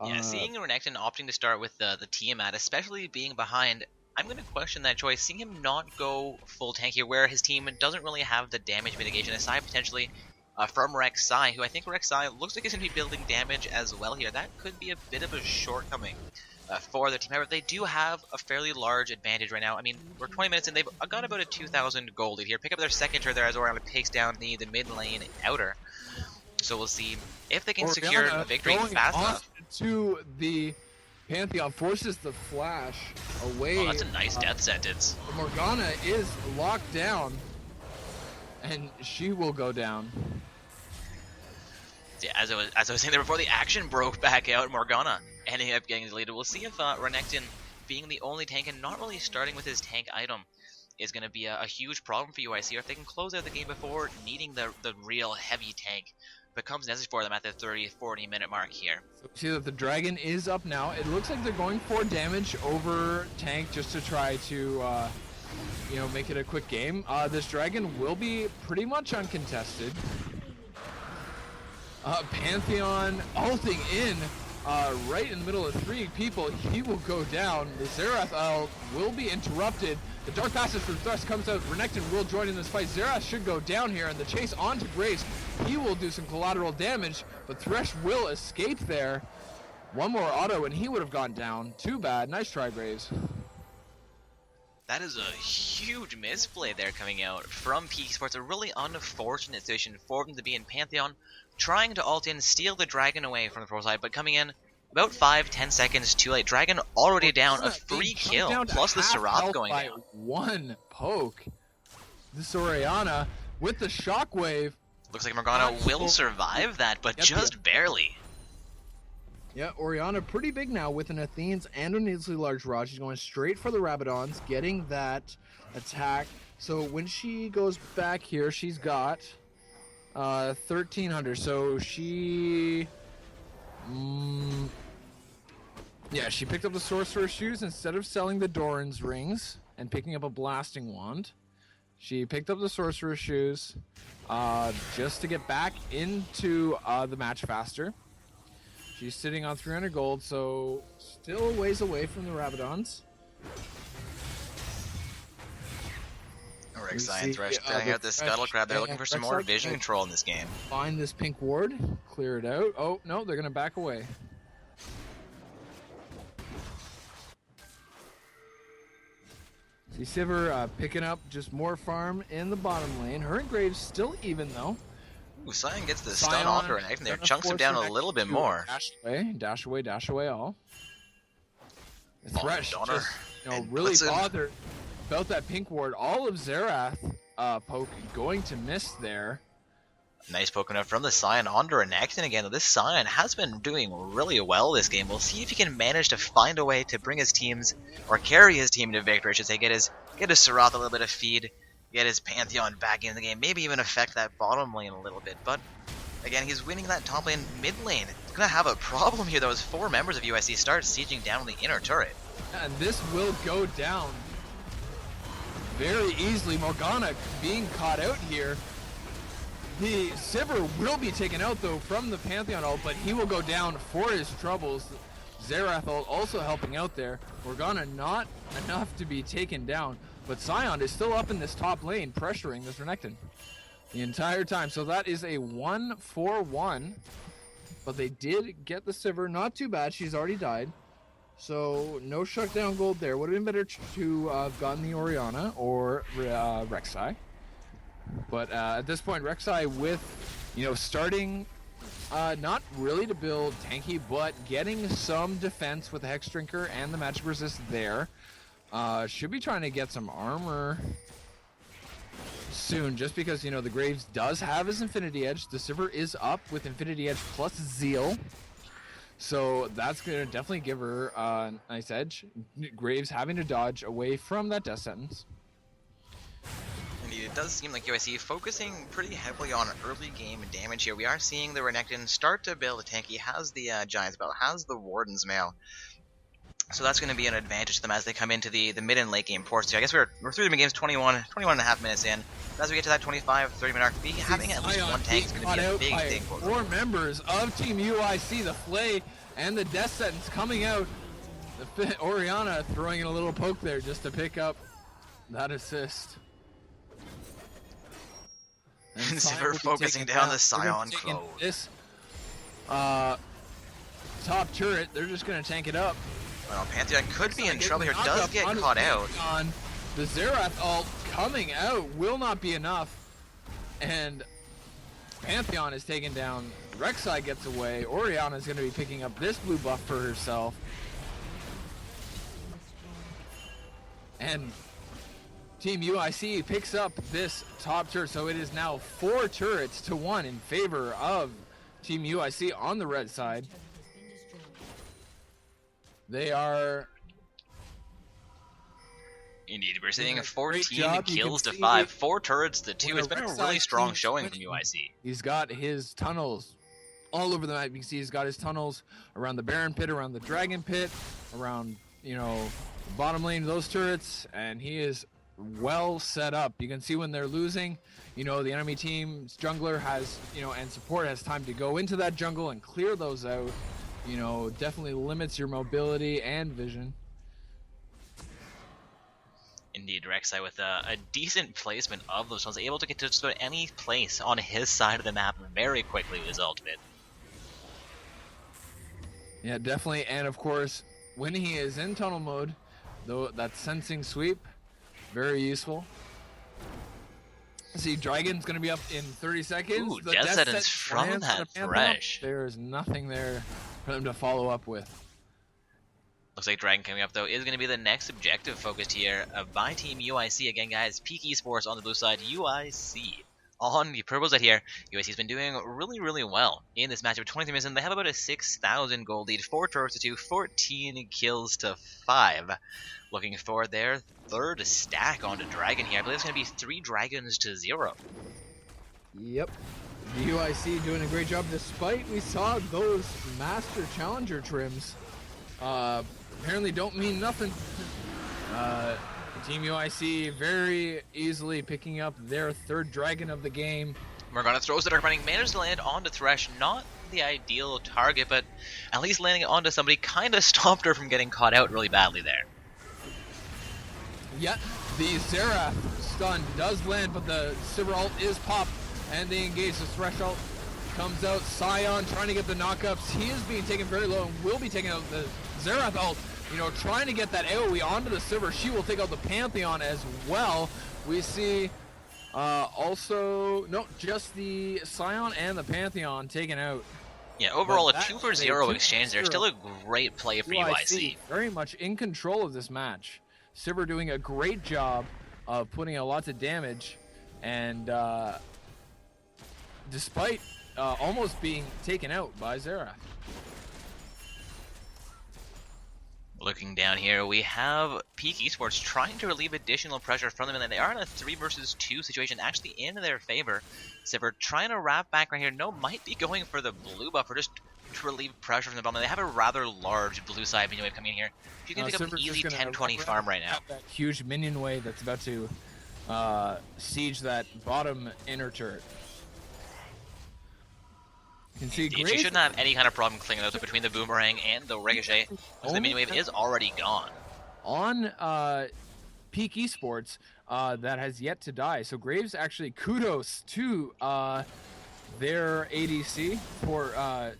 Yeah, seeing Renekton opting to start with the Tiamat, especially being behind, I'm going to question that choice. Seeing him not go full tank here, where his team doesn't really have the damage mitigation, aside potentially from Rek'Sai, who I think Rek'Sai looks like he's going to be building damage as well here. That could be a bit of a shortcoming for their team. However, they do have a fairly large advantage right now. I mean, we're 20 minutes in, they've got about a 2,000 gold lead here. Pick up their 2nd turret there as Orianna takes down the mid lane outer. So we'll see if they can secure a victory fast enough. To the Pantheon, forces the flash away. Oh, that's a nice Death Sentence. Morgana is locked down, and she will go down. Yeah, as I was saying there before, the action broke back out. Morgana ending up getting deleted. We'll see if Renekton, being the only tank and not really starting with his tank item, is going to be a huge problem for UIC, or if they can close out the game before needing the real heavy tank becomes necessary for them at the 30-40 minute mark here. So see that the dragon is up now. It looks like they're going for damage over tank just to try to make it a quick game. This dragon will be pretty much uncontested. Pantheon ulting in right in the middle of 3 people. He will go down. The Xerath ult will be interrupted. The Dark Passage from Thresh comes out. Renekton will join in this fight. Xerath should go down here, and the chase onto Graves. He will do some collateral damage, but Thresh will escape there. One more auto, and he would have gone down. Too bad. Nice try, Graves. That is a huge misplay there coming out from PK Sports. A really unfortunate situation for them to be in. Pantheon trying to ult in, steal the dragon away from the pro side, but coming in about 5-10 seconds too late. Dragon already down, a free kill, plus the Serath going down. 1 poke. This Orianna with the shockwave. Looks like Morgana will survive that, but just barely. Yeah, Orianna pretty big now with an Athene's and a needlessly large rod. She's going straight for the Rabadons, getting that attack. So when she goes back here, she's got 1,300. So she... yeah, she picked up the Sorcerer's Shoes instead of selling the Doran's rings and picking up a Blasting Wand. She picked up the Sorcerer's Shoes just to get back into the match faster. She's sitting on 300 gold, so still a ways away from the Rabadons. Rek'Sai see, and Thresh the throwing out this Scuttle Crab. They're Thresh looking for some and more Rek'Sai vision can control in this game. Find this pink ward, clear it out. Oh, no, they're going to back away. See Sivir picking up just more farm in the bottom lane. Her and Graves still even, though. Ooh, Sion gets the Sion stun onto her neck, and there gonna chunks him force down her a neck little bit to more. dash away all. The Oh, Thresh Donner. just, And really puts in- bothered about that pink ward. All of Xerath poke going to miss there. Nice poking up from the Sion onto Renekton again. This Sion has been doing really well this game. We'll see if he can manage to find a way to bring his teams, or carry his team to victory, I should say. Get his Serath a little bit of feed, get his Pantheon back in the game, maybe even affect that bottom lane a little bit. But again, he's winning that top lane, mid lane. He's gonna have a problem here though as 4 members of UIC start sieging down the inner turret. And this will go down very easily. Morgana being caught out here. The Sivir will be taken out though from the Pantheon ult, but he will go down for his troubles. Xerath ult also helping out there. Morgana not enough to be taken down, but Sion is still up in this top lane pressuring this Renekton the entire time. So that is a 1-4-1, but they did get the Sivir. Not too bad, she's already died. So no shutdown gold there. Would have been better to have gotten the Orianna or Rek'Sai. But at this point, Rek'Sai with, starting not really to build tanky, but getting some defense with the Hex Drinker and the Magic Resist there. Should be trying to get some armor soon, just because, the Graves does have his Infinity Edge. The Sivir is up with Infinity Edge plus Zeal. So that's going to definitely give her a nice edge. Graves having to dodge away from that death sentence. Indeed, it does seem like UIC focusing pretty heavily on early game damage here. We are seeing the Renekton start to build a tank. He has the Giant's Belt, has the Warden's Mail. So that's going to be an advantage to them as they come into the mid and late game ports. So I guess we're through the game's 21 and a half minutes in. As we get to that 25-30 minute arc, having at least one tank is going to be a big focus. 4 members of Team UIC, the Flay and the Death Sentence coming out. The Orianna throwing in a little poke there just to pick up that assist. And Sivir focusing down the Sion Clone. This top turret, they're just going to tank it up. Well, Pantheon could be in trouble here, does get caught out. On the Xerath ult coming out will not be enough. And Pantheon is taken down. Rek'Sai gets away. Orianna is going to be picking up this blue buff for herself. And Team UIC picks up this top turret. So it is now 4 turrets to 1 in favor of Team UIC on the red side. They are... Indeed, we're seeing Great 14 job. You kills can to see 5, 4 turrets to 2. when It's been a Rek'Sai really strong team's showing from winning. UIC. He's got his tunnels all over the map. You can see he's got his tunnels around the Baron Pit, around the Dragon Pit, around, the bottom lane of those turrets, and he is well set up. You can see when they're losing, the enemy team's jungler has, and support has time to go into that jungle and clear those out. Definitely limits your mobility and vision. Indeed, Rek'Sai with a decent placement of those ones, able to get to just about any place on his side of the map very quickly with his ultimate. Yeah, definitely. And of course, when he is in tunnel mode, though, that sensing sweep, very useful. See, Dragon's going to be up in 30 seconds. Ooh, The Death Death Sentence Set from lands that on a Pantheon. Thresh. There is nothing there for them to follow up with. Looks like Dragon coming up, though, is going to be the next objective focused here by Team UIC. Again, guys, Peak Esports on the blue side, UIC on the purple side here, UIC's been doing really well in this matchup. 23 minutes in, they have about a 6,000 gold lead, 4 turrets to 2, 14 kills to 5. Looking for their third stack onto Dragon here. I believe it's going to be 3 dragons to 0. Yep. The UIC doing a great job despite we saw those Master Challenger trims. Apparently don't mean nothing. Team UIC very easily picking up their third dragon of the game. Morgana throws the Dark Binding, managed to land onto Thresh. Not the ideal target, but at least landing it onto somebody kind of stopped her from getting caught out really badly there. Yet the Xerath stun does land, but the Sivir ult is popped, and they engage the Thresh ult. Comes out, Sion trying to get the knockups. He is being taken very low and will be taking out the Xerath ult. You know, trying to get that AoE onto the Sivir. She will take out the Pantheon as well. We see just the Sion and the Pantheon taken out. Yeah, overall But a 2 for 0 exchange there. Still a great play for UIC. Very much in control of this match. Sivir doing a great job of putting a lot of damage, and despite almost being taken out by Xerath. Looking down here, we have Peak Esports trying to relieve additional pressure from them, and they are in a 3 versus 2 situation, actually in their favor. Sivir trying to wrap back right here. No, might be going for the blue buffer just to relieve pressure from the bottom. They have a rather large blue side minion wave coming in here. She's going to pick up an easy 10-20 farm right now. That huge minion wave that's about to siege that bottom inner turret. You can see She shouldn't have any kind of problem clinging out between the Boomerang and the Ricochet, because the minion wave is already gone. On Peak Esports, that has yet to die. So Graves actually kudos to their ADC for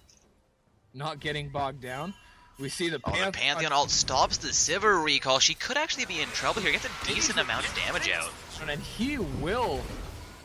not getting bogged down. We see the Pantheon ult stops the Sivir recall. She could actually be in trouble here. Gets a decent amount of damage out. And he will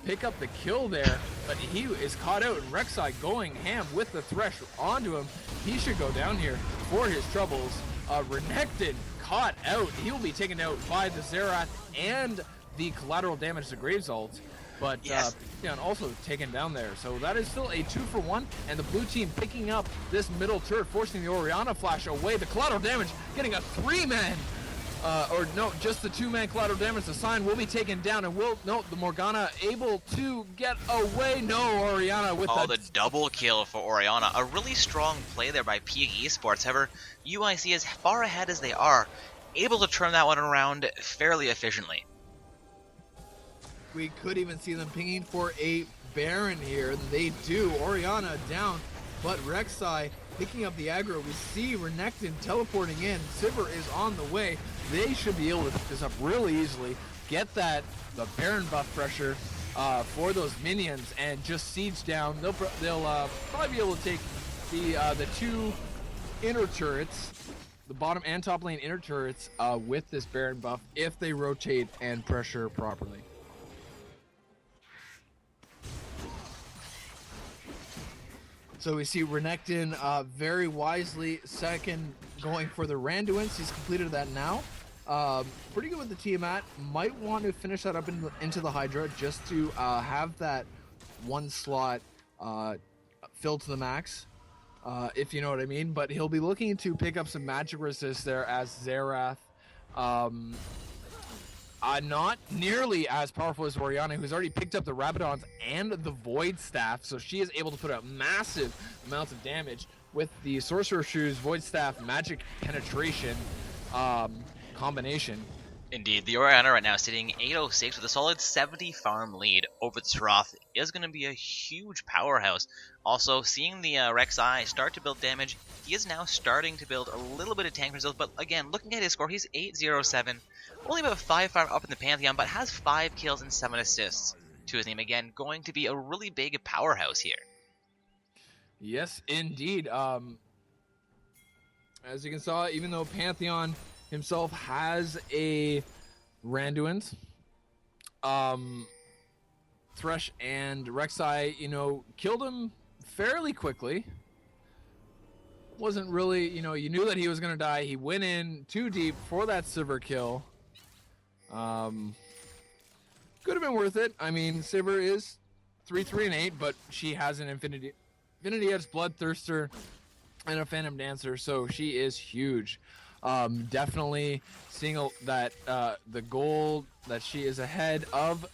pick up the kill there, but he is caught out, and Rek'Sai going ham with the Thresh onto him. He should go down here for his troubles. Renekton caught out. He'll be taken out by the Xerath and the collateral damage to Graves ult, but Pantheon also taken down there. So that is still a 2 for 1, and the blue team picking up this middle turret, forcing the Orianna flash away. The collateral damage getting a 3-man just the 2-man collateral damage. The Sign will be taken down, and the Morgana able to get away. No, Orianna with the double kill for Orianna. A really strong play there by Peak Esports. However, UIC, as far ahead as they are, able to turn that one around fairly efficiently. We could even see them pinging for a Baron here. They do. Orianna down, but Rek'Sai picking up the aggro. We see Renekton teleporting in. Sivir is on the way. They should be able to pick this up really easily, get the Baron buff pressure for those minions, and just siege down. They'll probably be able to take the 2 inner turrets, the bottom and top lane inner turrets, with this Baron buff if they rotate and pressure properly. So we see Renekton very wisely second going for the Randuin's. He's completed that now. Pretty good with the Tiamat. Might want to finish that up into the Hydra just to have that 1 slot filled to the max, if you know what I mean. But he'll be looking to pick up some magic resist there as Xerath. Not nearly as powerful as Orianna, who's already picked up the Rabadons and the Void Staff, so she is able to put out massive amounts of damage with the Sorcerer Shoes, Void Staff, Magic Penetration combination. Indeed, the Orianna right now sitting 806 with a solid 70 farm lead over the Sroth is going to be a huge powerhouse. Also, seeing the Rek'Sai start to build damage, he is now starting to build a little bit of tank result, but again, looking at his score, he's 807, only about 5 farm up in the Pantheon, but has 5 kills and 7 assists to his name. Again, going to be a really big powerhouse here. Yes, indeed. As you can see, even though Pantheon himself has a Randuin's, Thresh and Rek'Sai, killed him fairly quickly. Wasn't really, you knew that he was going to die. He went in too deep for that Sivir kill. Could have been worth it. I mean, Sivir is 3-3-8, but she has an Infinity Edge Bloodthirster and a Phantom Dancer, so she is huge. Definitely seeing that the gold that she is ahead of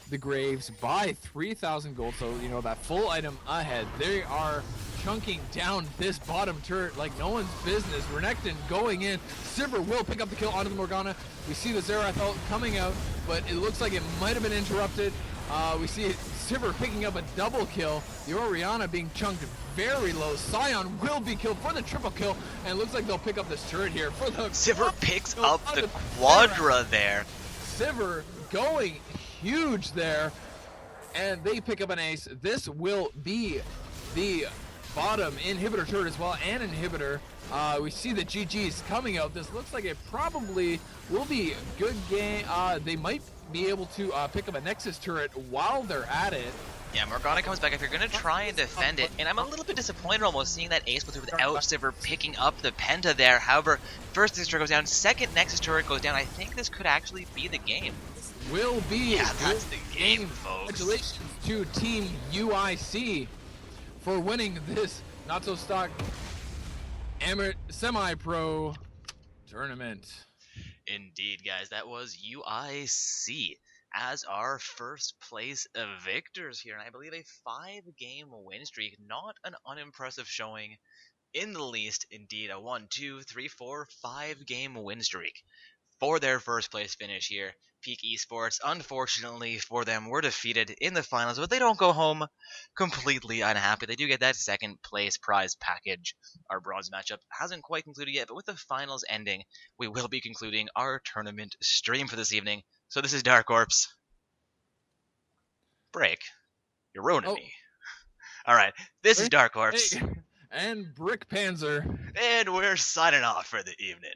the Graves by 3,000 gold, so you know that full item ahead. They are chunking down this bottom turret like no one's business. Renekton going in. Sivir will pick up the kill onto the Morgana. We see the Zerathal coming out, but it looks like it might have been interrupted. We see Sivir picking up a double kill. The Orianna being chunked very low. Sion will be killed for the triple kill, and it looks like they'll pick up this turret here for the Sivir picks up the Quadra there. Sivir going huge there, and they pick up an ace. This will be the bottom inhibitor turret as well, and inhibitor. We see the GG's coming out. This looks like it probably will be a good game. They might be able to pick up a Nexus turret while they're at it. Yeah, Morgana comes back if you're going to try and defend it, and I'm a little bit disappointed almost seeing that ace without Sivir picking up the Penta there. However, first Nexus turret goes down, second Nexus turret goes down. I think this could actually be the game. Will be. Yeah, that's the game, folks. Congratulations to Team UIC for winning this not-so-stock semi-pro tournament. Indeed, guys, that was UIC as our first place victors here, and I believe a 5-game win streak. Not an unimpressive showing in the least. Indeed, a 1, 2, 3, 4, 5-game win streak for their first place finish here. Peak Esports, unfortunately for them, were defeated in the finals, but they don't go home completely unhappy. They do get that second place prize package. Our bronze matchup hasn't quite concluded yet, but with the finals ending, we will be concluding our tournament stream for this evening. So this is Dark Corpse. Break. You're ruining me. Alright, this is Dark Corpse. Hey, and Brick Panzer. And we're signing off for the evening.